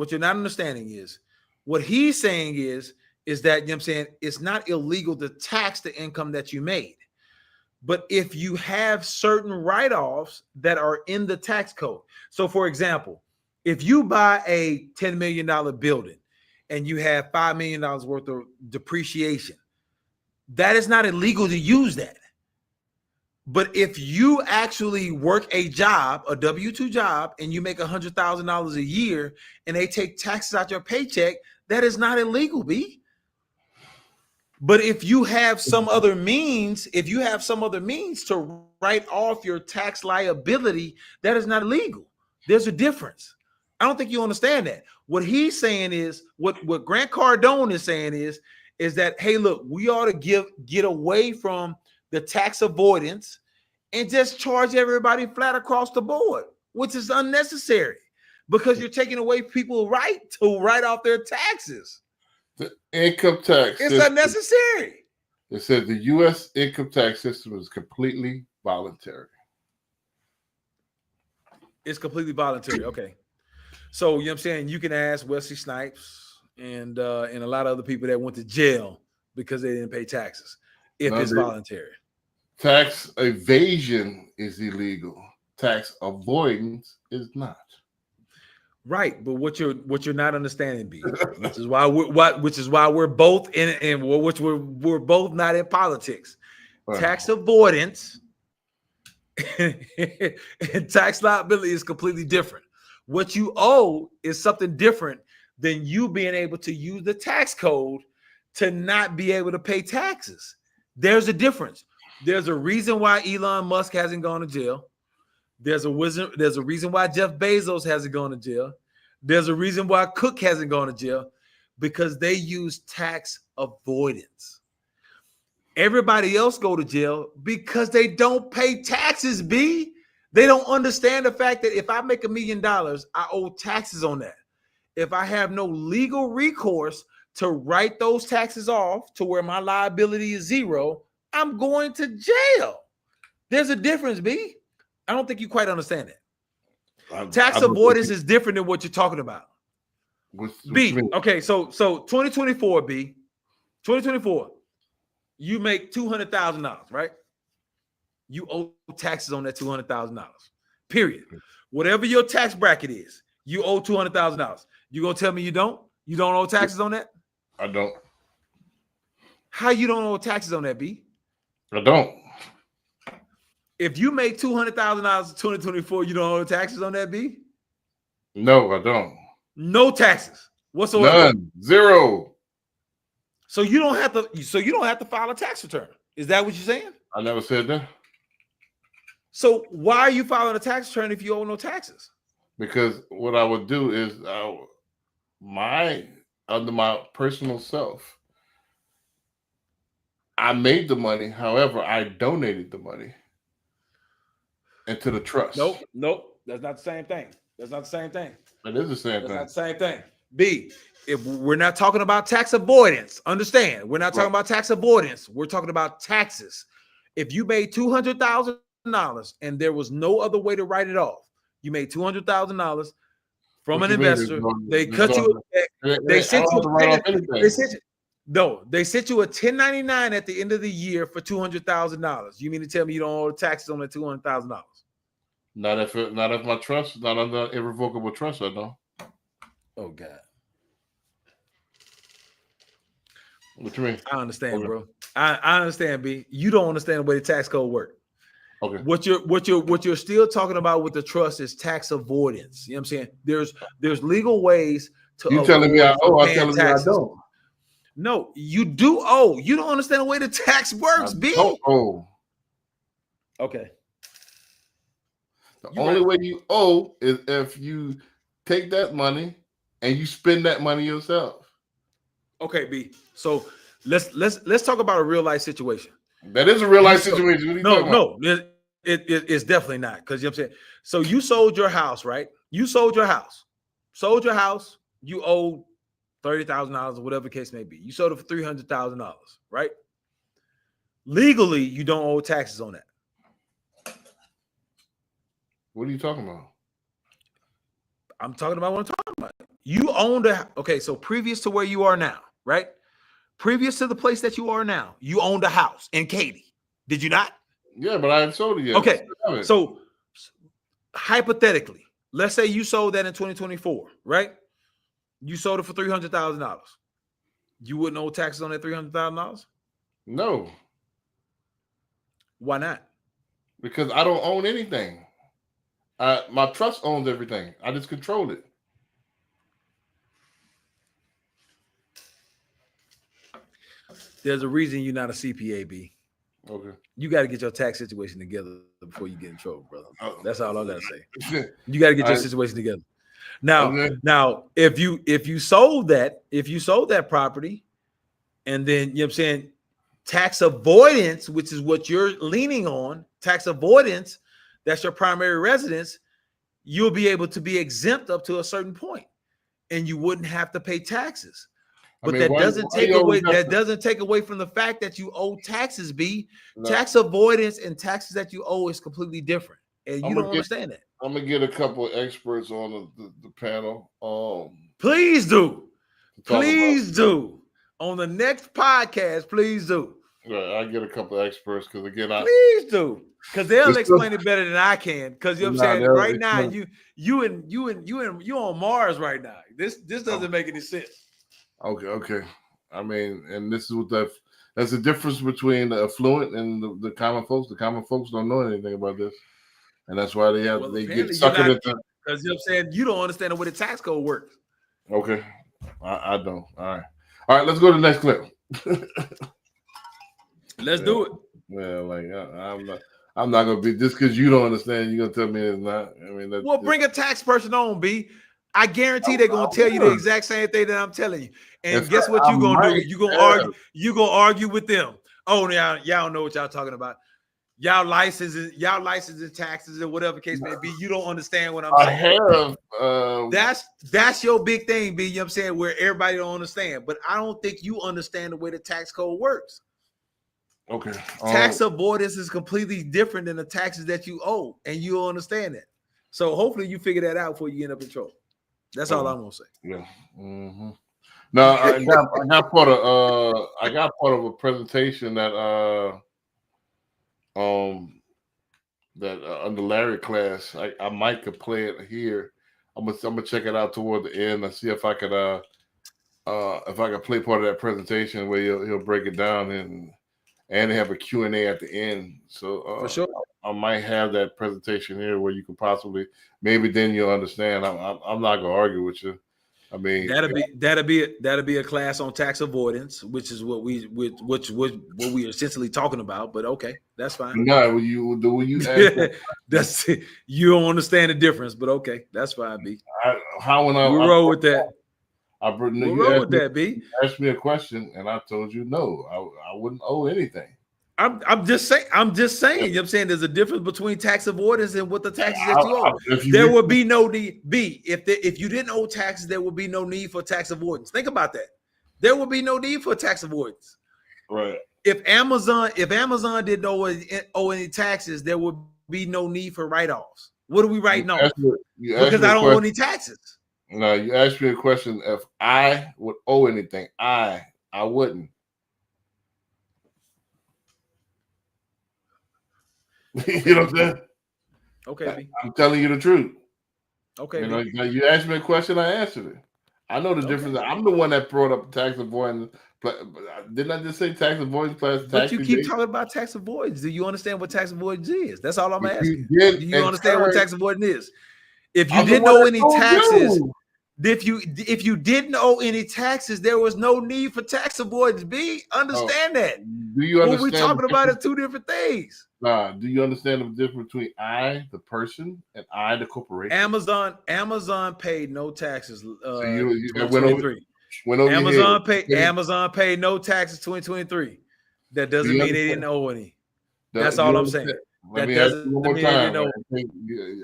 is what he's saying is that, you know what I'm saying, it's not illegal to tax the income that you made. But if you have certain write-offs that are in the tax code. So for example, if you buy a $10 million building and you have $5 million worth of depreciation, that is not illegal to use that. But if you actually work a job, a W-2 job, and you make $100,000 a year and they take taxes out your paycheck, that is not illegal, B. But if you have some other means, to write off your tax liability, that is not illegal. There's a difference. I don't think you understand that. What he's saying is, what Grant Cardone is saying is that, hey, look, we ought to get away from the tax avoidance and just charge everybody flat across the board, which is unnecessary because you're taking away people's right to write off their taxes. The income tax. It's unnecessary. It says the U.S. income tax system is completely voluntary. It's completely voluntary. Okay. So, you know what I'm saying? You can ask Wesley Snipes and a lot of other people that went to jail because they didn't pay taxes if it's voluntary. Tax evasion is illegal. Tax avoidance is not. Right, but what you're not understanding, B, which is why we're both in, and which we're both not in politics. Right. Tax avoidance and tax liability is completely different. What you owe is something different than you being able to use the tax code to not be able to pay taxes. There's a difference. There's a reason why Elon Musk hasn't gone to jail. There's a reason why Jeff Bezos hasn't gone to jail. There's a reason why Cook hasn't gone to jail, because they use tax avoidance. Everybody else go to jail because they don't pay taxes, B. They don't understand the fact that if I make $1 million, I owe taxes on that. If I have no legal recourse to write those taxes off to where my liability is zero, I'm going to jail. There's a difference, B. I don't think you quite understand that. Tax avoidance is different than what you're talking about. B, okay, so 2024, B, 2024, you make $200,000, right? You owe taxes on that $200,000, period. Whatever your tax bracket is, you owe $200,000. You gonna tell me you don't? You don't owe taxes on that? I don't. How you don't owe taxes on that, B? I don't. If you make $200,000 in 2024, you don't owe taxes on that, B? No, I don't. No taxes whatsoever. None. Zero. So you don't have to. So you don't have to file a tax return. Is that what you're saying? I never said that. So why are you filing a tax return if you owe no taxes? Because what I would do is, under my personal self, I made the money. However, I donated the money into the trust. Nope. That's not the same thing. That's not the same thing. It is the same That's thing. not the same thing. B, if we're not talking about tax avoidance, understand, we're not talking about tax avoidance. We're talking about taxes. If you made $200,000 and there was no other way to write it off, you made $200,000 from an investor. They cut you. They sent you. No, they sent you a 1099 at the end of the year for $200,000. You mean to tell me you don't owe taxes on the $200,000? Not if my trust, not under irrevocable trust, I don't. Oh God. What you mean? I understand, bro. I understand, B. You don't understand the way the tax code works. Okay. What you're still talking about with the trust is tax avoidance. You know what I'm saying? There's legal ways to. You telling me I owe? I'm telling you I don't. No, you do owe. You don't understand the way the tax works, B. Don't owe. Okay. The only way you owe is if you take that money and you spend that money yourself. Okay, B. So let's talk about a real life situation. That is a real life situation. No, it's definitely not, because you know what I'm saying. So you sold your house, right? You sold your house. You owe $30,000 or whatever the case may be. You sold it for $300,000, right? Legally, you don't owe taxes on that. What are you talking about? I'm talking about what I'm talking about. You owned so previous to where you are now, right? Previous to the place that you are now, you owned a house in Katy. Did you not? Yeah, but I haven't sold it yet. Okay. So hypothetically, let's say you sold that in 2024, right? You sold it for $300,000. You wouldn't owe taxes on that $300,000? No. Why not? Because I don't own anything. My trust owns everything. I just control it. There's a reason you're not a CPA, B. Okay. You got to get your tax situation together before you get in trouble, brother. That's all I gotta say. You got to get your situation together. Now, if you sold that property, and then you know what I'm saying, tax avoidance, which is what you're leaning on, tax avoidance, that's your primary residence, you'll be able to be exempt up to a certain point, and you wouldn't have to pay taxes. But that doesn't take away from the fact that you owe taxes, B. No. Tax avoidance and taxes that you owe is completely different. And you don't understand that. I'm gonna get a couple of experts on the panel. Please do. Please do. On the next podcast, please do. Yeah, I get a couple of experts because again, Please do. Because they'll explain it better than I can. Because you know what I'm saying? Right now, you on Mars right now. This doesn't make any sense. Okay. I mean, and this is what that's the difference between the affluent and the common folks. The common folks don't know anything about this, and that's why they get suckered into. Because you know what I'm saying, you don't understand the way the tax code works. Okay, I don't. All right. Let's go to the next clip. Let's do it. Yeah, like I'm not gonna be just because you don't understand. You're gonna tell me it's not. I mean, Bring a tax person on, B. I guarantee they're gonna tell you the exact same thing that I'm telling you. And guess what you're gonna do? You're gonna argue with them. Oh, y'all don't know what y'all talking about. Y'all licenses taxes or whatever case may be. You don't understand what I'm saying. That's your big thing, B. You know what I'm saying? Where everybody don't understand. But I don't think you understand the way the tax code works. Okay. Tax avoidance is completely different than the taxes that you owe, and you'll understand that. So hopefully you figure that out before you end up in trouble. That's all I'm gonna say. Yeah. Mm-hmm. No, I got part of a presentation that under Larry class. I might could play it here. I'm gonna check it out toward the end and see if I could play part of that presentation where he'll break it down and have a Q&A at the end. So for sure, I might have that presentation here where you can possibly maybe then you'll understand. I'm not gonna argue with you. I mean, that'll be a class on tax avoidance, which is what we are essentially talking about. But okay, that's fine. No, you that's you don't understand the difference, but okay, that's fine, B. We roll with that. We'll roll with that, B. Asked me a question, and I told you no. I wouldn't owe anything. I'm just saying. You know what I'm saying? There's a difference between tax avoidance and what the taxes that you owe. There would be no need. B, if you didn't owe taxes, there would be no need for tax avoidance. Think about that. There would be no need for tax avoidance. Right. If Amazon didn't owe any taxes, there would be no need for write-offs. What are we writing off? Because I don't owe any taxes. No, you asked me a question. If I would owe anything, I wouldn't. You know what I'm saying? Okay. I'm telling you the truth. Okay. You asked me a question, I answered it. I know the difference. I'm the one that brought up tax avoidance. Didn't I just say tax avoidance plus tax? But you keep talking about tax avoidance. Do you understand what tax avoidance is? That's all I'm asking. Do you understand what tax avoidance is? If you didn't owe any taxes, if you didn't owe any taxes, there was no need for tax avoidance. B, understand that. Do you understand? What we're talking about is two different things. Nah, do you understand the difference between I, the person, and I, the corporation? Amazon paid no taxes. So Amazon paid no taxes 2023. That doesn't mean they didn't owe any. That's all I'm saying. Let me ask you one more time.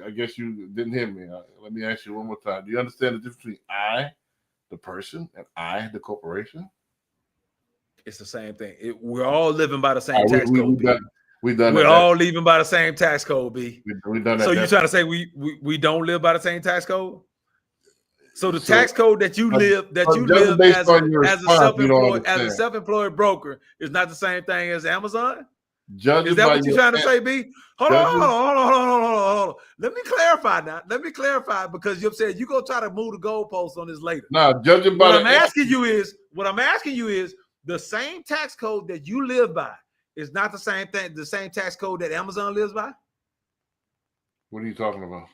I guess you didn't hear me. Let me ask you one more time. Do you understand the difference between I, the person, and I, the corporation? It's the same thing. We're all living by the same tax code. We're all living by the same tax code, B. We done that. So you're trying to say we don't live by the same tax code? So the tax code that you live as a self-employed broker is not the same thing as Amazon? Judging Is that by what you're your trying to say, B? Hold on. judging- Let me clarify now. Let me clarify because you're saying you're gonna try to move the goalposts on this later. Nah, judging by What the I'm asking you is the same tax code that you live by is not the same thing, the same tax code that Amazon lives by. What are you talking about?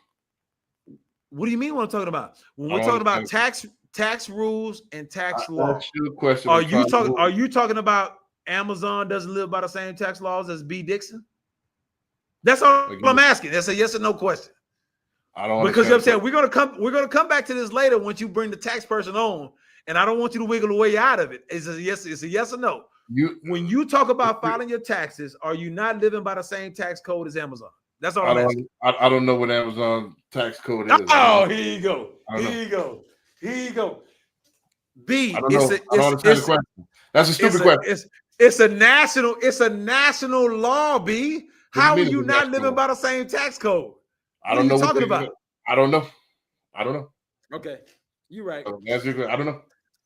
What do you mean what I'm talking about? When I we're don't talking about understand. tax rules and tax I law, asked you a question. are I'm trying to- you talking about Amazon doesn't live by the same tax laws as B. Dixon? That's all I'm asking. That's a yes or no question. I don't Because you know what I'm understand. saying we're gonna come back to this later once you bring the tax person on, and I don't want you to wiggle away out of it. It's a yes or no. When you talk about filing your taxes, are you not living by the same tax code as Amazon? That's all I'm asking. I don't know what Amazon tax code is. Oh, here you go. I don't know. Here you go. B. I don't know. I don't understand the question. That's a stupid question. It's a national law, B. How are mean you it's a not national living by the same tax code? I don't What are know you what talking they- about? I don't know. I don't know. Okay, you're right. That's your, I don't know.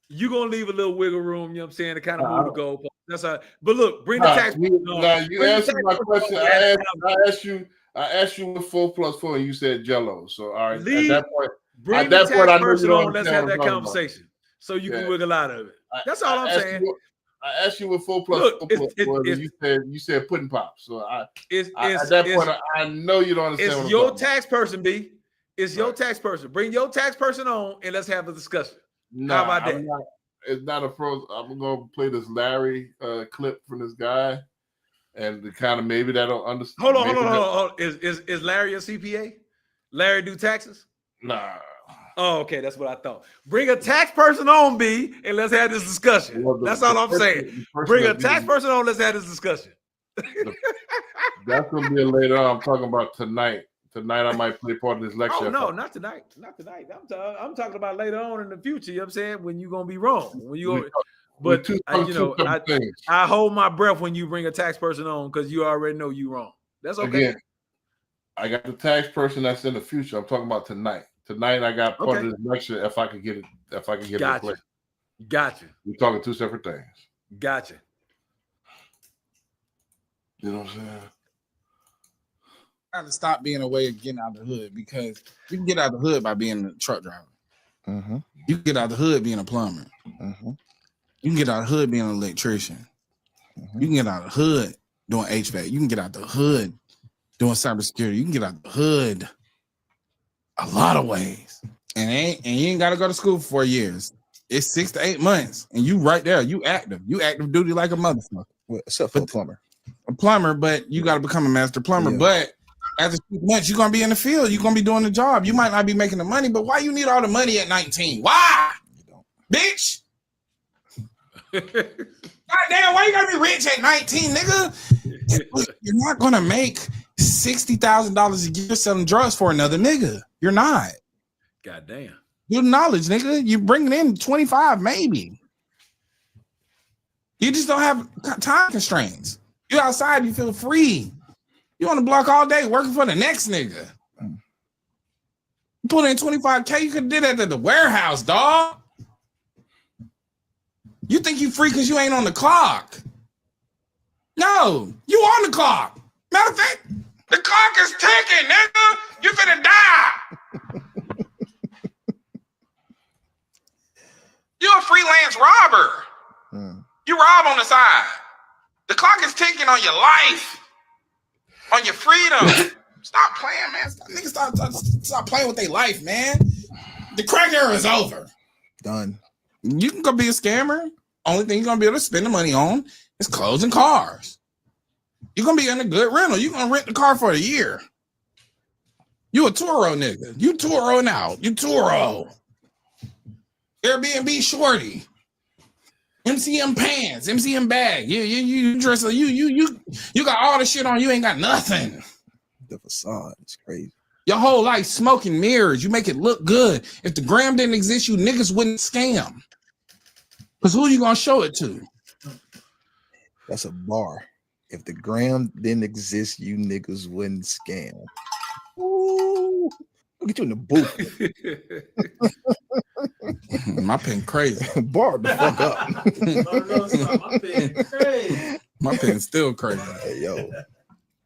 You're gonna leave a little wiggle room, you know what I'm saying, to kind of Nah, move the goalpost. That's all. But look, bring the Nah, tax. you answered my question. I asked you what 4 + 4, and you said Jello. So all right, Leave- at that point, Bring at the that tax point, I know you person don't on. Let's understand have what that I'm talking about. conversation so you Yeah. can wiggle out of it. That's all I'm saying. I asked you what 4 + Look, 4 it's- was, it's- and you said pudding pop. So at that it's- point, I know you don't understand. It's what I'm your talking about. tax person, B. It's your tax person. Bring your tax person on and let's have a discussion. Nah, How about that? I'm not, it's not a pro. I'm gonna play this Larry clip from this guy, and the kind of maybe that'll understand. Hold on. Is Larry a CPA? Larry do taxes? Nah. Oh, okay. That's what I thought. Bring a tax person on, B, and let's have this discussion. That's all I'm saying. Bring a tax person on. Let's have this discussion. That's gonna be later on. I'm talking about tonight. Tonight I might play part of this lecture. Oh no, not tonight. Not tonight. I'm talking about later on in the future. You know what I'm saying? When you're gonna be wrong. When you gonna, but I hold my breath when you bring a tax person on because you already know you wrong. That's okay. Again, I got the tax person that's in the future. I'm talking about tonight. Tonight I got part of this lecture if I could get it. If I could get Gotcha. it. Gotcha. We're talking two separate things. Gotcha. You know what I'm saying? Got to stop being a way of getting out of the hood because you can get out of the hood by being a truck driver. Mm-hmm. You can get out of the hood being a plumber. Mm-hmm. You can get out of the hood being an electrician. Mm-hmm. You can get out of the hood doing HVAC. You can get out the hood doing cybersecurity. You can get out the hood a lot of ways. And you ain't got to go to school for 4 years. It's 6 to 8 months, and you right there. You active duty like a motherfucker. Well, except for a plumber. A plumber, but you got to become a master plumber. Yeah. But after 6 months, you're gonna be in the field. You're gonna be doing the job. You might not be making the money, but why you need all the money at 19? Why, bitch? God damn, why you gotta be rich at 19, nigga? You're not gonna make $60,000 a year selling drugs for another nigga. You're not. God damn. Your knowledge, nigga. You bringing in 25, maybe. You just don't have time constraints. You outside, you feel free. You on the block all day working for the next nigga. You put in 25K, you could have did that at the warehouse, dog. You think you free because you ain't on the clock. No, you on the clock. Matter of fact, the clock is ticking, nigga. You finna die. You a freelance robber. You rob on the side. The clock is ticking on your life, on your freedom. Stop playing, man. Stop playing with their life, man. The crack era is over. Done. You can go be a scammer. Only thing you're gonna be able to spend the money on is clothes and cars. You're gonna be in a good rental. You're gonna rent the car for a year. You a Turo nigga. You Turoing out. You Turo. Airbnb shorty. MCM pants, MCM bag. You dress you got all the shit on. You ain't got nothing. The facade is crazy. Your whole life smoking mirrors. You make it look good. If the gram didn't exist, you niggas wouldn't scam. Because who you gonna show it to? That's a bar. If the gram didn't exist, you niggas wouldn't scam. Ooh. I'll get you in the booth. My pen crazy. Bar the fuck up. My pen's still crazy. Hey, yo.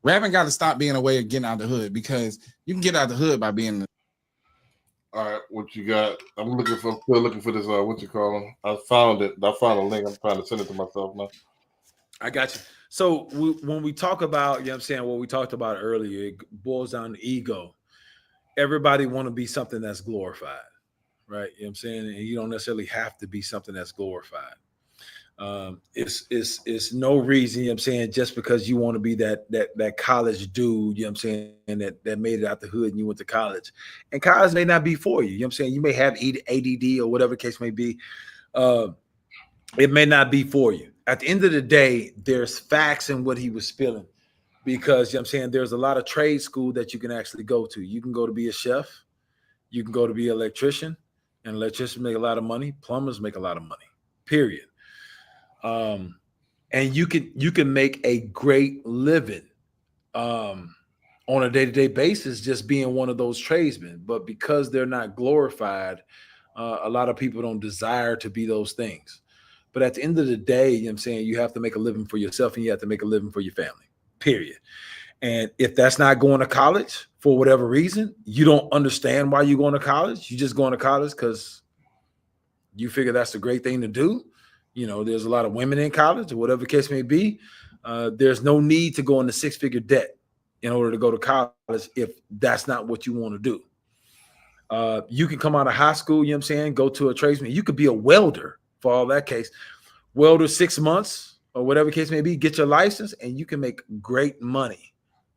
Rapping got to stop being a way of getting out the hood because you can get out the hood by being. All right, what you got? I'm still looking for this. What you call them? I found it. I found a link. I'm trying to send it to myself now. I got you. So when we talk about, you know what I'm saying, what we talked about earlier, it boils down to ego. Everybody want to be something that's glorified, right? You know what I'm saying? And you don't necessarily have to be something that's glorified. It's no reason, you know what I'm saying, just because you want to be that college dude, you know what I'm saying, that made it out the hood and you went to college. And college may not be for you. You know what I'm saying? You may have ADD or whatever the case may be. It may not be for you. At the end of the day, there's facts in what he was spilling because, you know what I'm saying, there's a lot of trade school that you can actually go to. You can go to be a chef. You can go to be an electrician. And electricians make a lot of money. Plumbers make a lot of money, period. And you can make a great living on a day-to-day basis just being one of those tradesmen. But because they're not glorified, a lot of people don't desire to be those things. But at the end of the day, you know what I'm saying, you have to make a living for yourself and you have to make a living for your family, period. And if that's not going to college for whatever reason, you don't understand why you're going to college. You're just going to college because you figure that's a great thing to do. You know, there's a lot of women in college or whatever the case may be. There's no need to go into six-figure debt in order to go to college if that's not what you want to do. You can come out of high school, you know what I'm saying, go to a tradesman. You could be a welder for all that case. Welder 6 months or whatever the case may be, get your license, and you can make great money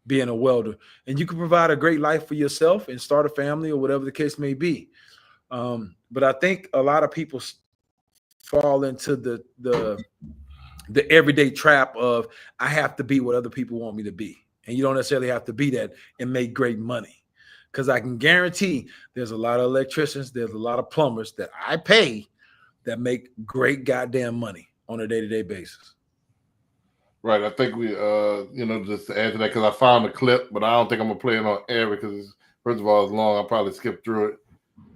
being a welder. And you can provide a great life for yourself and start a family or whatever the case may be. But I think a lot of people fall into the everyday trap of I have to be what other people want me to be. And you don't necessarily have to be that and make great money. Because I can guarantee there's a lot of electricians, there's a lot of plumbers that I pay that make great goddamn money on a day-to-day basis. Right. I think we, just to add to that, because I found a clip, but I don't think I'm going to play it on air because, first of all, it's long. I'll probably skip through it.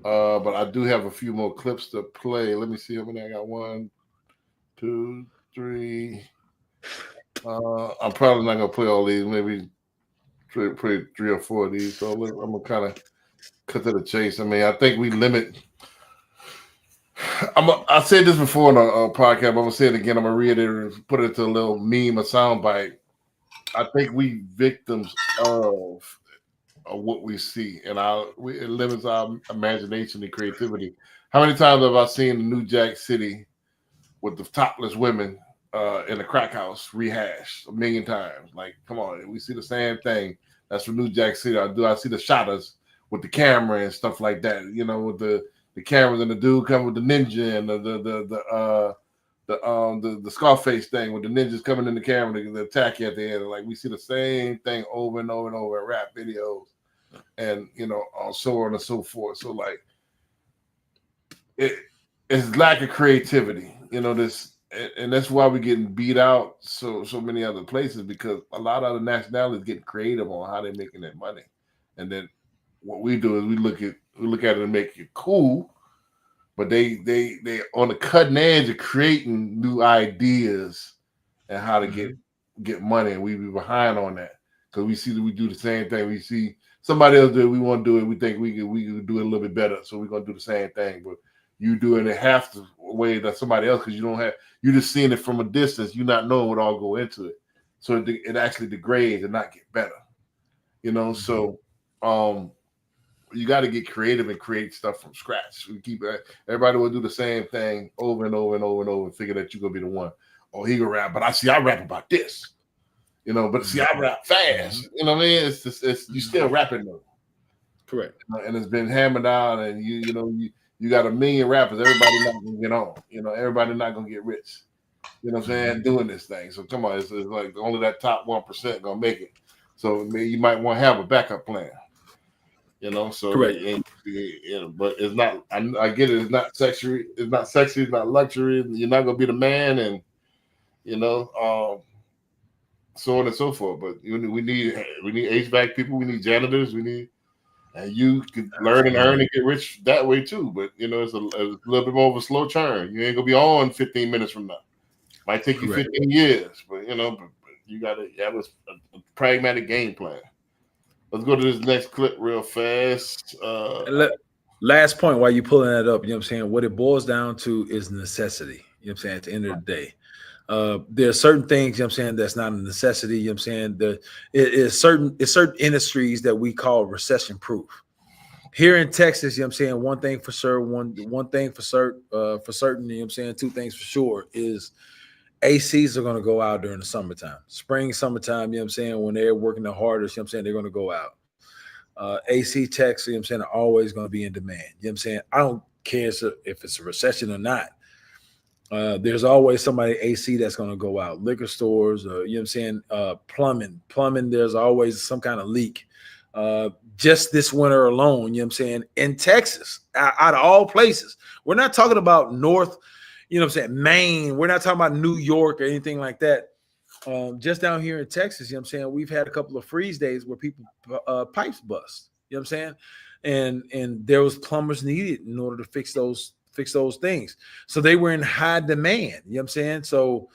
But I do have a few more clips to play. Let me see how many I got. 1, 2, 3. I'm probably not going to play all these. Maybe play 3 or 4 of these. So I'm going to kind of cut to the chase. I mean, I think we limit. I said this before in a podcast. I'm going to say it again. I'm going to reiterate and put it to a little meme or soundbite. I think we victims of what we see, and it limits our imagination and creativity. How many times have I seen the New Jack City with the topless women in the crack house rehashed 1 million times? Like, come on, we see the same thing. That's from New Jack City. I see the shotters with the camera and stuff like that. You know, with the cameras and the dude coming with the ninja and the Scarface thing with the ninjas coming in the camera to attack you at the end. And, like, we see the same thing over and over and over in rap videos. And so on and so forth. So like, it's lack of creativity, and that's why we're getting beat out so many other places, because a lot of other nationalities get creative on how they're making their money, and then what we do is we look at it and make it cool, but they on the cutting edge of creating new ideas and how to get money, and we be behind on that because we see that we do the same thing. We see somebody else do it, we want to do it. We think we can do it a little bit better, so we're gonna do the same thing. But you doing it half the way that somebody else, because you're just seeing it from a distance. You're not knowing what all go into it, so it actually degrades and not get better. So you got to get creative and create stuff from scratch. Everybody will do the same thing over and over and over and over and figure that you're gonna be the one. Oh, he gonna rap, but I rap about this. But see, I rap fast. You know what I mean? It's you still rapping though. Correct. And it's been hammered down, and you got 1 million rappers. Everybody not gonna get on. Everybody not gonna get rich. You know what I'm saying? Doing this thing. So come on, it's like only that top 1% gonna make it. So you might want to have a backup plan. So correct. But it's not. I get it. It's not sexy. It's not sexy. It's not luxury. You're not gonna be the man, and so on and so forth. But we need HVAC people. We need janitors. And you can learn and earn and get rich that way too. But it's a little bit more of a slow churn. You ain't gonna be on 15 minutes from now. Might take you Correct. 15 years, but you got to have a pragmatic game plan. Let's go to this next clip real fast. Last point while you pulling that up, you know what I'm saying? What it boils down to is necessity. You know what I'm saying? At the end of the day. There are certain things, you know what I'm saying, that's not a necessity. You know what I'm saying? It's certain industries that we call recession proof. Here in Texas, you know what I'm saying, one thing for sure, one thing for certain, you know what I'm saying, two things for sure is ACs are going to go out during the summertime. Spring, summertime, you know what I'm saying, when they're working the hardest, you know what I'm saying, they're going to go out. AC techs, you know what I'm saying, are always going to be in demand. You know what I'm saying? I don't care if it's a recession or not. There's always somebody AC that's going to go out. Liquor stores, you know what I'm saying, plumbing, there's always some kind of leak. Just this winter alone, you know what I'm saying, in Texas, out of all places. We're not talking about North, you know what I'm saying, Maine. We're not talking about New York or anything like that. Just down here in Texas, you know what I'm saying, we've had a couple of freeze days where people pipes bust, you know what I'm saying? And there was plumbers needed in order to fix those things. So they were in high demand, you know what I'm saying? So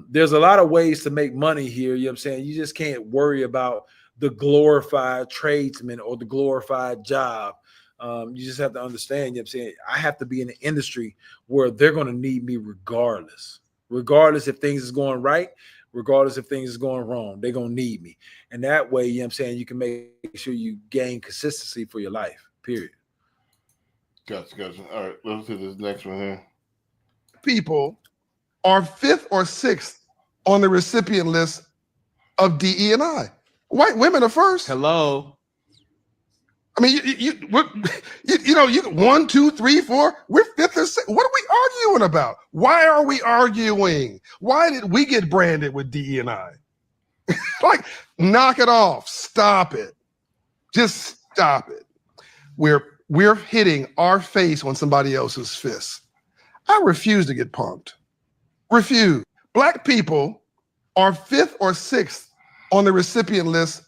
there's a lot of ways to make money here, you know what I'm saying? You just can't worry about the glorified tradesman or the glorified job. You just have to understand, you know what I'm saying? I have to be in an industry where they're going to need me regardless if things is going right, regardless if things is going wrong, they're going to need me. And that way, you know what I'm saying, you can make sure you gain consistency for your life, period. Gotcha. All right, let's do this next one here. People are 5th or 6th on the recipient list of DE&I. White women are first. Hello. I mean, you 1, 2, 3, 4. We're 5th or 6th. What are we arguing about? Why are we arguing? Why did we get branded with DE&I? Like, knock it off. Stop it. Just stop it. We're hitting our face on somebody else's fist. I refuse to get punked. Refuse. Black people are 5th or 6th on the recipient list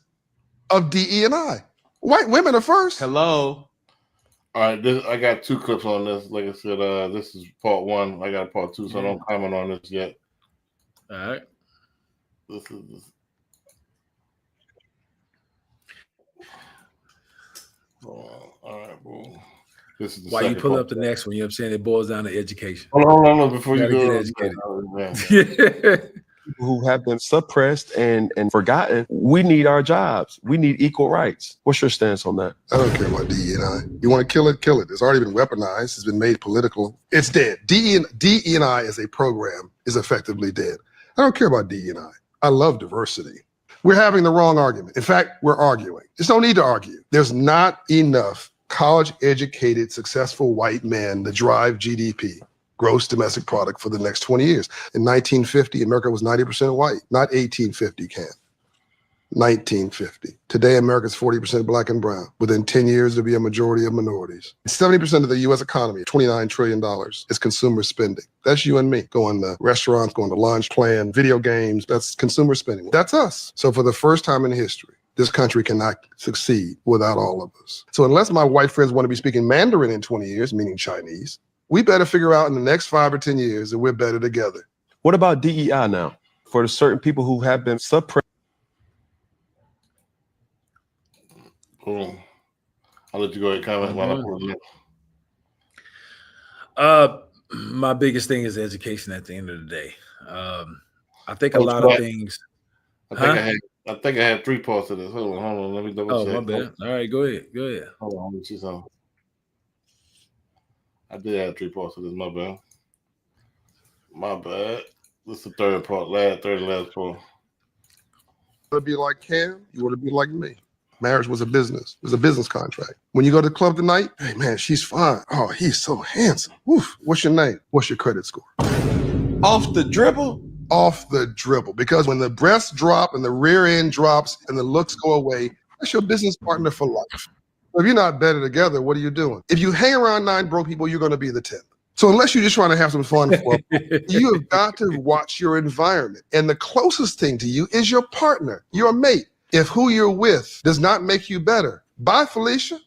of DE&I. White women are first. Hello. All right, I got 2 clips on this. Like I said, this is part 1. I got part 2, so I don't comment on this yet. All right. This is all right, boom. This is the Why you second pull part. up the next one, you know what I'm saying? It boils down to education. Hold on, before you Gotta go. get educated. People who have been suppressed and forgotten, we need our jobs. We need equal rights. What's your stance on that? I don't care about DE&I. You want to kill it, kill it. It's already been weaponized. It's been made political. It's dead. DE&I as a program is effectively dead. I don't care about DE&I. I love diversity. We're having the wrong argument. In fact, we're arguing. There's no need to argue. There's not enough college-educated, successful white men to drive GDP, gross domestic product, for the next 20 years. In 1950, America was 90% white, not 1850, Cam. 1950. Today, America's 40% black and brown. Within 10 years, there'll be a majority of minorities. 70% of the U.S. economy, $29 trillion, is consumer spending. That's you and me. Going to restaurants, going to lunch, playing video games. That's consumer spending. That's us. So for the first time in history, this country cannot succeed without all of us. So unless my white friends want to be speaking Mandarin in 20 years, meaning Chinese, we better figure out in the next 5 or 10 years that we're better together. What about DEI now? For the certain people who have been suppressed. Cool. I'll let you go ahead and comment while I pull it up. My biggest thing is education at the end of the day. I think a lot of things. I think I had 3 parts of this. Hold on. Let me double check. Oh, my bad. All right, go ahead. Hold on, let me see something. I did have 3 parts of this. My bad. This is the third and last part. You want to be like Cam? You want to be like me? Marriage was a business. It was a business contract. When you go to the club tonight, hey man, she's fine. Oh, he's so handsome. Oof. What's your name? What's your credit score? Off the dribble? Off the dribble. Because when the breasts drop and the rear end drops and the looks go away, that's your business partner for life. If you're not better together, what are you doing? If you hang around 9 broke people, you're going to be the 10th. So unless you're just trying to have some fun, you have got to watch your environment. And the closest thing to you is your partner, your mate. If who you're with does not make you better, bye, Felicia.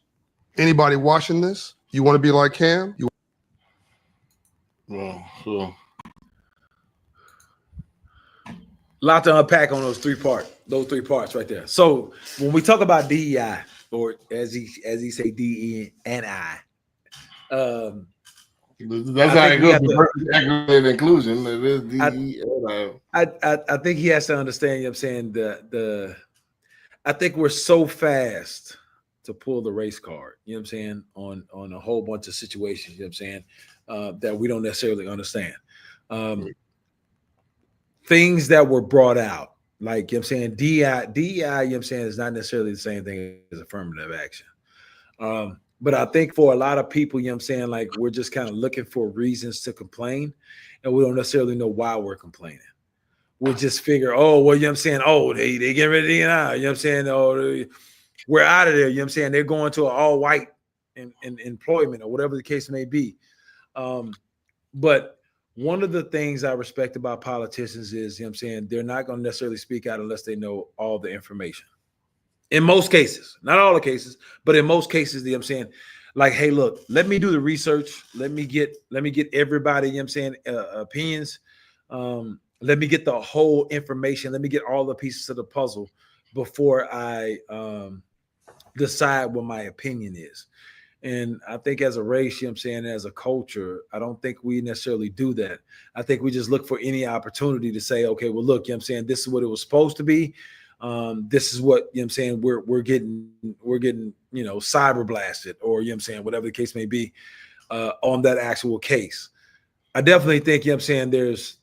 Anybody watching this? You want to be like Cam? lot to unpack on those three parts right there. So when we talk about DEI, or as he say DE&I, that's how it goes. Diversity, and inclusion. It is DE&I. I think he has to understand. You know what I'm saying? I think we're so fast to pull the race card. You know what I'm saying? On a whole bunch of situations. You know what I'm saying? That we don't necessarily understand. Things that were brought out, like, you know what I'm saying, DEI, you know what I'm saying, is not necessarily the same thing as affirmative action. But I think for a lot of people, you know what I'm saying, like, we're just kind of looking for reasons to complain, and we don't necessarily know why we're complaining. We'll just figure, oh, well, you know what I'm saying, oh, they get rid of DEI, you know what I'm saying, oh, we're out of there, you know what I'm saying, they're going to an all-white in employment or whatever the case may be. But one of the things I respect about politicians is, you know what I'm saying, they're not going to necessarily speak out unless they know all the information. In most cases, not all the cases, but in most cases, you know what I'm saying, like, hey, look, let me do the research. Let me get everybody, you know what I'm saying, opinions. Let me get the whole information. Let me get all the pieces of the puzzle before I decide what my opinion is. And I think as a race, you know what I'm saying, as a culture, I don't think we necessarily do that. I think we just look for any opportunity to say, okay, well, look, you know what I'm saying, this is what it was supposed to be. This is what, you know what I'm saying, we're getting, you know, cyber blasted, or, you know what I'm saying, whatever the case may be, on that actual case. I definitely think, you know what I'm saying,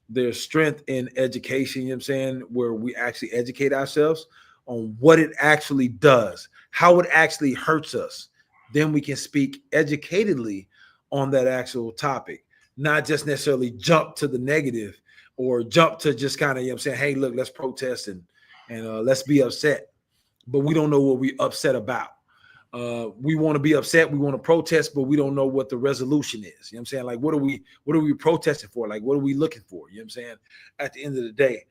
there's strength in education, you know what I'm saying, where we actually educate ourselves on what it actually does, how it actually hurts us. Then we can speak educatedly on that actual topic, not just necessarily jump to the negative or jump to just kind of, you know what I'm saying, hey, look, let's protest and let's be upset. But we don't know what we're upset about. We want to be upset, we want to protest, but we don't know what the resolution is. You know what I'm saying? Like, what are we protesting for? Like, what are we looking for? You know what I'm saying? At the end of the day.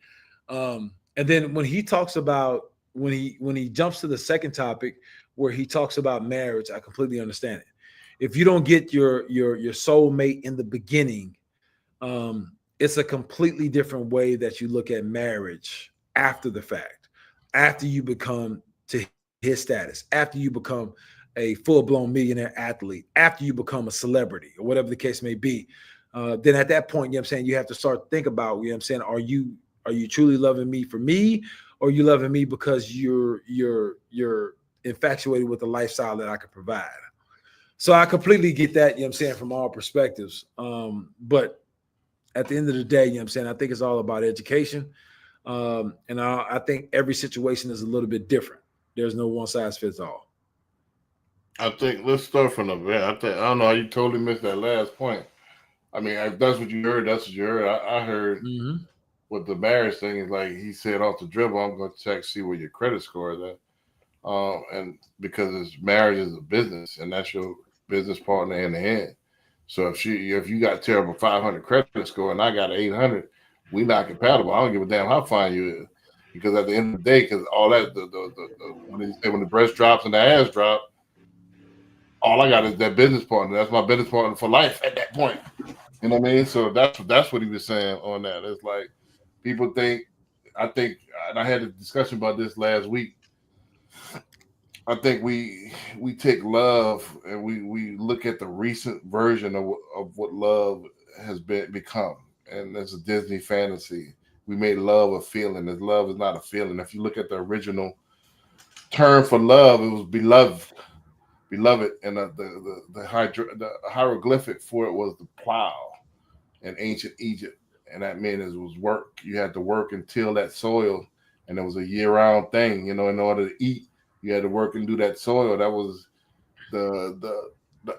And then when he talks about, when he jumps to the second topic, where he talks about marriage, I completely understand it. If you don't get your soulmate in the beginning, it's a completely different way that you look at marriage after the fact, after you become to his status, after you become a full-blown millionaire athlete, after you become a celebrity, or whatever the case may be. Then at that point, you know what I'm saying, you have to start think about, you know what I'm saying, are you truly loving me for me, or are you loving me because you're infatuated with the lifestyle that I could provide? So I completely get that, you know what I'm saying, from all perspectives. But at the end of the day, you know what I'm saying, I think it's all about education. And I think every situation is a little bit different. There's no one size fits all. I think let's start from the back. I don't know how you totally missed that last point. I mean, if that's what you heard, that's what you heard. I heard what the marriage thing is, like he said off the dribble, I'm going to check, see where your credit score is at. And because marriage is a business, and that's your business partner in the hand. So if you got terrible 500 credit score and I got 800, we not compatible. I don't give a damn how fine you is, because at the end of the day, because all that when the breast drops and the ass drop, all I got is that business partner. That's my business partner for life at that point. You know what I mean? So that's what he was saying on that. It's like people think. I think, and I had a discussion about this last week. I think we take love and we look at the recent version of what love has become, and there's a Disney fantasy. We made love a feeling. As love is not a feeling. If you look at the original term for love, it was beloved, and the hieroglyphic for it was the plow in ancient Egypt, and that meant it was work. You had to work and till that soil, and it was a year-round thing. You know, in order to eat, you had to work and do that soil. That was the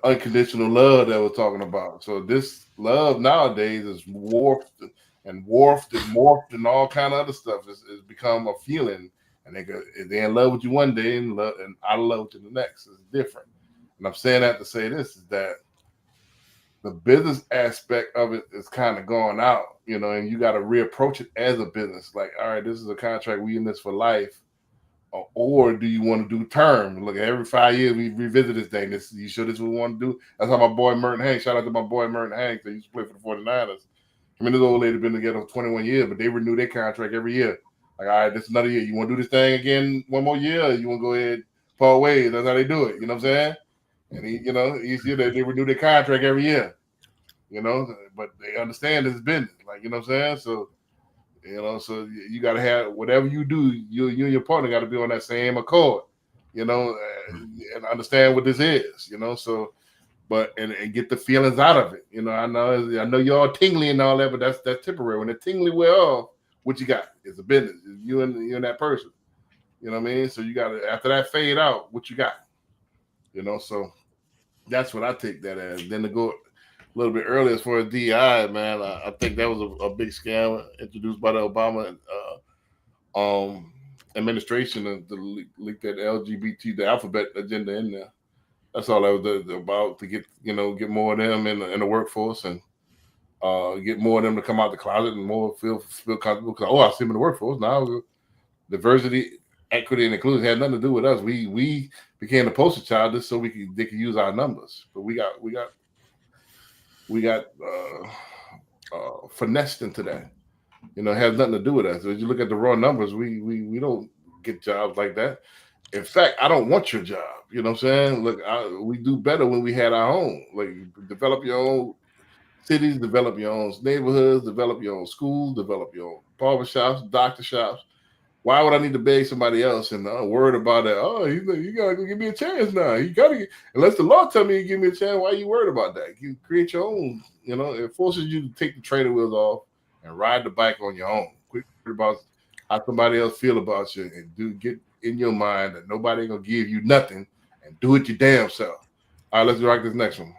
unconditional love that we're talking about. So this love nowadays is morphed and morphed and all kind of other stuff. It's become a feeling, and they're in love with you one day and out of love with you the next. It's different. And I'm saying that to say this is that the business aspect of it is kind of going out, you know, and you got to reapproach it as a business. Like, all right, this is a contract. We in this for life. Or do you want to do term? Look, every 5 years we revisit this thing. You sure this is what we want to do? That's how my boy Merton Hanks, shout out to my boy Merton Hanks, that used to play for the 49ers. I mean, this old lady been together for 21 years, but they renew their contract every year. Like, all right, this is another year. You want to do this thing again one more year? Or you want to go ahead part ways? That's how they do it. You know what I'm saying? And they renew their contract every year. But they understand this business. Like, you know what I'm saying? So, so you got to have whatever you do. You and your partner got to be on that same accord. And understand what this is. So. But and get the feelings out of it. I know you're all tingly and all that, but that's temporary. When the tingly wear off, what you got? It's a business. It's you and that person. You know what I mean? So you got to, after that fade out, what you got? So that's what I take that as. Then to go a little bit earlier as far as DI, man, I think that was a big scam introduced by the Obama administration to leak that LGBT, the alphabet agenda in there. That's all that was about, to get more of them in the workforce and get more of them to come out the closet and more feel comfortable. Because, I see them in the workforce now. Diversity, equity, and inclusion had nothing to do with us. We became the poster child just so they could use our numbers. But we got finessed into that. It has nothing to do with us. If you look at the raw numbers, we don't get jobs like that. In fact, I don't want your job. You know what I'm saying? Look, we do better when we had our own. Like, develop your own cities, develop your own neighborhoods, develop your own schools, develop your own barbershops, doctor shops. Why would I need to beg somebody else and worried about that? Oh, you gotta go give me a chance now. You gotta unless the law tell me you give me a chance. Why are you worried about that? You create your own. It forces you to take the trailer wheels off and ride the bike on your own. Quit worried about how somebody else feel about you, and get in your mind that nobody gonna give you nothing, and do it your damn self. All right, let's rock this next one.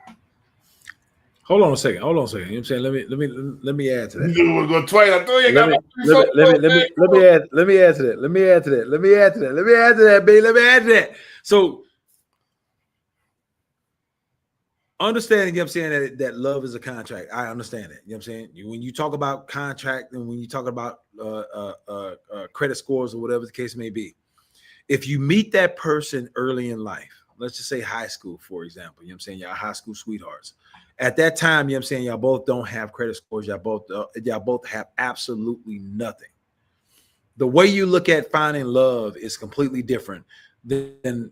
Hold on a second. You know what I'm saying? Let me add to that. You want to go twice? I thought you got Let me add to that. Let me add to that, baby. Let me add to that. So understanding, you know what I'm saying, that love is a contract. I understand that. You know what I'm saying? When you talk about contract and when you talk about credit scores or whatever the case may be, if you meet that person early in life, let's just say high school, for example, you know what I'm saying, y'all high school sweethearts. At that time, you know what I'm saying, y'all both don't have credit scores. Y'all both have absolutely nothing. The way you look at finding love is completely different than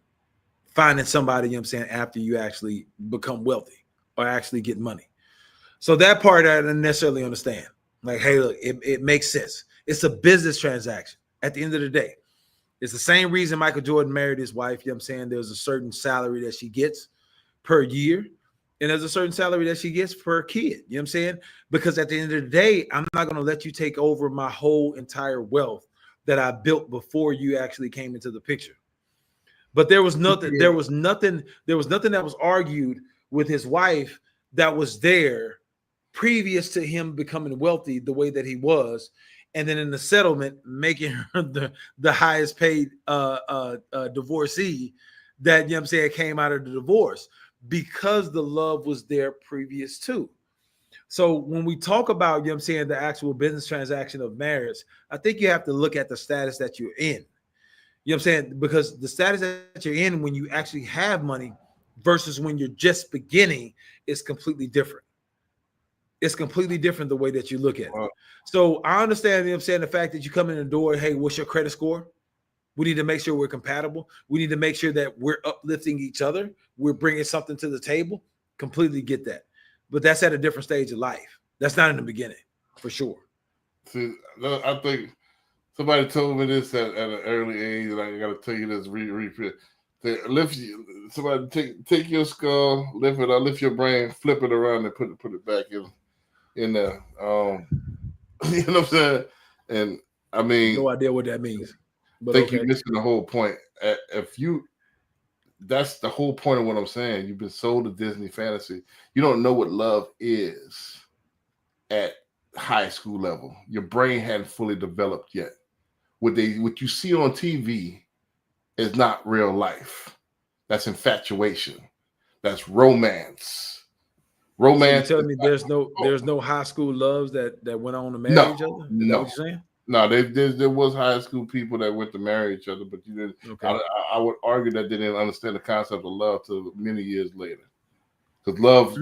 finding somebody, you know what I'm saying, after you actually become wealthy or actually get money. So that part I didn't necessarily understand. Like, hey, look, it makes sense. It's a business transaction at the end of the day. It's the same reason Michael Jordan married his wife. You know what I'm saying? There's a certain salary that she gets per year, and there's a certain salary that she gets per kid. You know what I'm saying? Because at the end of the day, I'm not going to let you take over my whole entire wealth that I built before you actually came into the picture. But there was nothing that was argued with his wife that was there previous to him becoming wealthy the way that he was. And then in the settlement, making her the highest paid divorcee that, you know what I'm saying, came out of the divorce, because the love was there previous to. So when we talk about, you know what I'm saying, the actual business transaction of marriage, I think you have to look at the status that you're in. You know what I'm saying? Because the status that you're in when you actually have money versus when you're just beginning is completely different. It's completely different the way that you look at it. So I understand, you know what I'm saying, the fact that you come in the door, hey, what's your credit score? We need to make sure we're compatible. We need to make sure that we're uplifting each other. We're bringing something to the table. Completely get that. But that's at a different stage of life. That's not in the beginning, for sure. See, I think somebody told me this at an early age, and I got to tell you this. Somebody take your skull, lift it up, lift your brain, flip it around, and put it back in there. You know what I'm saying? And I mean, no idea what that means. I think you're missing the whole point. That's the whole point of what I'm saying. You've been sold a Disney fantasy. You don't know what love is at high school level. Your brain hadn't fully developed yet. What you see on TV is not real life. That's infatuation. That's romance. Romance. So you telling me there's no high school loves that went on to marry each other? No. What you're saying? No, there was high school people that went to marry each other, but you didn't. Okay. I would argue that they didn't understand the concept of love till many years later. Because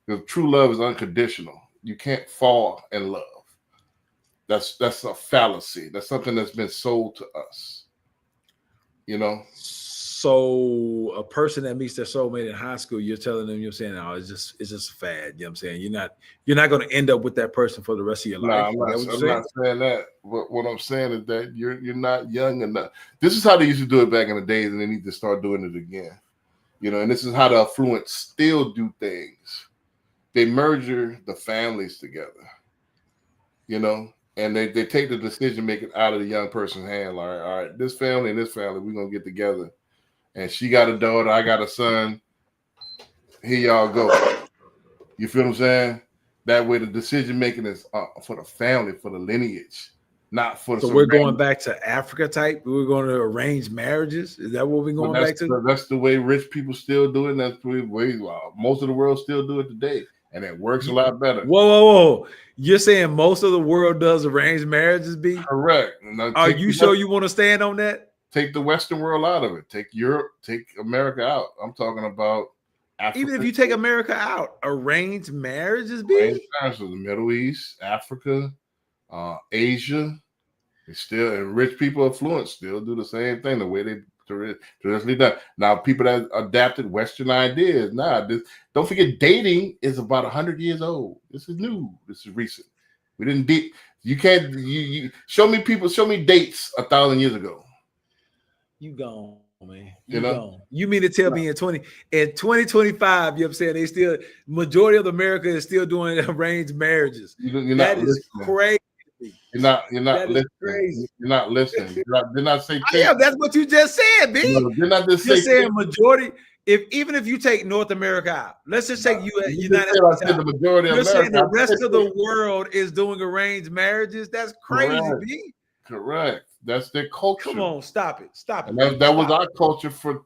because true love is unconditional. fall in love. That's a fallacy. That's something that's been sold to us. You know. So a person that meets their soulmate in high school, you're telling them, you're saying, "Oh, it's just a fad." You know what I'm saying? You're not going to end up with that person for the rest of your life. No, I'm not saying that. What I'm saying is that you're not young enough. This is how they used to do it back in the days, and they need to start doing it again. You know, and this is how the affluent still do things. They merger the families together. You know, and they take the decision making out of the young person's hand. Like, all right, this family and this family, we're gonna get together. And she got a daughter, I got a son. Here y'all go. You feel what I'm saying? That way, the decision making is for the family, for the lineage, not for. So we're going back to Africa type. We're going to arrange marriages. Is that what we're going back to? That's the way rich people still do it. And that's the way most of the world still do it today, and it works a lot better. Whoa! You're saying most of the world does arranged marriages? Be correct. Are you sure you want to stand on that? Take the Western world out of it. Take Europe, take America out. I'm talking about Africa. Even if you take America out, arranged marriages, arranged marriages, the Middle East, Africa, Asia, and rich people, affluent, still do the same thing the way they traditionally done. Now, people that adapted Western ideas, don't forget, dating is about 100 years old. This is new. This is recent. We didn't date. You can't. You show me dates 1,000 years ago. You gone, man. You know? Gone. You mean to tell me in 2025, you know what I'm saying, they still, majority of America is still doing arranged marriages. That is crazy. You're not That is listening. crazy. You're not listening. Did not say. Yeah, that's what you just said, B. No, did not just You're say saying majority. Even if you take North America out, let's just take United States out. The majority of You're saying America. the rest of the world is doing arranged marriages? That's crazy, Correct. B. Correct. That's their culture. Come on, stop it. And that was our culture for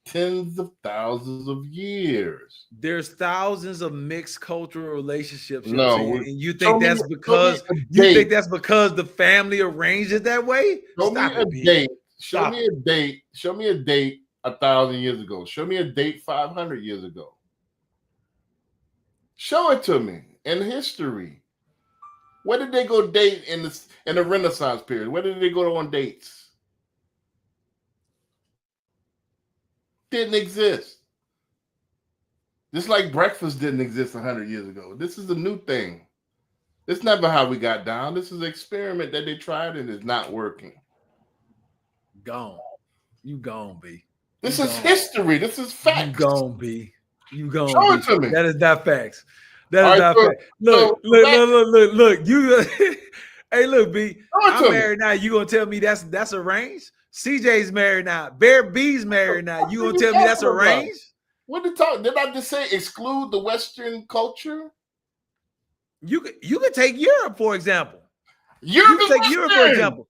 tens of thousands of years. There's thousands of mixed cultural relationships. You No, know what I'm saying? And you show think me- that's show me because a you date. think that's because the family arranged it that way? Show Stop me a it, B. date. Show Stop me a date. Show me a date 1,000 years ago. Show me a date 500 years ago. Show it to me in history. Where did they go date in the Renaissance period? Where did they go on dates? Didn't exist. Just like breakfast didn't exist 100 years ago. This is a new thing. It's never how we got down. This is an experiment that they tried and it's not working. Gone. You gone, B. This You is gone. history. This is facts. You gone, B. You gone. Show B. it to me. That is not facts. That All is right, not so- facts. Look, so look. You hey, look, B. Show it I'm to me. married now. You gonna tell me that's arranged? CJ's married now. Bear B's married now. You gonna tell me that's talking about? arranged? What did talk? Did I just say exclude the Western culture? You could take Europe, for example. Europe You is could take Europe, for Western. example.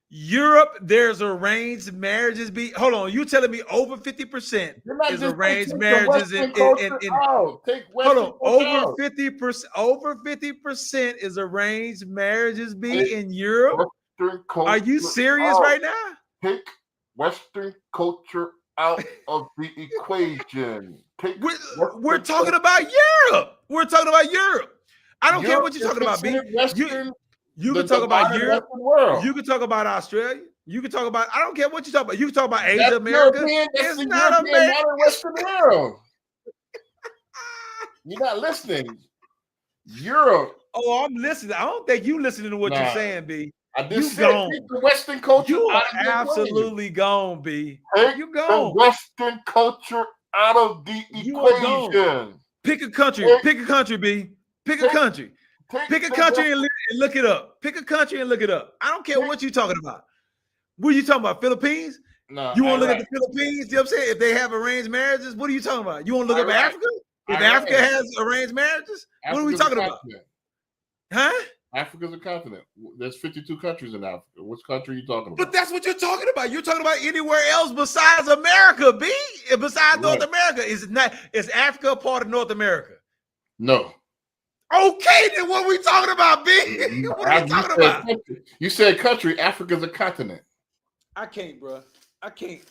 Europe, there's arranged marriages. Be hold on, you telling me over 50% Did I is just say arranged take the marriages Western in culture out? Take hold Western on, culture over out. 50% is arranged marriages be in Europe. Western Are you culture serious out. right now? Take Western culture out of the equation. Take We're talking about Europe. We're talking about Europe. I don't care what you're talking about, B. You can talk about Europe. World. You can talk about Australia. You can talk about. I don't care what you talk about. You can talk about Asia, That's America. European, that's It's the not European, America. not the Western world. You're not listening. Europe. Oh, I'm listening. I don't think you listening to what you're Nah. saying, B. I You just said gone. take the Western culture You out are of the equation. absolutely gone, B. Take You the gone. Western culture out of the You are gone. equation. Pick a country. Take- Pick a country, B. Pick a country. Pick a the country and look it up. Pick a country and look it up. I don't care what you're talking about. What are you talking about? Philippines? No, You want to look at Iraq. the Philippines? You know what I'm saying? If they have arranged marriages, what are you talking about? You want to look up Iraq. Africa? If Iraq. Africa has arranged marriages, what are we Africa's a talking about? continent. Huh? Africa's a continent. There's 52 countries in Africa. Which country are you talking about? But that's what you're talking about. You're talking about anywhere else besides America, B. Besides North Right. America. Is Africa a part of North America? No. Okay, then what are we talking about, B? What are we talking about? You said country. Africa's a continent. I can't, bro. I can't.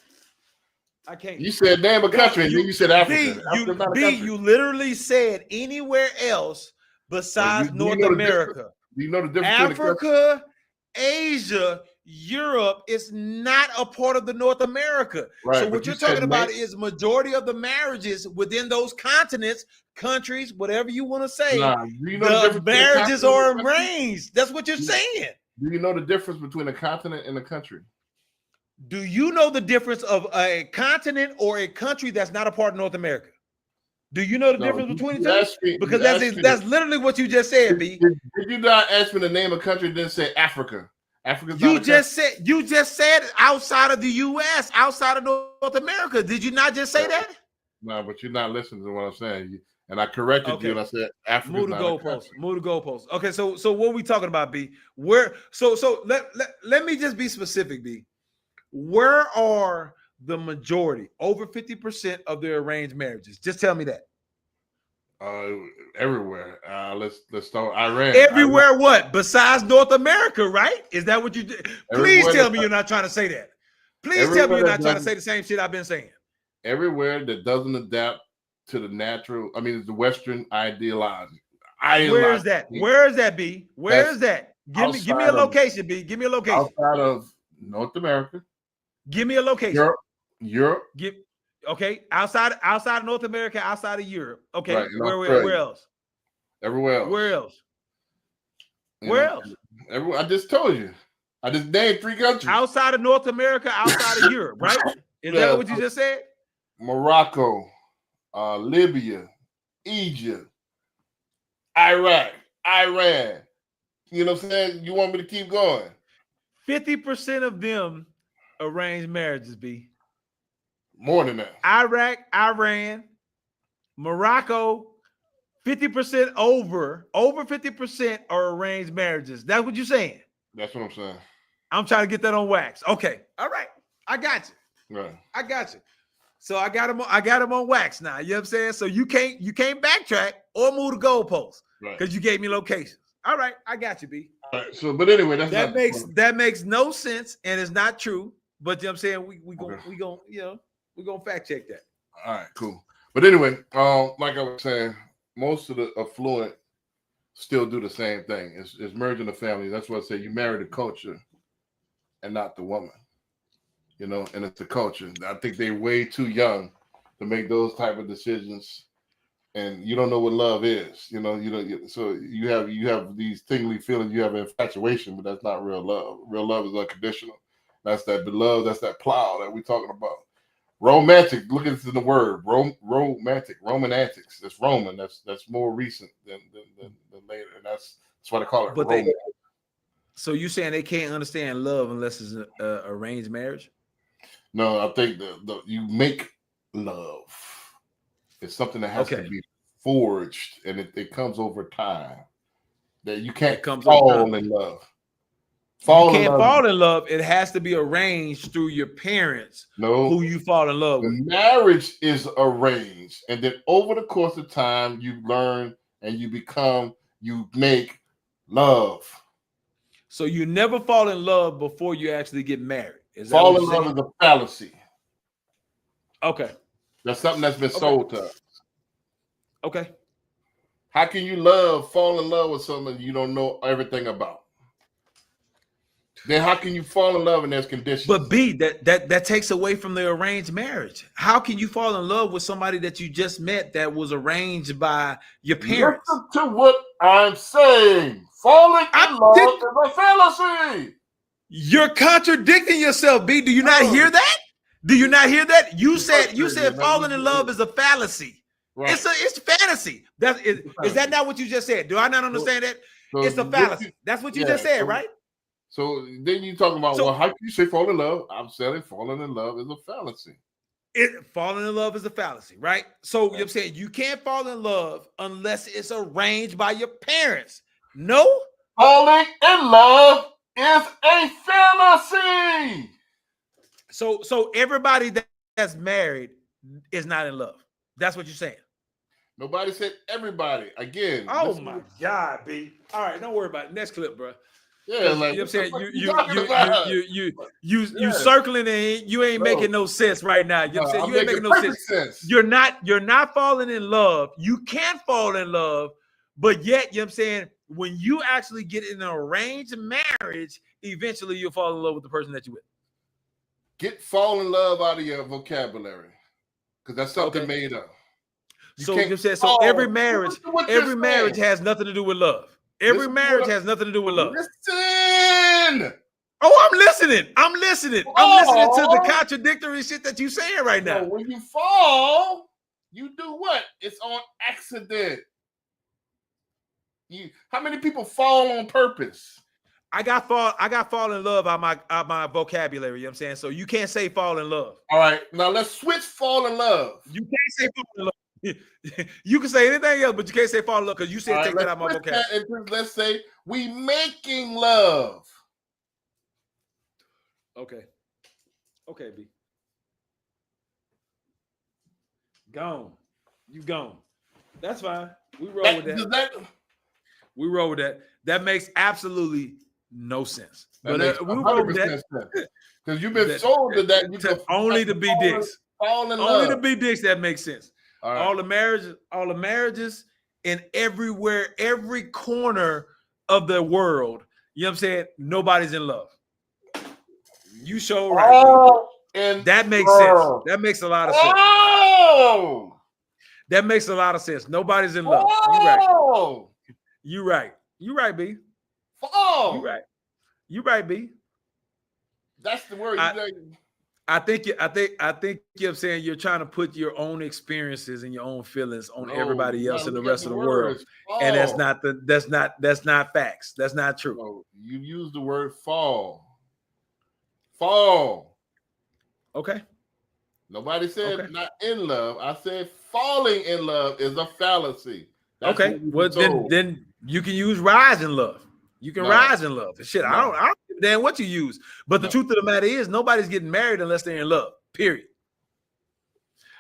You said name a country, and then you said Africa. B, Africa's not a country. you literally said anywhere else besides Do you North know the America. difference? Do you know the difference between the Africa, Asia, Europe is not a part of the North America. Right, So but what you you're talking said about mate. is majority of the marriages within those continents, countries, whatever you want to say, Nah, do you know the the difference between a marriages continent are and a country? arranged. That's what you're saying. Do you know the difference between a continent and a country? Do you know the difference of a continent or a country that's not a part of North America? Do you know the No, difference you- between you the two? asked me- Because you asked me that's to- literally what you just said, B. Did you not ask me to name a country? Then say Africa. Africa's You not a just said outside of the U.S., outside of North America. Did you not just say that? No, but you're not listening to what I'm saying. And I corrected you, and I said Africa's Move the not a country. goalposts. Move the goalposts. Okay, so what are we talking about, B? Where? So let me just be specific, B. Where are the majority, over 50% of their arranged marriages? Just tell me that. Everywhere. Let's start Iran. Everywhere, what? Besides North America, right? Is that what you did? Please Everywhere tell that- me you're not trying to say that. Please tell Everywhere me you're that not trying to doesn't- say the same shit I've been saying. Everywhere that doesn't adapt to the natural, I mean, it's the Western ideology. Where is that? Where is that, B? Where That's is that? Give me outside a of- location, B. Give me a location. Outside of North America, Give me a location. Europe, Okay, outside of North America, outside of Europe. Okay, Right, and where Australia. else? everywhere else. Where else? You Where know, else? I just told you. I just named 3 countries. Outside of North America, outside of Europe, right? Is Yeah. that what you just said? Morocco, Libya, Egypt, Iraq, Iran. You know what I'm saying? You want me to keep going? 50% of them arranged marriages, B. More than that. Iraq, Iran, Morocco, 50% over 50% are arranged marriages. That's what you're saying. That's what I'm saying. I'm trying to get that on wax. Okay. All right. I got you. Right. I got you. So I got him on wax now. You know what I'm saying? So you can't backtrack or move the goalposts Right. because you gave me locations. All right, I got you, B. All right. So, but anyway, that's That not makes no sense and it's not true. But you know what I'm saying? We gonna fact check that. All right, cool. But anyway, like I was saying, most of the affluent still do the same thing. It's merging the family. That's what I say. You marry the culture and not the woman. You know, and it's the culture. I think they're way too young to make those type of decisions. And you don't know what love is. You know, so you have these tingly feelings. You have infatuation, but that's not real love. Real love is unconditional. That's that beloved. That's that plow that we're talking about. Romantic. Look at this in the word. Romantic. Roman antics. That's Roman. That's more recent than later. And that's why they call it But Roman. So you saying they can't understand love unless it's an arranged marriage? No, I think the you make love. It's something that has to be forged, and it comes over time. That you can't fall in love. You can't fall in love. It has to be arranged through your parents. No, who you fall in love with. Marriage is arranged, and then over the course of time, you learn and you make love. So you never fall in love before you actually get married. Is that Fall what in you're love saying? is a fallacy. Okay. That's something that's been sold to us. Okay. How can you fall in love with someone you don't know everything about? Then how can you fall in love and there's conditions? But B, that takes away from the arranged marriage. How can you fall in love with somebody that you just met that was arranged by your parents? Listen to what I'm saying. Falling in love is a fallacy. You're contradicting yourself, B. Do you not hear that? Do you not hear that? You said falling in love is a fallacy. Right. It's fantasy. Is that not what you just said? Do I not understand that? So It's a fallacy. That's what you just said, right? So then you talking about, well, how can you say fall in love? I'm saying falling in love is a fallacy. Falling in love is a fallacy, right? So you know what I'm saying you can't fall in love unless it's arranged by your parents. No? Falling in love is a fallacy. So everybody that's married is not in love. That's what you're saying. Nobody said everybody. Again. Oh my God, B. All right, don't worry about it. Next clip, bro. Yeah, you like, know what I'm saying? what you talking about? You circling and you ain't making no sense right now. You know what I'm saying? I'm You ain't making no perfect sense. You're not falling in love. You can't fall in love But yet, you know what I'm saying, when you actually get in an arranged marriage, eventually you'll fall in love with the person that you're with. Fall in love out of your vocabulary, because that's something made up. So you know what I'm saying, so every marriage has nothing to do with love. Every marriage has nothing to do with love. Listen. Oh, I'm listening. I'm listening to the contradictory shit that you're saying right now. So when you fall, you do what? It's on accident. How many people fall on purpose? I got fall in love out my vocabulary, you know what I'm saying? So you can't say fall in love. All right, now let's switch fall in love. You can't say fall in love. You can say anything else, but you can't say fall in love because you said take that out of my vocabulary. Let's say we making love. Okay, B. Gone. You gone. That's fine. We roll with that. We roll with that. That makes absolutely no sense. That But makes we roll with 100% that. sense. Because you've been sold to that. You can Only to be dicks. Fall in Only to love. be dicks. That makes sense. All right. All the marriages, and everywhere, every corner of the world. You know what I'm saying? Nobody's in love. You show right. And that makes sense. That makes a lot of sense. Oh! That makes a lot of sense. Nobody's in love. You right. You right, B. Fall. You right, B. That's the word. I think you know what I'm saying, you're trying to put your own experiences and your own feelings on everybody else and the rest of the world. And that's not facts. That's not true. No, you use the word fall. Fall. Okay. Nobody said not in love. I said falling in love is a fallacy. That's okay. Well, then you can use rise in love. You can rise in love. Shit, I don't give a damn what you use. But the truth of the matter is nobody's getting married unless they're in love. Period.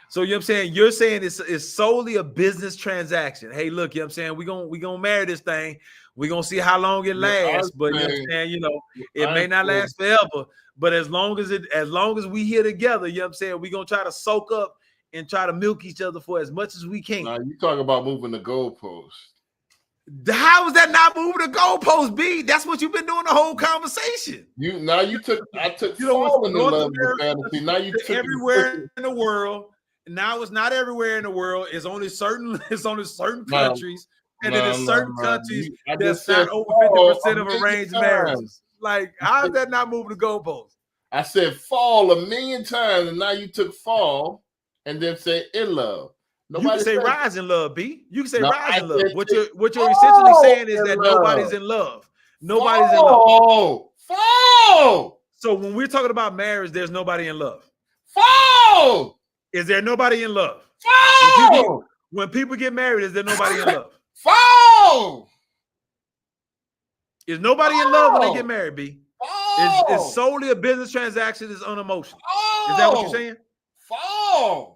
So you know what I'm saying? You're saying it's solely a business transaction. Hey, look, you know what I'm saying? We're gonna marry this thing. We're gonna see how long it lasts. But you know what I'm saying, it may not last forever. But as long as we here together, you know what I'm saying, we're gonna try to soak up and try to milk each other for as much as we can. Now you talk about moving the goalpost. How is that not moving the goalpost, B? That's what you've been doing the whole conversation. I took falling in love with fantasy. Now you took everywhere in the world. Now it's not everywhere in the world. It's only certain countries. And then there's certain countries that's not over 50% of arranged marriages. Like, how is that not moving the goalpost? I said fall 1,000,000 times, and now you took fall and then say in love. You can say rise in love, B. You can say rise in love. What you're essentially saying is that nobody's in love. Nobody's in love. Fall. So when we're talking about marriage, there's nobody in love. Fall. Is there nobody in love? Fall. When people get married, is there nobody in love? Fall. Is nobody in love when they get married, B? It's solely a business transaction. It's unemotional. Is that what you're saying? Fall.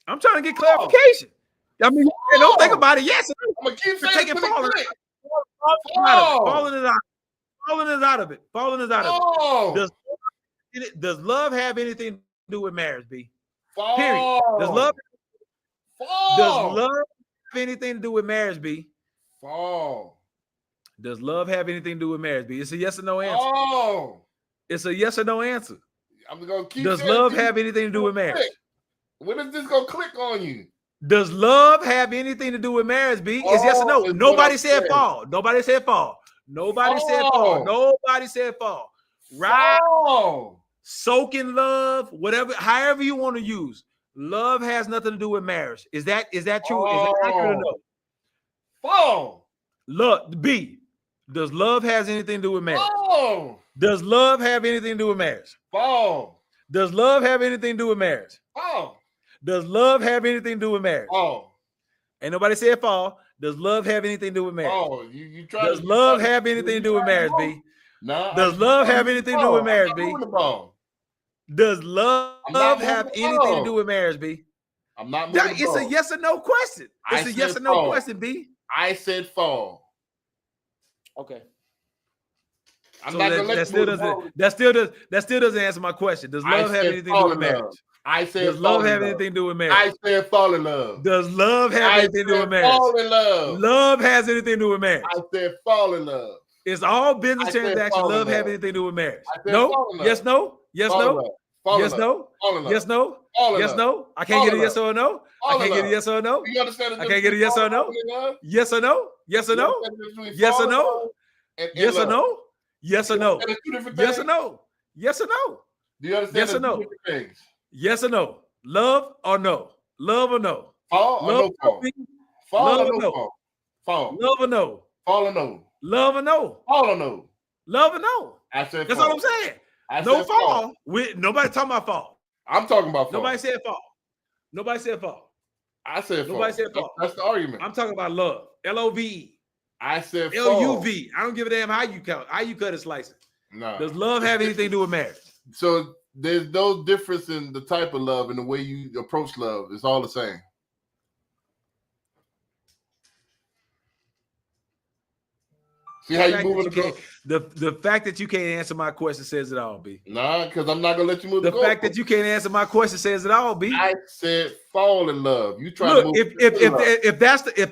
I'm trying to get clarification. I mean, don't think about it. Yes, I'm gonna keep saying taking falling is out of it. Falling is out of it. Does love have anything to do with marriage, B? Period. Does love have anything to do with marriage, B? Does love have anything to do with marriage, B? It's a yes or no answer. It's a yes or no answer. I'm gonna keep. Does love have anything to do with marriage? When is this gonna click on you? Does love have anything to do with marriage, B? It's yes or no. Nobody said fall. Nobody said fall. Nobody said fall. Nobody said fall. Right? Soak in love, whatever, however you want to use. Love has nothing to do with marriage. Is that true? Is that accurate or no? Fall. Look, B. Does love has anything to do with marriage? Does love have anything to do with marriage? Fall. Does love have anything to do with marriage? Fall. Does love have anything to do with marriage? Ain't nobody said fall. Does love have anything to do with marriage? You try. Does love have anything to do with marriage, B? No. Does love have anything to do with marriage, B? Does love have anything to do with marriage, B? I'm not moving the It's a yes or no question. It's a yes or no question, B. I said fall. Okay. I'm not gonna let that still doesn't answer my question. Does love have anything to do with marriage? I said Does love fall in have love. anything to do with marriage? I said fall in love. Does love have I anything to do said with marriage? fall in love. Love has anything to do with marriage. I said fall in love. Is all business I said transaction fall in love have love. anything to do with marriage? I said No? fall in love. Yes, no? Yes, Fall in no? love. Fall in Yes, love. no? Fall in love. Yes, no? Fall in Yes, love. no? I can't Fall get a in yes love. or a no? I Fall can't in get a love. yes or a no? Do you understand the I can't difference get a yes or a between no? falling in love? Yes or no? Yes or You no? understand the difference between Yes or falling in no? love and in Yes or love? no? Yes or You no? understand the two different Yes or things? no? Yes or no? Do you understand Yes the or two no? different things? Yes or no? Love or no? Love or no? Fall or Love no fall? me? Fall Love or or no no? fall? Fall. Love or no? Fall or no? Love or no? Fall or no? Love or no? I said That's fall. all I'm saying. I No said fall. Nobody talking about fall. I'm talking about fall. Nobody said fall. Nobody said fall. I said fall. Nobody said fall. That's the argument. I'm talking about love. L-O-V-E. I said fall. L-U-V. I don't give a damn how you cut and slice it. No. Does love have anything to do with marriage? So there's no difference in the type of love and the way you approach love. It's all the same. See how you moving the goal? The fact that you can't answer my question says it all, B. Nah, because I'm not gonna let you move The the fact that you can't answer my question says it all, B. I said fall in love. You try Look, to move if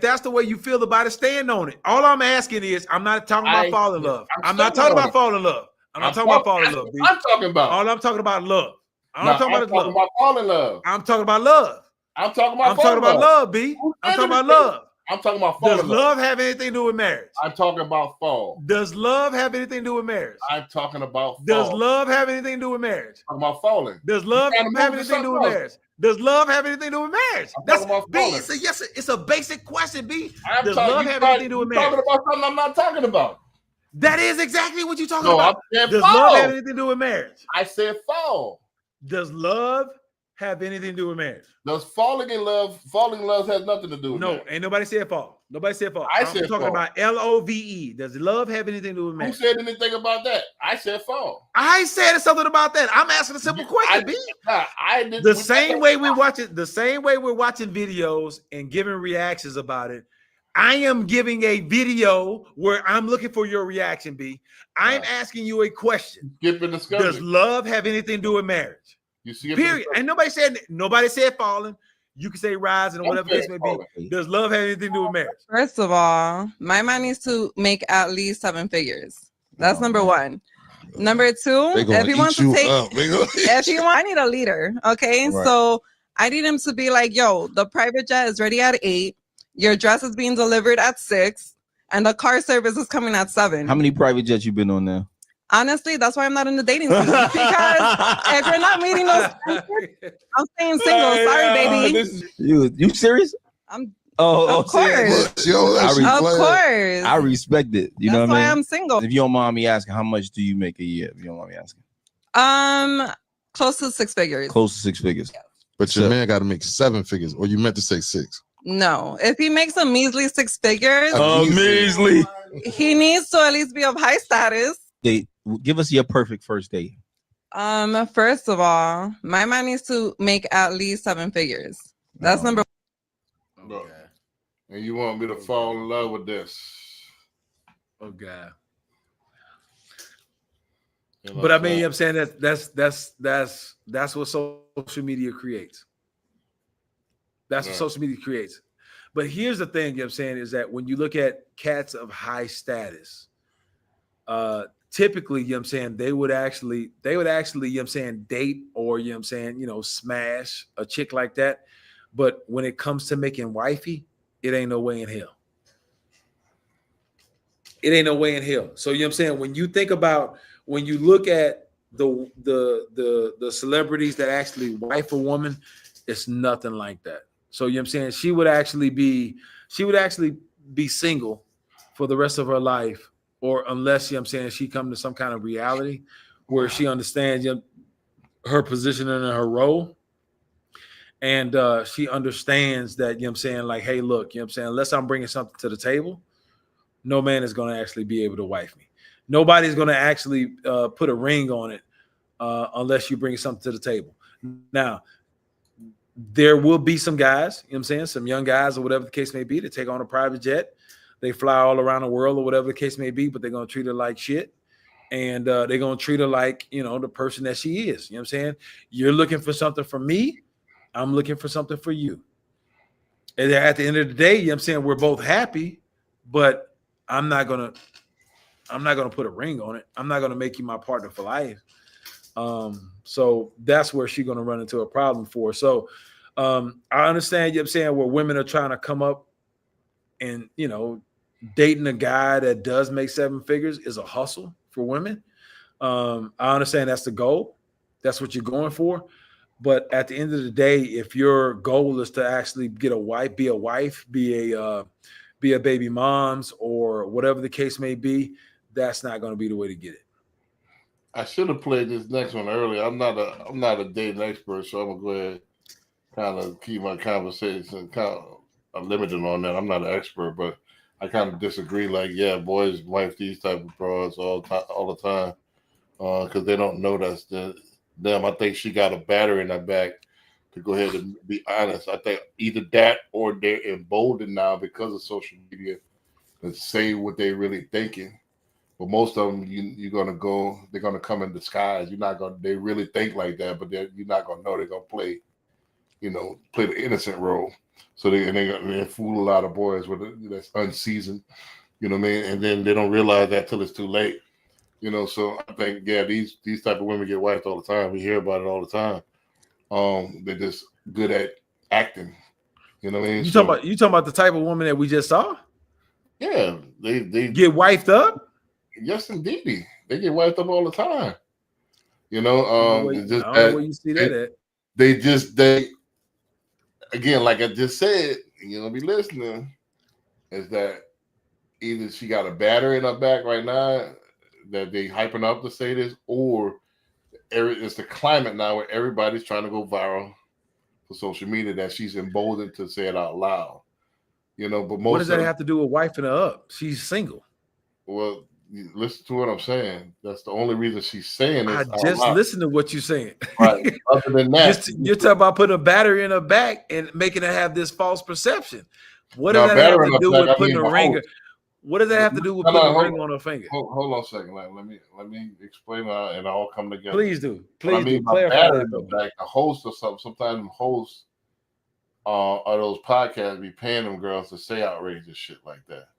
that's the way you feel about it, stand on it. All I'm asking is, I'm not talking about fall in love. I'm not talking about fall in love. I'm not talking about fall in love, B. I'm talking about. All I'm talking about love. All Nah, I'm talking about is love. fall in love. I'm talking about love. I'm talking about. I'm talking about love, B. I'm talking about love. I'm talking about fall Does in love. love have anything to do with marriage? I'm talking about fall. Does love have anything to do with marriage? I'm talking about fall. Does love have anything to do with marriage? I'm talking about falling. Does love You gotta have move to anything to do with something marriage? Does love have anything to do with marriage? I'm That's talking about B. falling. It's a yes. It's a basic question, B. I'm Does talking- love you have try- anything to do with you talking marriage? about something I'm not talking about. That is exactly what you're talking No, about. I said Does fall. love have anything to do with marriage? I said fall. Does love have anything to do with marriage? Does falling in love has nothing to do with No, marriage. ain't nobody said fall. Nobody said fall. I I'm said talking fall. about L-O-V-E. Does love have anything to do with Who marriage? said anything about that? I said fall. I said something about that. I'm asking a simple question, B. I didn't. The same way we watch it, the same way we're watching videos and giving reactions about it. I am giving a video where I'm looking for your reaction, B. I'm asking you a question. Skipping the Does love have anything to do with marriage? You see, Period. And nobody said falling. You can say rising or whatever the case may be. Does love have anything to do with marriage? First of all, my man needs to make at least 7 figures. That's number one. Number two, They gonna if he eat wants to you take, up. They gonna eat if he want, I need a leader. Okay, Right. so I need him to be like, yo, the private jet is ready at 8. Your dress is being delivered at 6, and the car service is coming at 7. How many private jets you been on now? Honestly, that's why I'm not in the dating scene, because if you're not meeting those standards, I'm staying single. Sorry, baby. You serious? I'm Oh, Of course. Of course. I respect it. You know That's what I why mean? I'm single. If you don't mind me asking, how much do you make a year? If you don't mind me asking, Close to 6 figures. close to 6 figures. But your man got to make 7 figures, or you meant to say 6. No, if he makes a measly 6 figures, measly. he needs to at least be of high status. Give us your perfect first date. First of all, my man needs to make at least 7 figures. That's number Bro. And you want me to fall in love with this? Oh God. You know But I what I'm mean, I'm saying that's what social media creates. That's what Right. social media creates. But here's the thing, you know what I'm saying, is that when you look at cats of high status, typically, you know what I'm saying, they would actually, you know what I'm saying, date or, you know what I'm saying, smash a chick like that. But when it comes to making wifey, it ain't no way in hell. It ain't no way in hell. So you know what I'm saying? When you look at the celebrities that actually wife a woman, it's nothing like that. So you know what I'm saying? She would actually be single for the rest of her life, or unless, you know what I'm saying, she come to some kind of reality where she understands her position and her role. And she understands that, you know what I'm saying, like, hey, look, you know what I'm saying, unless I'm bringing something to the table, no man is going to actually be able to wife me. Nobody's going to actually put a ring on it unless you bring something to the table. Now, there will be some guys, you know what I'm saying, some young guys or whatever the case may be, that take on a private jet. They fly all around the world or whatever the case may be, but they're going to treat it like shit. and they're gonna treat her like, you know, the person that she is. You know what I'm saying? You're looking for something from me, I'm looking for something for you. And at the end of the day, you know what I'm saying, we're both happy, but I'm not gonna put a ring on it. I'm not gonna make you my partner for life. So that's where she's gonna run into a problem for. So I understand, you know what I'm saying, where women are trying to come up and, you know, dating a guy that does make 7 figures is a hustle for women. I understand that's the goal. That's what you're going for. But at the end of the day, if your goal is to actually get a wife, be a baby mom's, or whatever the case may be, that's not going to be the way to get it. I should have played this next one earlier. I'm not a dating expert, so I'm gonna go ahead, kind of keep my conversation kind of limited on that. I'm not an expert, but I kind of disagree. Like, yeah, boys wife these type of broads all the time, because they don't know that's them. I think she got a battery in her back. To go ahead and be honest, I think either that or they're emboldened now because of social media to say what they really thinking. But most of them, they're gonna come in disguise. They really think like that, but you're not gonna know. They're gonna play the innocent role. So they fool a lot of boys that's unseasoned, you know what I mean? And then they don't realize that till it's too late. You know, so I think, yeah, these type of women get wiped all the time. We hear about it all the time. They're just good at acting. You know what I mean? You talking about the type of woman that we just saw? Yeah, they get wiped up. Yes, indeed, they get wiped up all the time. You know, I don't know where you see that at. They again, like I just said, you're gonna be listening. Is that either she got a battery in her back right now that they hyping up to say this, or it's the climate now where everybody's trying to go viral for social media that she's emboldened to say it out loud. You know, but most what does that have to do with wiping her up? She's single. Well, listen to what I'm saying. That's the only reason she's saying this. I just listen to what you're saying. Right. Other than that, you're talking about putting a battery in her back and making her have this false perception. What does that have to do with putting a ring? What does that have to do with putting a ring on her finger? Hold on a second. Let me explain and all come together. Please do. Please do. Clarify that. Like a host or something. Sometimes hosts of those podcasts be paying them girls to say outrageous shit like that.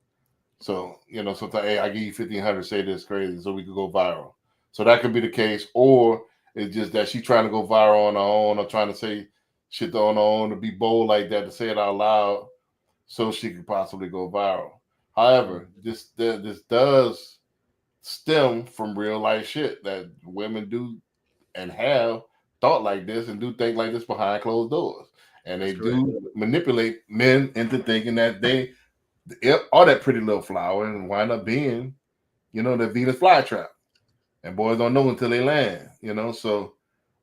So, you know, sometimes, hey, I give you 1,500, say this crazy so we could go viral. So that could be the case. Or it's just that she's trying to go viral on her own, or trying to say shit on her own, to be bold like that, to say it out loud so she could possibly go viral. However, this does stem from real life shit that women do and have thought like this and do think like this behind closed doors. And they do manipulate men into thinking that they are that pretty little flower and wind up being, you know, the Venus flytrap. And boys don't know until they land, you know. So,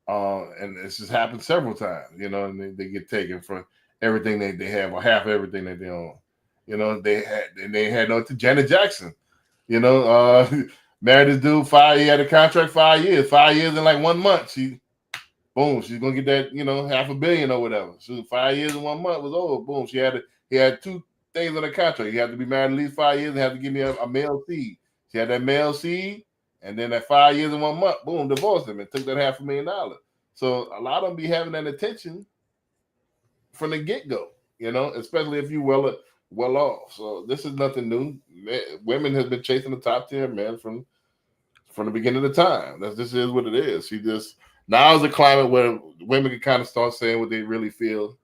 and this has happened several times, you know, and they get taken for everything they have or half everything that they own. You know, they had no to Janet Jackson, you know, married this dude he had a contract 5 years, 5 years in like 1 month. She's gonna get that, you know, $500 million or whatever. So 5 years in 1 month was over. Boom. He had 2 things on the contract. You have to be married at least 5 years and have to give me a male seed. She had that male seed, and then at 5 years in 1 month, boom, divorced him and took that $500,000. So a lot of them be having that attention from the get-go, you know, especially if you well off. So this is nothing new. Women have been chasing the top tier men from the beginning of the time. This is what it is. Now is a climate where women can kind of start saying what they really feel,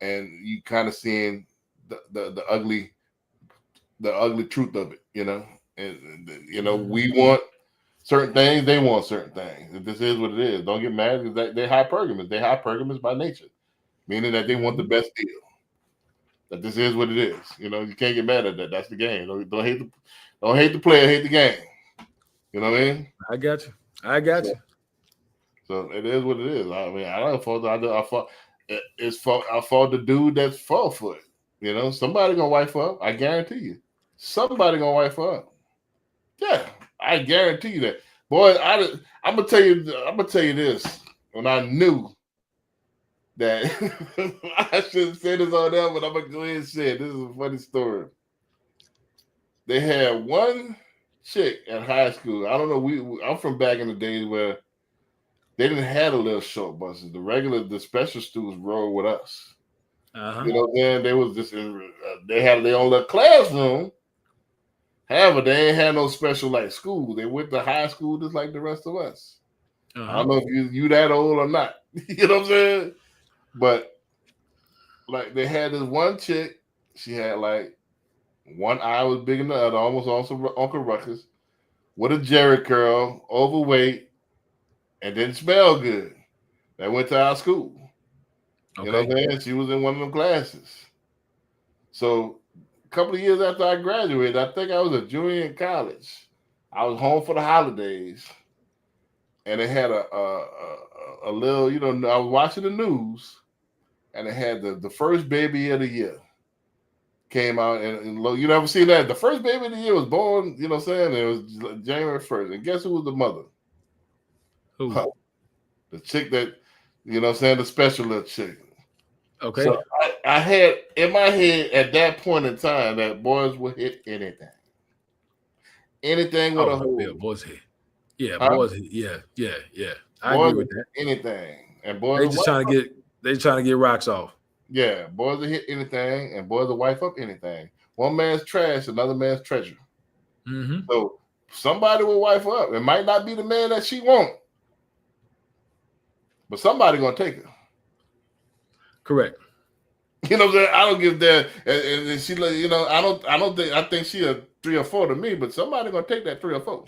and you kind of seeing the ugly truth of it, you know. And you know, we want certain things, they want certain things. And this is what it is. Don't get mad because they're hypergamous. They're hypergamous by nature, meaning that they want the best deal. That this is what it is. You know, you can't get mad at that. That's the game. Don't hate the player, hate the game. You know what I mean? I got you. So it is what it is. I mean, I don't fault. I fault the dude that's fall for it. You know, somebody gonna wife her up. I guarantee you. Somebody gonna wife her up. Yeah, I guarantee you that. Boy, I'm gonna tell you this. When I knew that I shouldn't say this on there, but I'm gonna go ahead and say it. This is a funny story. They had one chick at high school. I don't know. I'm from back in the days where they didn't have the little short buses. The special students rode with us. You know, then they was just they had their own little classroom. However, they ain't had no special like school. They went to high school just like the rest of us. I don't know if you that old or not. You know what I'm saying? But like they had this one chick. She had like one eye was bigger than the other, almost also Uncle Ruckus, with a jerry curl, overweight, and didn't smell good. That went to our school. You know what I'm saying? She was in one of them classes. So a couple of years after I graduated, I think I was a junior in college. I was home for the holidays, and they had a little, you know, I was watching the news, and they had the first baby of the year came out, and you never seen that. The first baby of the year was born, you know what I'm saying? It was January 1st. And guess who was the mother? Who? The chick that, you know what I'm saying, the special little chick. Okay. So I had in my head at that point in time that boys would hit anything. Anything with a hole. Yeah, boys hit. Yeah, Huh? boys hit. Yeah. I Boys agree with would that. hit anything. And boys They would just wife trying to get rocks off. Yeah, boys will hit anything, and boys will wife up anything. One man's trash, another man's treasure. So somebody will wife her up. It might not be the man that she want, but somebody gonna take her. Correct. You know what I'm saying? I don't give that, and she, you know, I think she a 3 or 4 to me, but somebody gonna take that 3 or 4.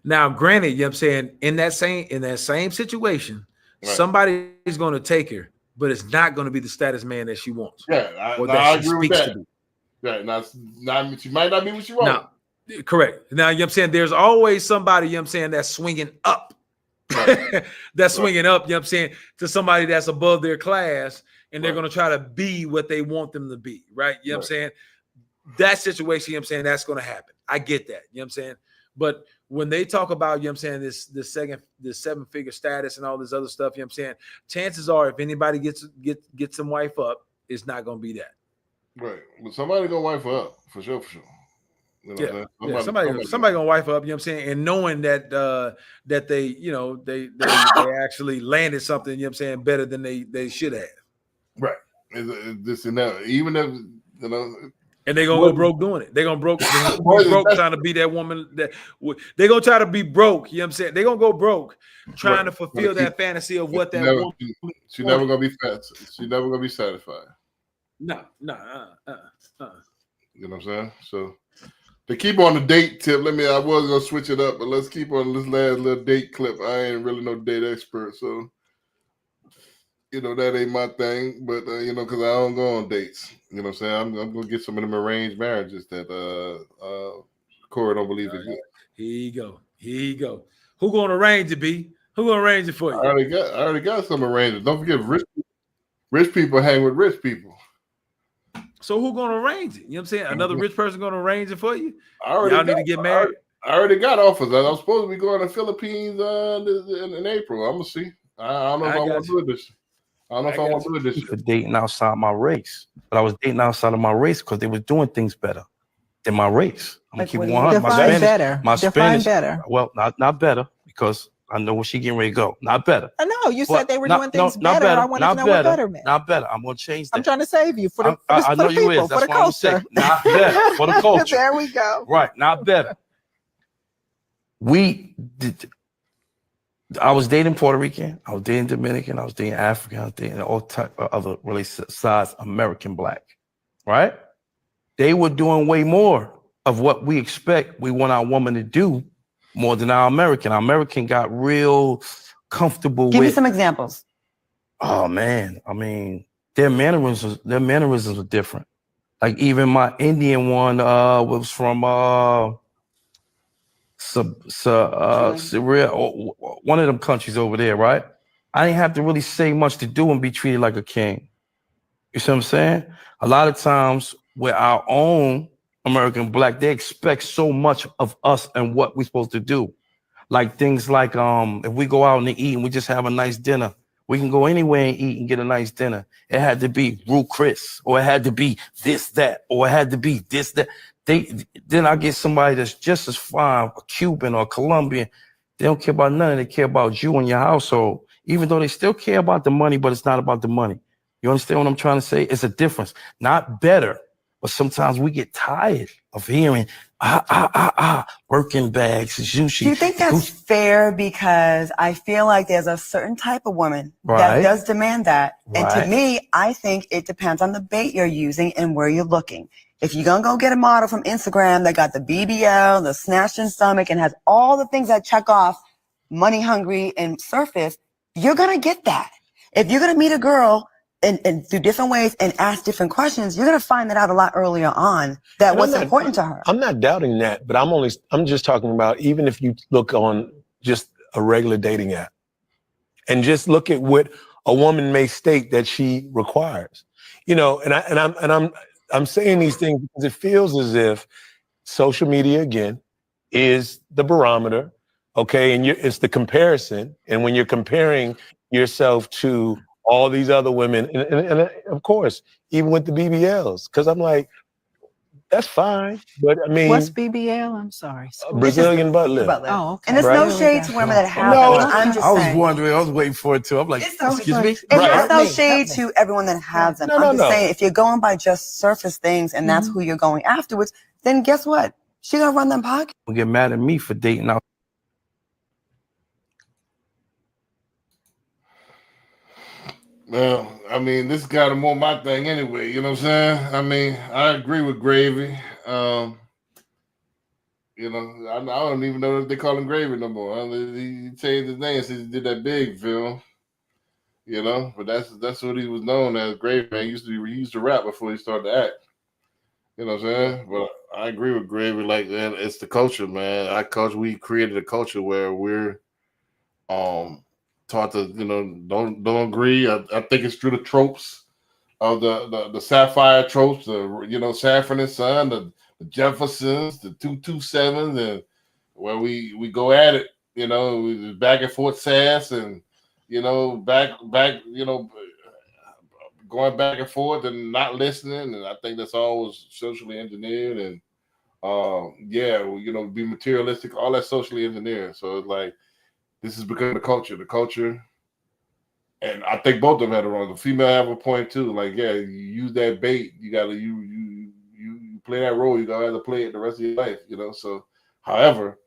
Now, granted, you know what I'm saying, in that same situation, somebody is going to take her, but it's not going to be the status man that she wants. Yeah, I agree with that. Right. Now, she might not be what you want. Now, correct. Now, you know what I'm saying, there's always somebody, you know what I'm saying, that's swinging up. That's swinging up, you know what I'm saying, to somebody that's above their class, and they're going to try to be what they want them to be, right? You know what I'm saying? That situation, you know what I'm saying, that's going to happen. I get that, you know what I'm saying? But when they talk about, you know what I'm saying, this 7-figure status and all this other stuff, you know what I'm saying, chances are if anybody gets some wife up, it's not going to be that. Right. But somebody gonna wife her up for sure. You know what I'm saying? Somebody gonna wife up, you know what I'm saying, and knowing that that they, you know, they actually landed something, you know what I'm saying, better than they should have. Right. This and that. Even if, you know, and they're gonna go broke doing it. They're gonna broke trying to be that woman that they're gonna try to be broke. You know what I'm saying? They're gonna go broke trying to fulfill that fantasy of what that woman. She's never gonna be fat. She's never gonna be satisfied. No. You know what I'm saying? So to keep on the date tip, I was gonna switch it up, but let's keep on this last little date clip. I ain't really no date expert, so you know that ain't my thing. But you know, because I don't go on dates. You know what I'm saying? I'm gonna get some of them arranged marriages that Corey don't believe is good. Here you go. Who gonna arrange it, B? Who gonna arrange it for you? I already got some arrangements. Don't forget, rich people hang with rich people. So who gonna arrange it? You know what I'm saying? Another rich person gonna arrange it for you? Y'all need to get married. I already got offers. I'm supposed to be going to the Philippines in April. I'm gonna see. I don't know if I want to do it this year. I don't know if I want to do it this year. For dating outside my race, but I was dating outside of my race because they was doing things better than my race. I'm gonna keep it 100. My Spanish, better. Well, not better because I know where she getting ready to go. Not better. I know you said they were doing things not better. I want to know what better meant. Not better. I'm gonna change that. I'm trying to save you for the, I know you people, is. for That's the why I'm saying culture. not better for the culture. There we go. Right, not better. I was dating Puerto Rican, I was dating Dominican, I was dating African, I was dating all type of other related size American black, right? They were doing way more of what we expect we want our woman to do more than our American. Our American got real comfortable Give with. me some examples. Oh man, I mean, their mannerisms are different. Like even my Indian one was from Syria, one of them countries over there, right? I didn't have to really say much to do and be treated like a king. You see what I'm saying? A lot of times with our own American black, they expect so much of us and what we're supposed to do. Like things like if we go out and eat and we just have a nice dinner, we can go anywhere and eat and get a nice dinner. It had to be Ruth Chris, or it had to be this, that, or it had to be this, that. Then I get somebody that's just as fine, a Cuban or Colombian. They don't care about nothing. They care about you and your household, even though they still care about the money, but it's not about the money. You understand what I'm trying to say? It's a difference. Not better, but sometimes we get tired of hearing, Birkin bags, sushi. Do you think that's fair? Because I feel like there's a certain type of woman Right. that does demand that. And Right. to me, I think it depends on the bait you're using and where you're looking. If you're going to go get a model from Instagram that got the BBL, the snatched in stomach, and has all the things that check off money hungry and surface, you're going to get that. If you're going to meet a girl and through different ways and ask different questions, you're going to find that out a lot earlier on that And what's I'm not- important to her. I'm not doubting that, but I'm just talking about even if you look on just a regular dating app and just look at what a woman may state that she requires, you know, I'm saying these things because it feels as if social media again is the barometer, okay, and it's the comparison, and when you're comparing yourself to all these other women, and of course, even with the BBLs, because I'm like, that's fine, but I mean, What's BBL? I'm sorry. Brazilian butt lift. Oh, okay. And it's no shade to women that have No, them. I'm just I was saying. wondering. I was waiting for it too. I'm like, excuse me. And there's no shade to everyone that has them. No, no, I'm just no. saying, if you're going by just surface things and that's who you're going afterwards, then guess what? She gonna run them pockets. Don't get mad at me for dating out. Well, I mean, this is kind of more my thing anyway. You know what I'm saying? I mean, I agree with Gravy. You know, I don't even know if they call him Gravy no more. He changed his name since he did that Big film. You know, but that's what he was known as, Gravy. Man, he used to rap before he started to act. You know what I'm saying? But I agree with Gravy. Like, man, it's the culture, man. We created a culture where we're taught to, you know, don't agree. I think it's through the tropes of the Sapphire tropes, Sanford and Son, the Jeffersons, the 227s, and where we go at it, you know, we back and forth sass, and you know, back, you know, going back and forth and not listening. And I think that's always socially engineered, and you know, be materialistic, all that socially engineered. So it's like, this has become the culture. And I think both of them had it wrong. The female have a point too. Like, yeah, you use that bait, you gotta you play that role, you gotta have to play it the rest of your life, you know. So however,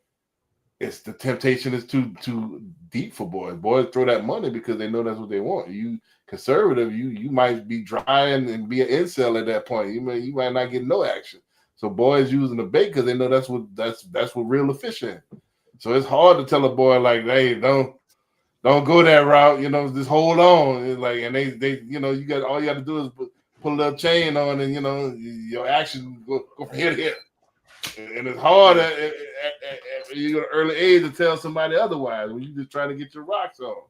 it's the temptation is too deep for boys. Boys throw that money because they know that's what they want. You conservative, you might be dry and be an incel at that point. You might not get no action. So boys using the bait because they know that's what real efficient. So it's hard to tell a boy like, hey, don't go that route, you know, just hold on. It's like, and they you know, all you got to do is put a little chain on, and you know, your action go from here to here. And it's hard at your early age to tell somebody otherwise when you just trying to get your rocks on.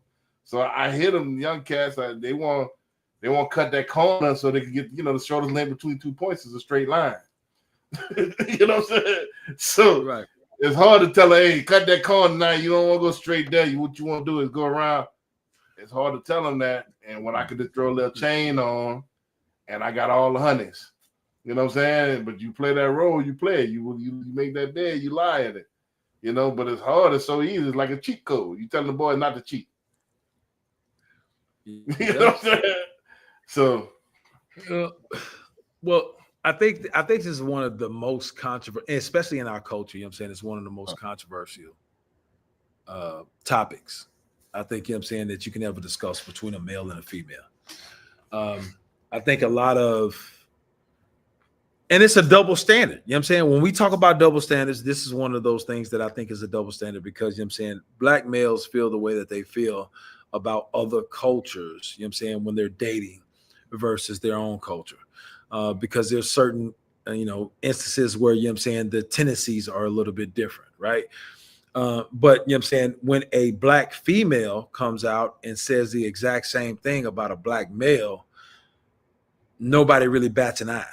So I hear them young cats, they want cut that corner so they can get, you know, the shortest lane between 2 points is a straight line. You know what I'm saying? So right. It's hard to tell her, hey, cut that corner now. You don't want to go straight there. What you want to do is go around. It's hard to tell them that. And when I could just throw a little chain on and I got all the honeys. You know what I'm saying? But you play that role, you play it. You make that bed, you lie in it. You know, but it's hard. It's so easy. It's like a cheat code. You telling the boy not to cheat. You know what I'm saying? So, well, I think this is one of the most controversial, especially in our culture. You know what I'm saying? It's one of the most controversial topics. I think, you know what I'm saying, that you can ever discuss between a male and a female. I think a lot of, and it's a double standard. You know what I'm saying? When we talk about double standards, this is one of those things that I think is a double standard because, you know what I'm saying, black males feel the way that they feel about other cultures, you know what I'm saying, when they're dating versus their own culture. Because there's certain, instances where, you know what I'm saying, the tendencies are a little bit different, right? But, you know what I'm saying, when a black female comes out and says the exact same thing about a black male, nobody really bats an eye.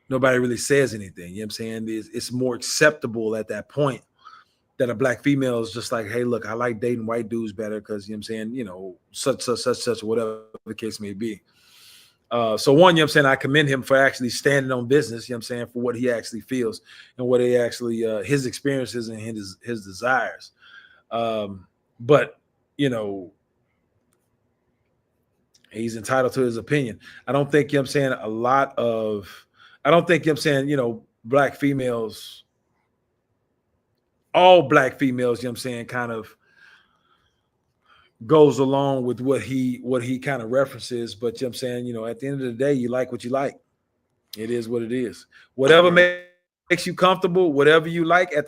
Nobody really says anything. You know what I'm saying? It's more acceptable at that point that a black female is just like, hey, look, I like dating white dudes better because, you know what I'm saying, such, whatever the case may be. So one, you know what I'm saying, I commend him for actually standing on business, you know what I'm saying, for what he actually feels and what he actually his experiences and his desires. But you know, he's entitled to his opinion. I don't think, you know what I'm saying, I don't think, you know what I'm saying, you know, black females, all black females, you know what I'm saying, kind of goes along with what he kind of references. But you know what I'm saying, you know, at the end of the day, you like what you like. It is what it is. Whatever makes you comfortable, whatever you like, at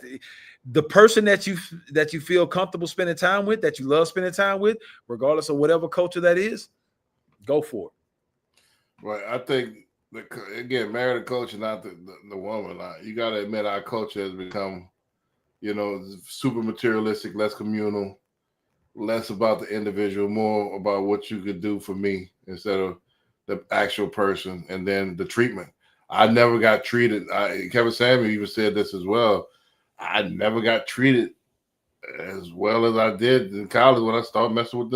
the person that you feel comfortable spending time with, that you love spending time with, regardless of whatever culture that is, go for it. Right. I think again, marry the culture, not the woman. You got to admit, our culture has become, you know, super materialistic, less communal, less about the individual, more about what you could do for me instead of the actual person, and then the treatment. I never got treated. Kevin Samuel even said this as well. I never got treated as well as I did in college when I started messing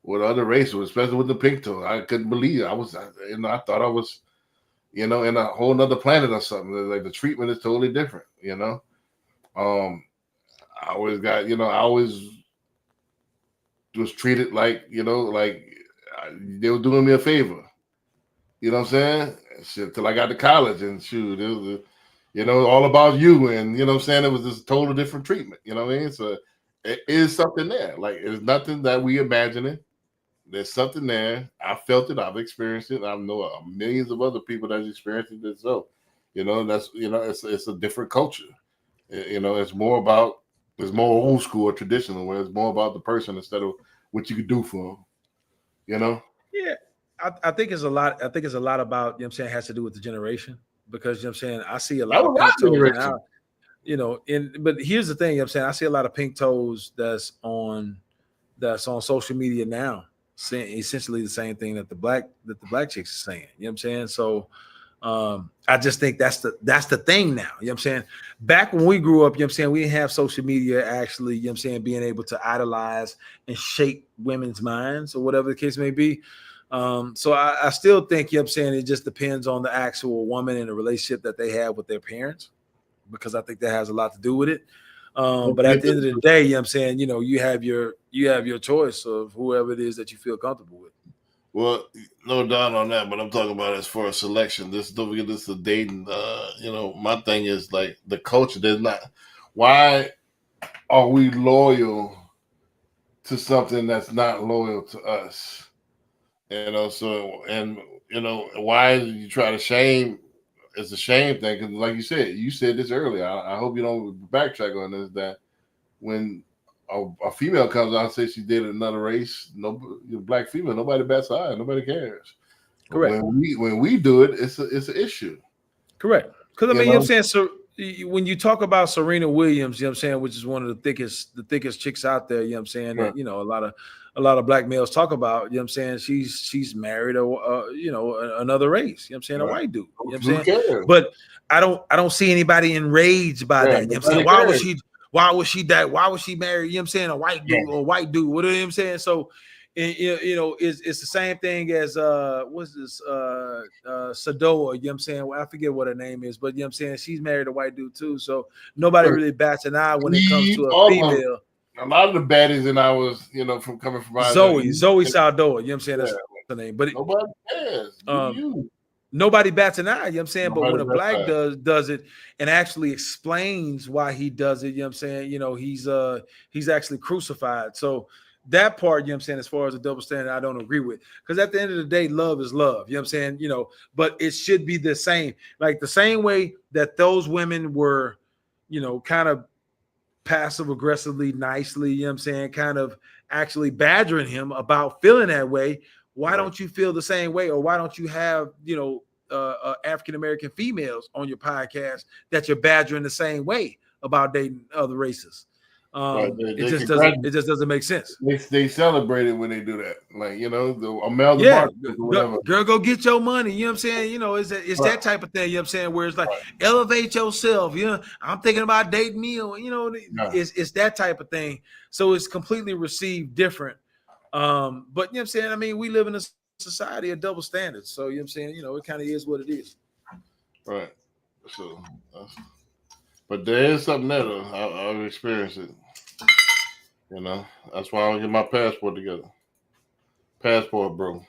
with other races, especially with the pink toe. I couldn't believe it. I thought I was, you know, in a whole nother planet or something. Like the treatment is totally different, you know. I always was treated like, you know, like they were doing me a favor. You know what I'm saying? Shit, till I got to college and shoot, it was, you know, all about you, and you know what I'm saying, it was this total different treatment. You know what I mean? So it is something there. Like it's nothing that we imagining. There's something there. I felt it. I've experienced it. I know millions of other people that's experienced it. So, you know, that's, you know, it's a different culture. You know, it's more old school or traditional, where it's more about the person instead of what you could do for them. You know? Yeah, I think it's a lot. I think it's a lot about, you know what I'm saying, has to do with the generation, because you know what I'm saying, I see a lot of pink toes now, you know, but here's the thing, you know what I'm saying, I see a lot of pink toes that's on social media now saying essentially the same thing that the black chicks are saying. You know what I'm saying? So I just think that's the thing now. You know what I'm saying? Back when we grew up, you know what I'm saying, we didn't have social media actually, you know what I'm saying, being able to idolize and shape women's minds or whatever the case may be. So I still think, you know what I'm saying, it just depends on the actual woman and the relationship that they have with their parents, because I think that has a lot to do with it. But at the end of the day, you know what I'm saying, you know, you have your choice of whoever it is that you feel comfortable with. Well, no doubt on that, but I'm talking about as far as selection. Don't forget this is dating. You know, my thing is like the culture. Why are we loyal to something that's not loyal to us? You know, so, and you know, why you try to shame? It's a shame thing, because like you said this earlier. I hope you don't backtrack on this. That when a female comes out and says she did another race, no black female, nobody bats an eye, nobody cares. Correct. When we do it, it's an issue. Correct. Because I mean, you know what I'm saying, so when you talk about Serena Williams, you know what I'm saying, which is one of the thickest chicks out there, you know what I'm saying, right. That, you know, a lot of black males talk about, you know what I'm saying, she's married another race, you know what I'm saying, right. A white dude, you know what I'm saying? Cares? But I don't see anybody enraged by that. You know what I'm saying? Why was she that? Why was she married? You know what I'm saying? A white dude or a white dude. What you know what I'm saying? So, you know, it's the same thing as what's this Sadoa, you know what I'm saying? Well, I forget what her name is, but you know what I'm saying, she's married a white dude too. So nobody really bats an eye when it comes to a female. A lot of the baddies in ours, you know, coming from Zoe Saldoa, you know what I'm saying? That's her name. But nobody cares. Nobody bats an eye, you know what I'm saying? Nobody, but when a black does it and actually explains why he does it, you know what I'm saying? You know, he's actually crucified. So that part, you know what I'm saying, as far as a double standard, I don't agree with. Because at the end of the day, love is love. You know what I'm saying? You know, but it should be the same. Like the same way that those women were, you know, kind of passive aggressively, nicely, you know what I'm saying, kind of actually badgering him about feeling that way. Why don't you feel the same way? Or why don't you have, you know, African-American females on your podcast that you're badgering the same way about dating other races? It just doesn't make sense. They celebrate it when they do that. Like, you know, girl, go get your money. You know what I'm saying? You know, it's that type of thing, you know what I'm saying, where it's like elevate yourself. You know, I'm thinking about dating me, or you know, it's that type of thing. So it's completely received different. But you know what I'm saying? I mean, we live in a society of double standards. So you know what I'm saying, it kind of is what it is. Right. So, but there is something there though. I've experienced it. That's why I don't get my passport together. Passport, bro.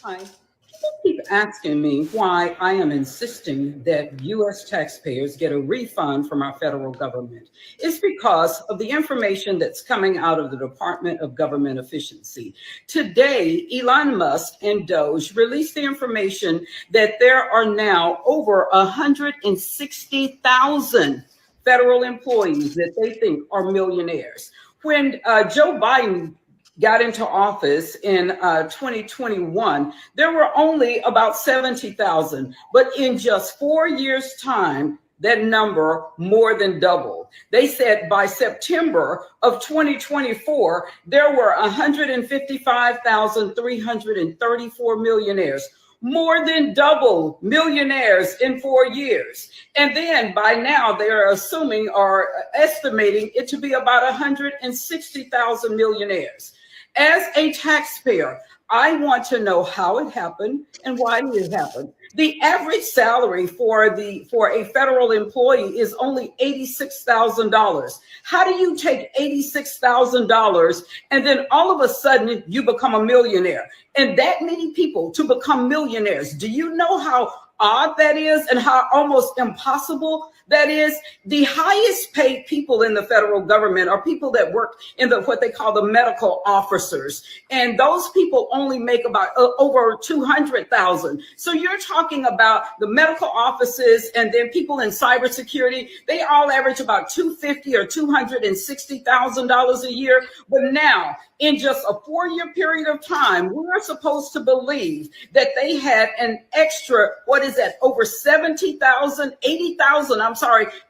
Hi. People keep asking me why I am insisting that U.S. taxpayers get a refund from our federal government. It's because of the information that's coming out of the Department of Government Efficiency. Today, Elon Musk and Doge released the information that there are now over 160,000 federal employees that they think are millionaires. When Joe Biden got into office in 2021, there were only about 70,000. But in just 4 years' time, that number more than doubled. They said by September of 2024, there were 155,334 millionaires. More than double millionaires in 4 years. And then by now they are assuming or estimating it to be about 160,000 millionaires. As a taxpayer, I want to know how it happened and why it happened. The average salary for a federal employee is only $86,000. How do you take $86,000 and then all of a sudden you become a millionaire? And that many people to become millionaires, do you know how odd that is and how almost impossible that is? The highest paid people in the federal government are people that work in what they call the medical officers. And those people only make about over 200,000. So you're talking about the medical offices and then people in cybersecurity, they all average about $250,000 or $260,000 a year. But now in just a 4-year period of time, we're supposed to believe that they had an extra, over 70,000, 80,000,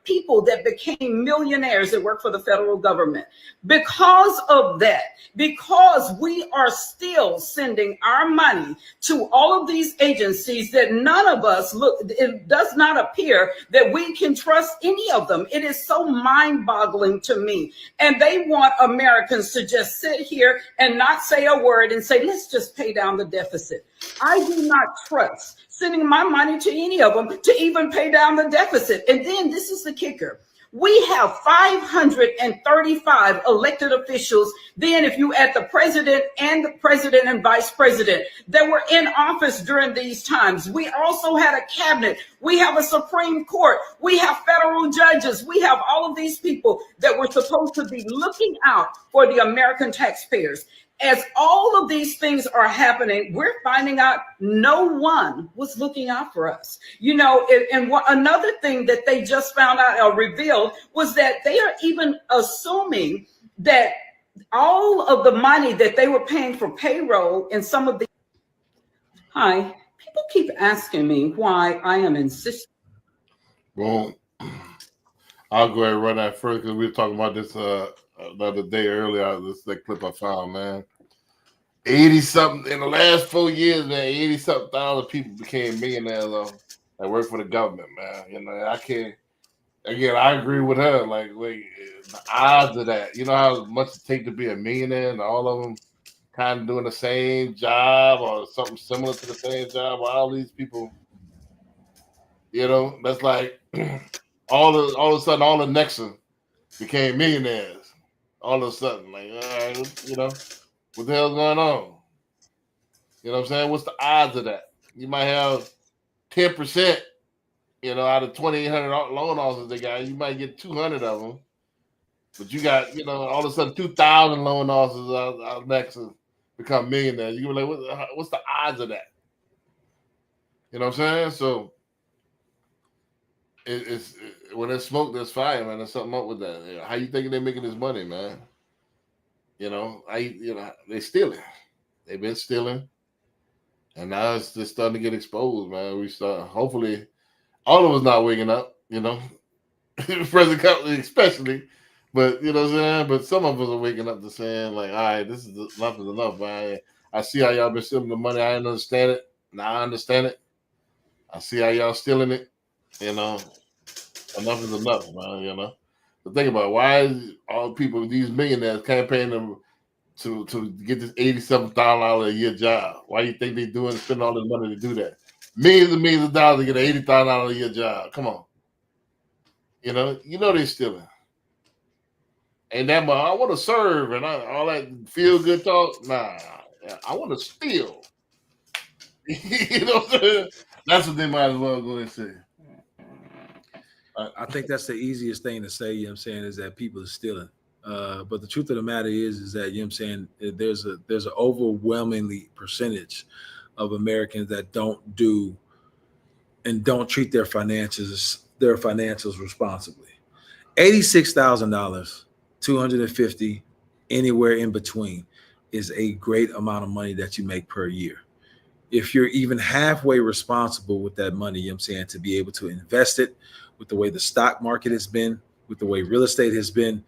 people that became millionaires that work for the federal government. Because of that, because we are still sending our money to all of these agencies that none of us it does not appear that we can trust any of them. It is so mind-boggling to me. And they want Americans to just sit here and not say a word and say, let's just pay down the deficit. I do not trust sending my money to any of them to even pay down the deficit. And then this is the kicker. We have 535 elected officials. Then if you add the president and vice president that were in office during these times, we also had a cabinet. We have a Supreme Court. We have federal judges. We have all of these people that were supposed to be looking out for the American taxpayers. As all of these things are happening, we're finding out no one was looking out for us. Another thing that they just found out or revealed was that they are even assuming that all of the money that they were paying for payroll in some of the... Hi, people keep asking me why I am insisting. Well, I'll go ahead and run that first because we were talking about this the other day earlier. This is the clip I found, man. 80-something in the last 4 years, man. 80-something thousand people became millionaires that work for the government, man. I can't. Again, I agree with her. The odds of that. You know how much it takes to be a millionaire, and all of them kind of doing the same job or something similar to the same job. All these people, that's like all of a sudden all the Nexus became millionaires. All of a sudden, what the hell's going on? You know what I'm saying? What's the odds of that? You might have 10%, out of 2,800 loan officers they got, you might get 200 of them. But you got, all of a sudden 2,000 loan officers out next to become millionaires. You can be like, what's the odds of that? You know what I'm saying? So it's when there's smoke, there's fire, man. There's something up with that. How you thinking they're making this money, man? They stealing. They've been stealing, and now it's just starting to get exposed, man. Hopefully, all of us not waking up, President Company especially, but you know what I'm saying. But some of us are waking up to saying all right, this is enough is enough, man. I see how y'all been stealing the money. I didn't understand it. Now I understand it. I see how y'all stealing it. Enough is enough, man. The thing about why is all people, these millionaires campaigning to get this $87,000 a year job? Why do you think they doing spending all this money to do that? Millions and millions of dollars to get an $80,000 a year job. Come on. You know they're stealing. And that I want to serve and all that feel good talk. Nah, I want to steal. You know what I'm saying? That's what they might as well go and say. I think that's the easiest thing to say, you know what I'm saying, is that people are stealing. But the truth of the matter is that, you know what I'm saying, there's an overwhelmingly percentage of Americans that don't do and don't treat their financials responsibly. $86,000, $250, anywhere in between is a great amount of money that you make per year. If you're even halfway responsible with that money, you know what I'm saying, to be able to invest it with the way the stock market has been, with the way real estate has been,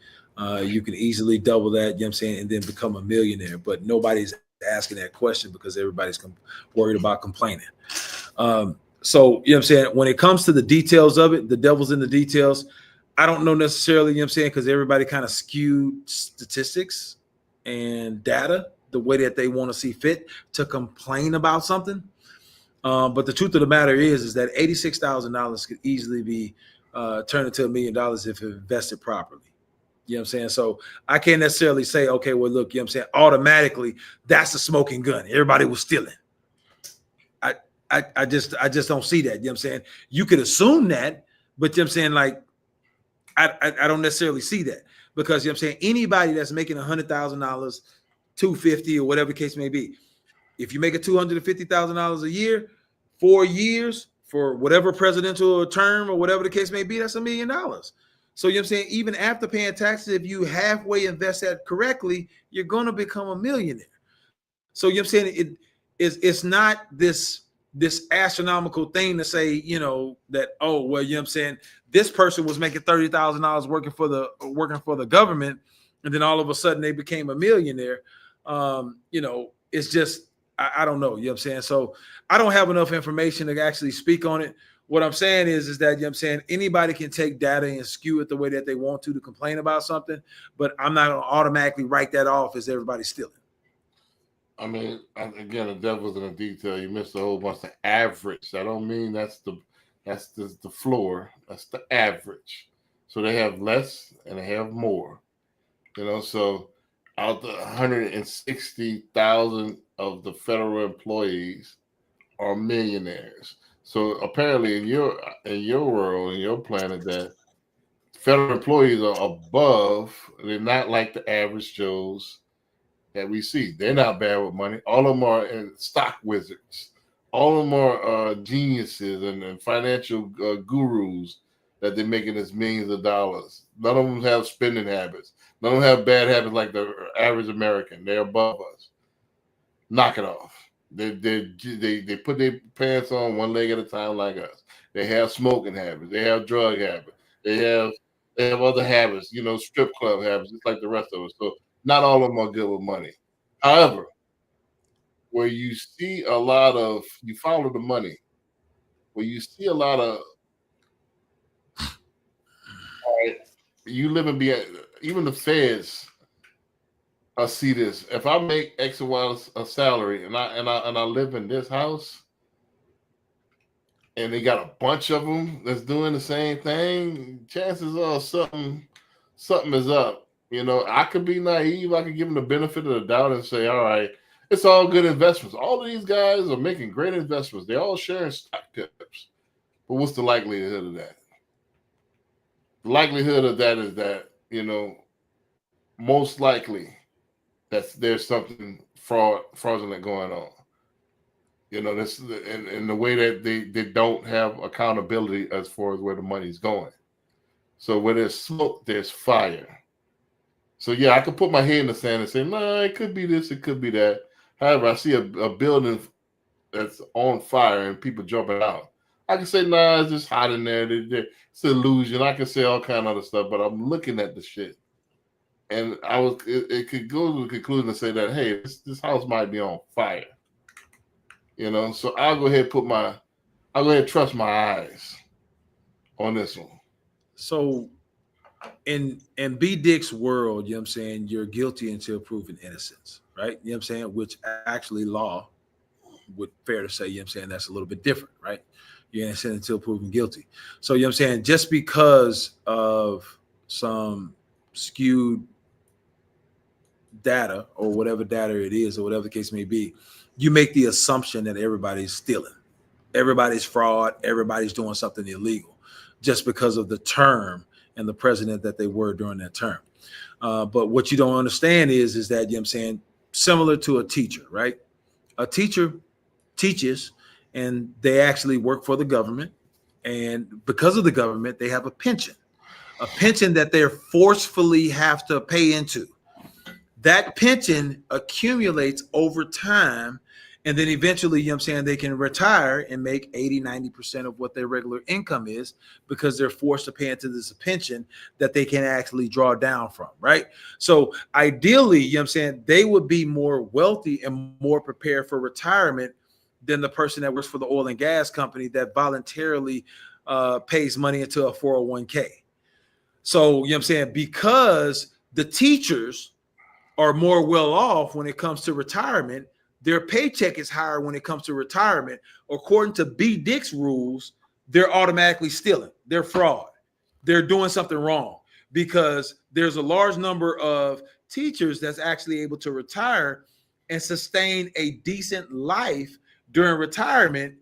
you can easily double that, you know what I'm saying, and then become a millionaire. But nobody's asking that question because everybody's worried about complaining. So, you know what I'm saying, when it comes to the details of it, the devil's in the details. I don't know necessarily, you know what I'm saying, because everybody kind of skewed statistics and data the way that they want to see fit to complain about something. But the truth of the matter is that $86,000 could easily be turned into $1 million if invested properly. You know what I'm saying? So I can't necessarily say, okay, well, look, you know what I'm saying, automatically that's a smoking gun. Everybody was stealing. I just don't see that. You know what I'm saying? You could assume that, but you know what I'm saying, like, I don't necessarily see that, because you know what I'm saying, anybody that's making $100,000, $250 or whatever the case may be, if you make it $250,000 a year, 4 years for whatever presidential term or whatever the case may be, that's $1 million. So you know what I'm saying, even after paying taxes, if you halfway invest that correctly, you're going to become a millionaire. So you know what I'm saying, it's not this astronomical thing to say, you know, that, oh, well, you know what I'm saying, this person was making $30,000 working for the government, and then all of a sudden they became a millionaire. You know, it's just, I don't know, you know what I'm saying? So I don't have enough information to actually speak on it. What I'm saying is that, you know what I'm saying, anybody can take data and skew it the way that they want to complain about something, but I'm not going to automatically write that off as everybody stealing. I mean, again, the devil's in the detail. You missed a whole bunch of average. I don't mean that's the floor. That's the average. So they have less and they have more. You know, so out the 160,000 of the federal employees are millionaires. So apparently in your world, in your planet, that federal employees are above. They're not like the average Joes that we see. They're not bad with money. All of them are stock wizards. All of them are geniuses and financial gurus that they're making us millions of dollars. None of them have spending habits. None of them have bad habits like the average American. They're above us. Knock it off. They put their pants on one leg at a time like us. They have smoking habits. They have drug habits. They have other habits, you know, strip club habits, just like the rest of us. So not all of them are good with money. However, where you see a lot of, you follow the money, where you see a lot of, all right, you live and be, even the feds see this. If I make X or Y a salary and I live in this house, and they got a bunch of them that's doing the same thing, chances are something is up. You know, I could be naive. I could give them the benefit of the doubt and say, all right, it's all good investments. All of these guys are making great investments. They're all sharing stock tips. But what's the likelihood of that? The likelihood of that is that, you know, most likely there's something fraudulent going on. You know, this in the way that they don't have accountability as far as where the money's going. So where there's smoke, there's fire. So yeah, I could put my head in the sand and say, no, it could be this, it could be that. However, I see a building that's on fire and people jumping out. I can say, nah, it's just hot in there. It's an illusion. I can say all kind of other stuff, but I'm looking at the shit. And it could go to the conclusion to say that, hey, this house might be on fire. You know, so I'll go ahead and trust my eyes on this one. So in B Dick's world, you know what I'm saying, you're guilty until proven innocence, right? You know what I'm saying? Which actually law would fair to say, you know what I'm saying, that's a little bit different, right? You're innocent until proven guilty. So, you know what I'm saying, just because of some skewed data or whatever data it is or whatever the case may be, you make the assumption that everybody's stealing, everybody's fraud, everybody's doing something illegal just because of the term and the president that they were during that term. But what you don't understand is that, you know what I'm saying, similar to a teacher, right? A teacher teaches and they actually work for the government. And because of the government, they have a pension that they're forcefully have to pay into. That pension accumulates over time. And then eventually, you know what I'm saying, they can retire and make 80, 90% of what their regular income is because they're forced to pay into this pension that they can actually draw down from, right? So ideally, you know what I'm saying, they would be more wealthy and more prepared for retirement than the person that works for the oil and gas company that voluntarily pays money into a 401k. So, you know what I'm saying, because the teachers are more well off when it comes to retirement, their paycheck is higher when it comes to retirement. According to B Dick's rules, they're automatically stealing. They're fraud. They're doing something wrong because there's a large number of teachers that's actually able to retire and sustain a decent life during retirement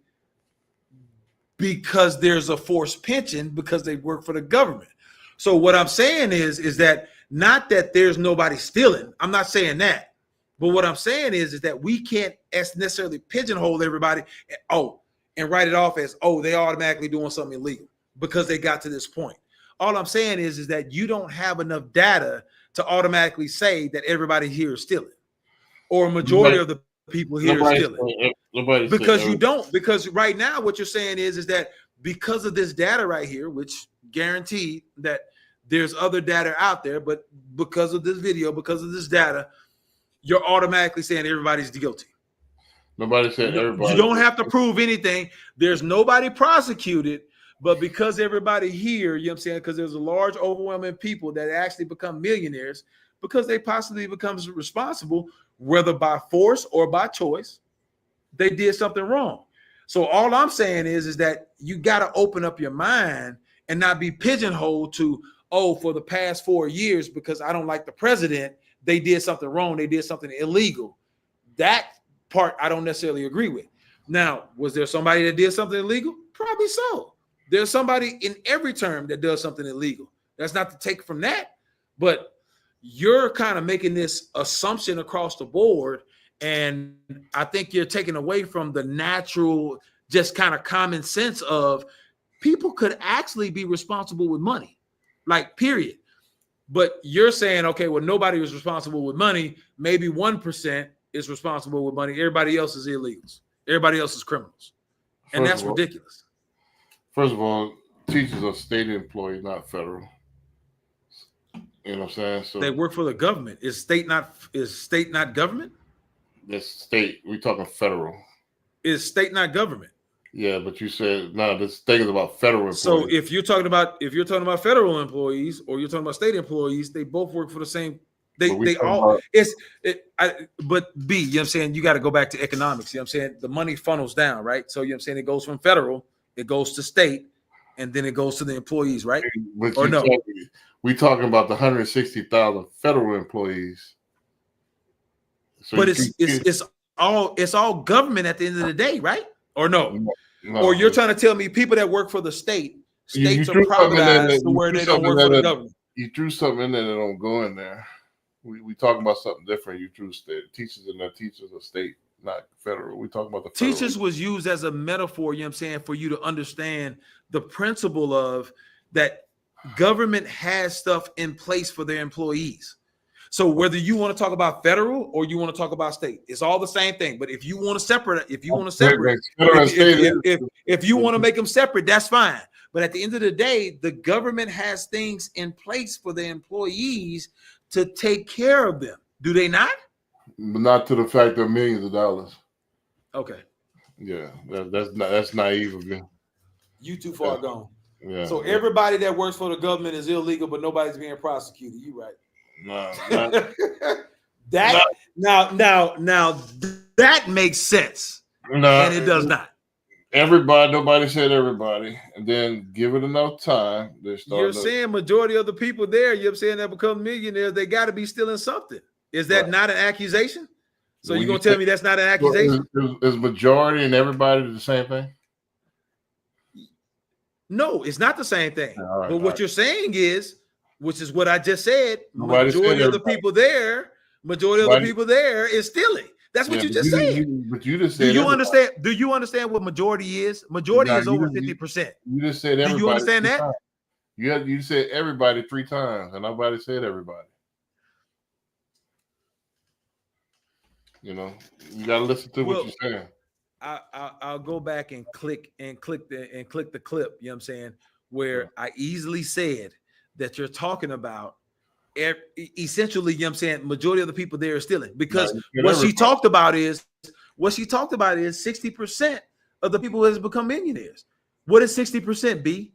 because there's a forced pension because they work for the government. So what I'm saying is that not that there's nobody stealing. I'm not saying that. But what I'm saying is that we can't necessarily pigeonhole everybody and write it off as, they automatically doing something illegal because they got to this point. All I'm saying is that you don't have enough data to automatically say that everybody here is stealing or a majority of the people here are stealing. Because you don't. Because right now what you're saying is that because of this data right here, which guaranteed that there's other data out there, but because of this video, because of this data, you're automatically saying everybody's guilty. Nobody said everybody. You don't have to prove anything. There's nobody prosecuted, but because everybody here, you know what I'm saying, because there's a large overwhelming people that actually become millionaires because they possibly become responsible, whether by force or by choice, they did something wrong. So all I'm saying is that you got to open up your mind and not be pigeonholed to, for the past 4 years, because I don't like the president, they did something wrong. They did something illegal. That part I don't necessarily agree with. Now, was there somebody that did something illegal? Probably so. There's somebody in every term that does something illegal. That's not to take from that, but you're kind of making this assumption across the board. And I think you're taking away from the natural, just kind of common sense of people could actually be responsible with money, like period. But you're saying, okay, well, nobody was responsible with money. Maybe 1% is responsible with money. Everybody else is illegals. Everybody else is criminals. And that's ridiculous. First of all, teachers are state employees, not federal. You know what I'm saying? So they work for the government. Is state not government? That's state. We're talking federal. Is state not government? Yeah, but you said no. This thing is about federal employees. So if you're talking about federal employees or you're talking about state employees, they both work for the same. But B, you know what I'm saying? You got to go back to economics. You know what I'm saying? The money funnels down, right? So you know what I'm saying? It goes from federal, it goes to state, and then it goes to the employees, right? But or no? We talking about the 160,000 federal employees. So but it's all government at the end of the day, right? Or no? Or you're trying to tell me people that work for the states are privatized to where they don't work for the government. You threw something in there that don't go in there. We talking about something different. You drew state teachers and their teachers are state, not federal. We talking about the federal. Teachers was used as a metaphor, you know what I'm saying, for you to understand the principle of that government has stuff in place for their employees. So whether you want to talk about federal or you want to talk about state, it's all the same thing. But if you want to separate, if you want to make them separate, that's fine. But at the end of the day, the government has things in place for the employees to take care of them. Do they not? Not to the fact of millions of dollars. Okay. Yeah, that's naive of you. You too far gone. Yeah. So everybody that works for the government is illegal, but nobody's being prosecuted. You right? No. That now that makes sense, and it does not. Nobody said everybody, and then give it enough time. You're saying majority of the people there, you know what I'm saying, that become millionaires, they got to be stealing something. Is that not an accusation? So you're going to tell me that's not an accusation? Is majority and everybody the same thing? No, it's not the same thing. Right, but what you're saying is, which is what I just said, Nobody said majority of the everybody. people there is stealing. That's what you just said. But you just said. Do you understand? Do you understand what majority is? Majority is over 50%. You just said everybody. Do you understand that? You said everybody 3 times, and nobody said everybody. You know, you got to listen to what you're saying. I'll go back and click the clip. You know what I'm saying? Where I easily said that you're talking about. Essentially, you know what I'm saying, majority of the people there are stealing, because what she talked about is 60% of the people who has become millionaires. What is 60%, B?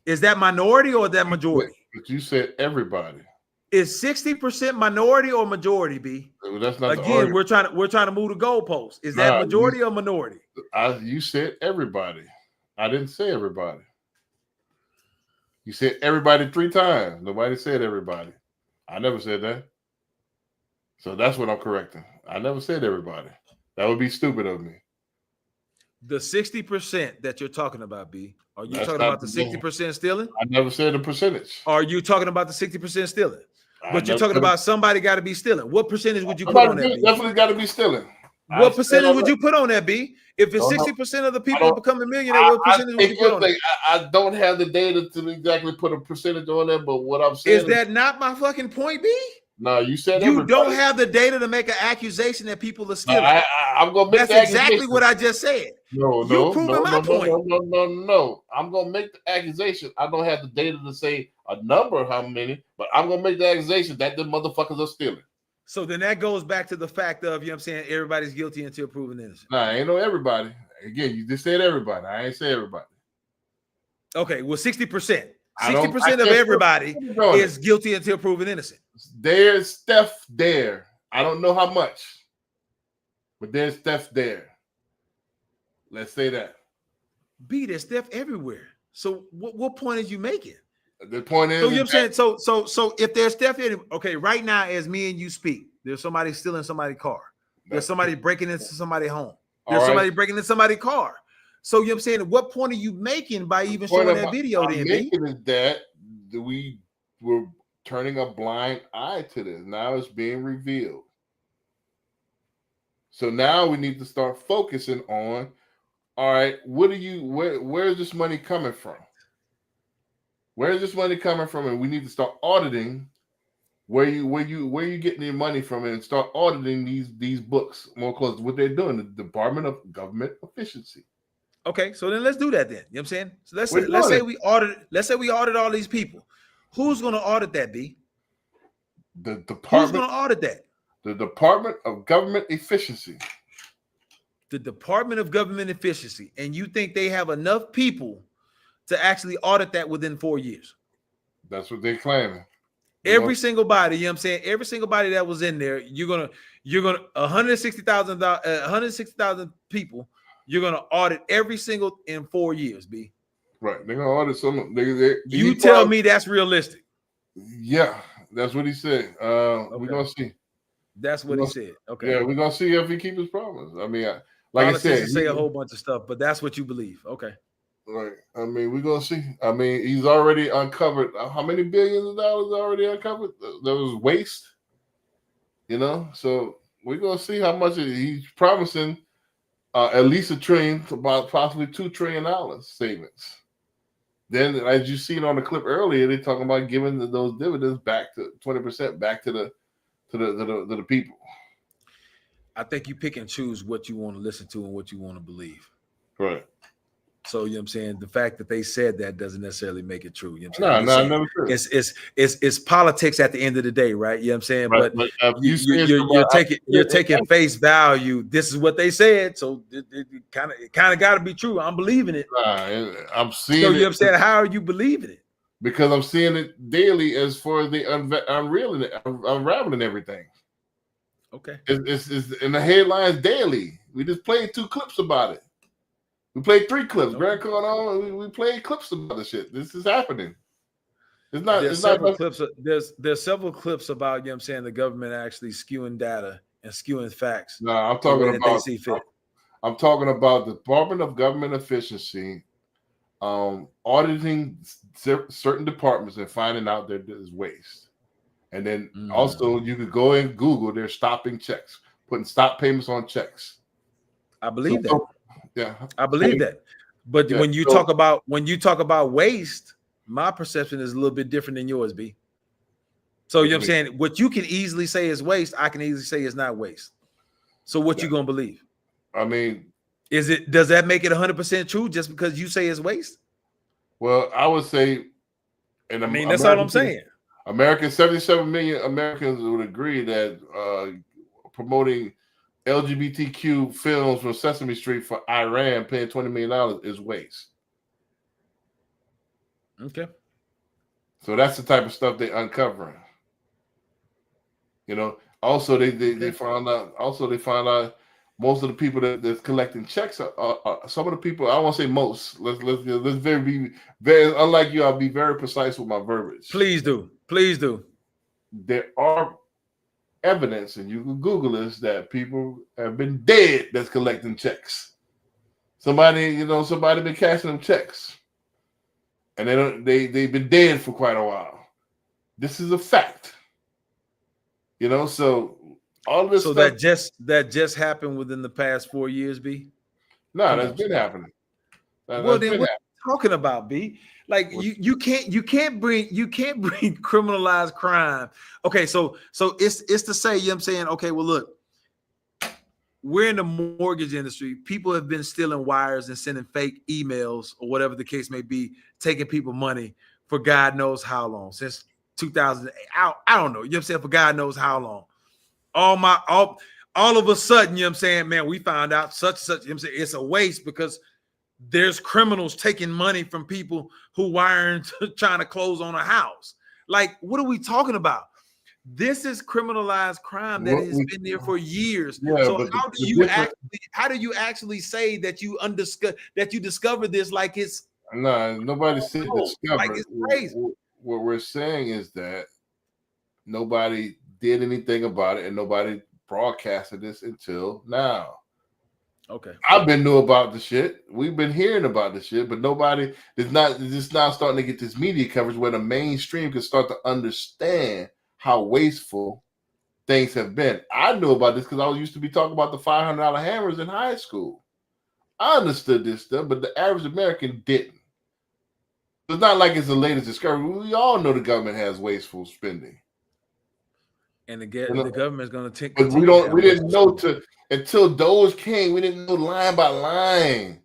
Is that minority or is that majority? But you said everybody. Is 60% minority or majority, B? Well, that's not again. We're trying to move the goalposts. Is that majority or minority? You said everybody. I didn't say everybody. You said everybody 3 times. Nobody said everybody. I never said that. So that's what I'm correcting. I never said everybody. That would be stupid of me. The 60% that you're talking about, B, are you talking about the 60% stealing? I never said the percentage. Are you talking about the 60% stealing? But you're talking about somebody got to be stealing. What percentage would you put on that, B? Definitely got to be stealing. What percentage would you put on that, B? If it's 60% of the people become a millionaire, what percentage would you put on that? I don't have the data to exactly put a percentage on that, but what I'm saying is that not my fucking point, B? No, you said you everybody. Don't have the data to make an accusation that people are stealing. I'm gonna make that's exactly what I just said. No, my point. No. I'm gonna make the accusation. I don't have the data to say a number of how many, but I'm gonna make the accusation that the motherfuckers are stealing. So then that goes back to the fact of, you know what I'm saying, everybody's guilty until proven innocent. Nah, I ain't no everybody. Again, you just said everybody. I ain't say everybody. Okay, well, 60%. 60% of everybody is guilty until proven innocent. There's Steph there. I don't know how much, but there's Steph there. Let's say that. B, there's Steph everywhere. So what point are you making? The point is, so you know what I'm saying. So if there's Steph in, okay, right now as me and you speak, there's somebody stealing somebody's car. There's somebody breaking into somebody's home. There's somebody breaking into somebody's car. So you know what I'm saying. At what point are you making by even showing that video? I'm making is that we were turning a blind eye to this. Now it's being revealed. So now we need to start focusing on, all right, where is this money coming from? Where is this money coming from? And we need to start auditing where you getting your money from, and start auditing these books more closely. What they're doing, the Department of Government Efficiency. Okay, so then let's do that then. You know what I'm saying? So let's say we audit all these people. Who's going to audit that, B? Who's going to audit that? The Department of Government Efficiency. The Department of Government Efficiency. And you think they have enough people to actually audit that within 4 years? That's what they're claiming. Every single body, you know what I'm saying? Every single body that was in there, you're gonna 160,000 people, you're gonna audit every single in 4 years, B. Right. They're gonna audit some. You tell me that's realistic. Yeah, that's what he said. We're gonna see. That's what he said. Okay. Yeah, we're gonna see if he keeps his promise. I mean, like I said, say a whole bunch of stuff, but that's what you believe. Okay. Right. I mean, we're gonna see. I mean, he's already uncovered how many billions of dollars already uncovered? There was waste, you know. So we're gonna see how much he's promising. At least $1 trillion, about possibly $2 trillion savings. Then, as you seen on the clip earlier, they're talking about giving those dividends back to 20% back to the people. I think you pick and choose what you want to listen to and what you want to believe. Right. So you know what I'm saying, the fact that they said that doesn't necessarily make it true. You know No, what I'm saying? never true. It's politics at the end of the day, right? You know what I'm saying? Right, but you you're taking face value. This is what they said, so it kind of got to be true. I'm believing it. I'm seeing so you know it. what I'm saying? How are you believing it? Because I'm seeing it daily as far as the unraveling everything. Okay. It's in the headlines daily. We just played 2 clips about it. We played 3 clips. Grant Cardone, we played clips about the shit. This is happening. It's not. There's It's several not. clips. There's several clips about, you know what I'm saying, the government actually skewing data and skewing facts. No, I'm talking that they about. see fit. I'm talking about the Department of Government Efficiency, auditing certain departments and finding out that there's waste. And then also you could go and Google. They're stopping checks, putting stop payments on checks. I believe that. Yeah, I believe that. But Yeah, when you talk about waste, my perception is a little bit different than yours, B. So you know what I'm saying? What you can easily say is waste, I can easily say is not waste. So what you gonna believe? I mean, does that make it 100% true just because you say it's waste? Well, I would say, and I mean, that's all I'm saying. 77 million Americans would agree that promoting LGBTQ films from Sesame Street for Iran, paying $20 million is waste. Okay. So that's the type of stuff they're uncovering. You know, also they found out. Also, they found out most of the people that's collecting checks are some of the people. I don't want to say most. Let's be very unlike you. I'll be very precise with my verbiage. Please do. Please do. There are evidence, and you can Google this, that people have been dead that's collecting checks. Somebody been cashing them checks, and they've been dead for quite a while. This is a fact. You know, so all this. So stuff, that just happened within the past 4 years, B? No, that's been happening. Well, then what are you talking about, B? Like you can't bring criminalized crime. Okay, so it's to say, you know what I'm saying, okay, well, look, we're in the mortgage industry. People have been stealing wires and sending fake emails or whatever the case may be, taking people money for God knows how long, since 2008. I don't know. You know what I'm saying? For God knows how long. All of a sudden, you know what I'm saying, man, we found out such, you know what I'm saying, it's a waste because there's criminals taking money from people who weren't trying to close on a house. Like, what are we talking about? This is criminalized crime that has been there for years. Yeah, so how do you actually say that you discovered this like it's nobody said discover. Like it's crazy. What we're saying is that nobody did anything about it and nobody broadcasted this until now. Okay. I've been knew about the shit. We've been hearing about the shit, but nobody is just now starting to get this media coverage where the mainstream can start to understand how wasteful things have been. I knew about this because I used to be talking about the $500 hammers in high school. I understood this stuff, but the average American didn't. It's not like it's the latest discovery. We all know the government has wasteful spending. And the government's going to take. But we didn't know until those came. We didn't know line by line.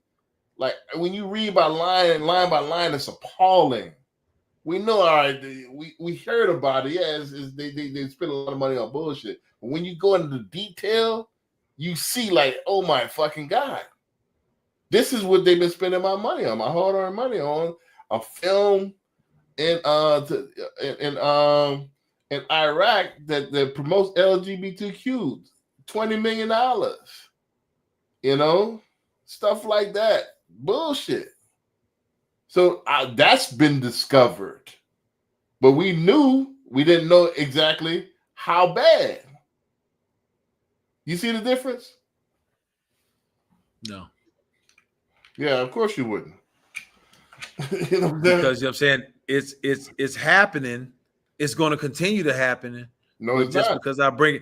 Like when you read by line by line, it's appalling. We know, all right. We heard about it. Yeah, they spend a lot of money on bullshit. But when you go into the detail, you see like, oh my fucking God, this is what they've been spending my money on, my hard-earned money on a film in Iraq that promotes LGBTQ, $20 million. You know, stuff like that. Bullshit. So that's been discovered. But we didn't know exactly how bad. You see the difference? No. Yeah, of course you wouldn't. You know what I'm saying? It's happening. It's going to continue to happen. No, it's just not. because I bring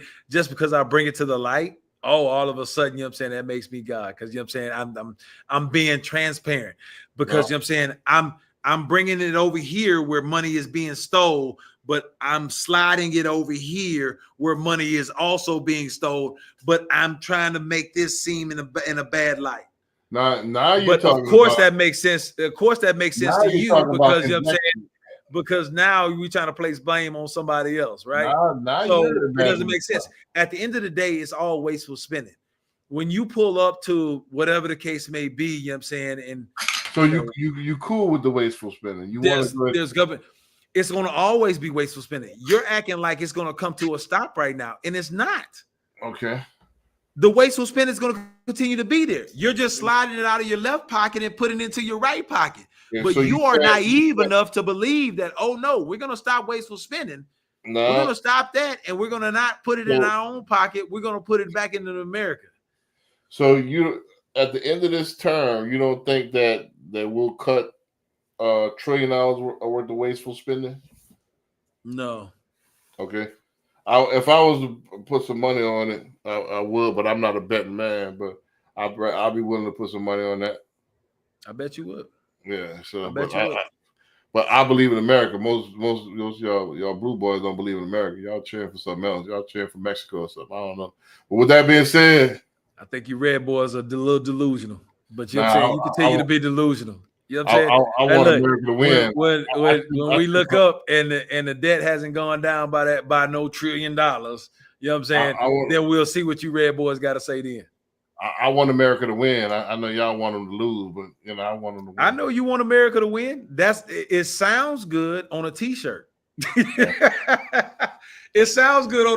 it to the light. Oh, all of a sudden, you know what I'm saying, that makes me God. Because you know what I'm saying, I'm being transparent. Because you know what I'm saying, I'm bringing it over here where money is being stole, but I'm sliding it over here where money is also being stole. But I'm trying to make this seem in a bad light. Now you're But talking of course about, that makes sense. Of course that makes sense now to you're you talking about because you know what I'm saying. investment. Because now we're trying to place blame on somebody else, right? Now So you're it doesn't imagining make sense. At the end of the day, it's all wasteful spending. When you pull up to whatever the case may be, you know what I'm saying, and So you cool with the wasteful spending? You want there's government. It's going to always be wasteful spending. You're acting like it's going to come to a stop right now, and it's not. Okay. The wasteful spending is going to continue to be there. You're just sliding it out of your left pocket and putting it into your right pocket. Yeah, but so you you are said- naive enough to believe that, oh no, we're going to stop wasteful spending. No. We're going to stop that, and we're going to not put it in So- our own pocket. We're going to put it back into America. So you, at the end of this term, you don't think that we'll cut $1 trillion worth of wasteful spending? No. Okay. If I was to put some money on it, I would, but I'm not a betting man. But I'll be willing to put some money on that. I bet you would. Yeah. So, I bet but you would. but I believe in America. Most y'all blue boys don't believe in America. Y'all cheering for something else. Y'all cheering for Mexico or something. I don't know. But with that being said, I think you red boys are a little delusional, but you know Nah, what I'm saying? You continue to I- be delusional. You know what I'm saying? I Hey, want look, America to win. When we look up and the debt hasn't gone down by no $1 trillion, you know what I'm saying? Then we'll see what you red boys got to say then. I want America to win. I know y'all want them to lose, but I want them to win. I know you want America to win. It sounds good on a t-shirt. It sounds good on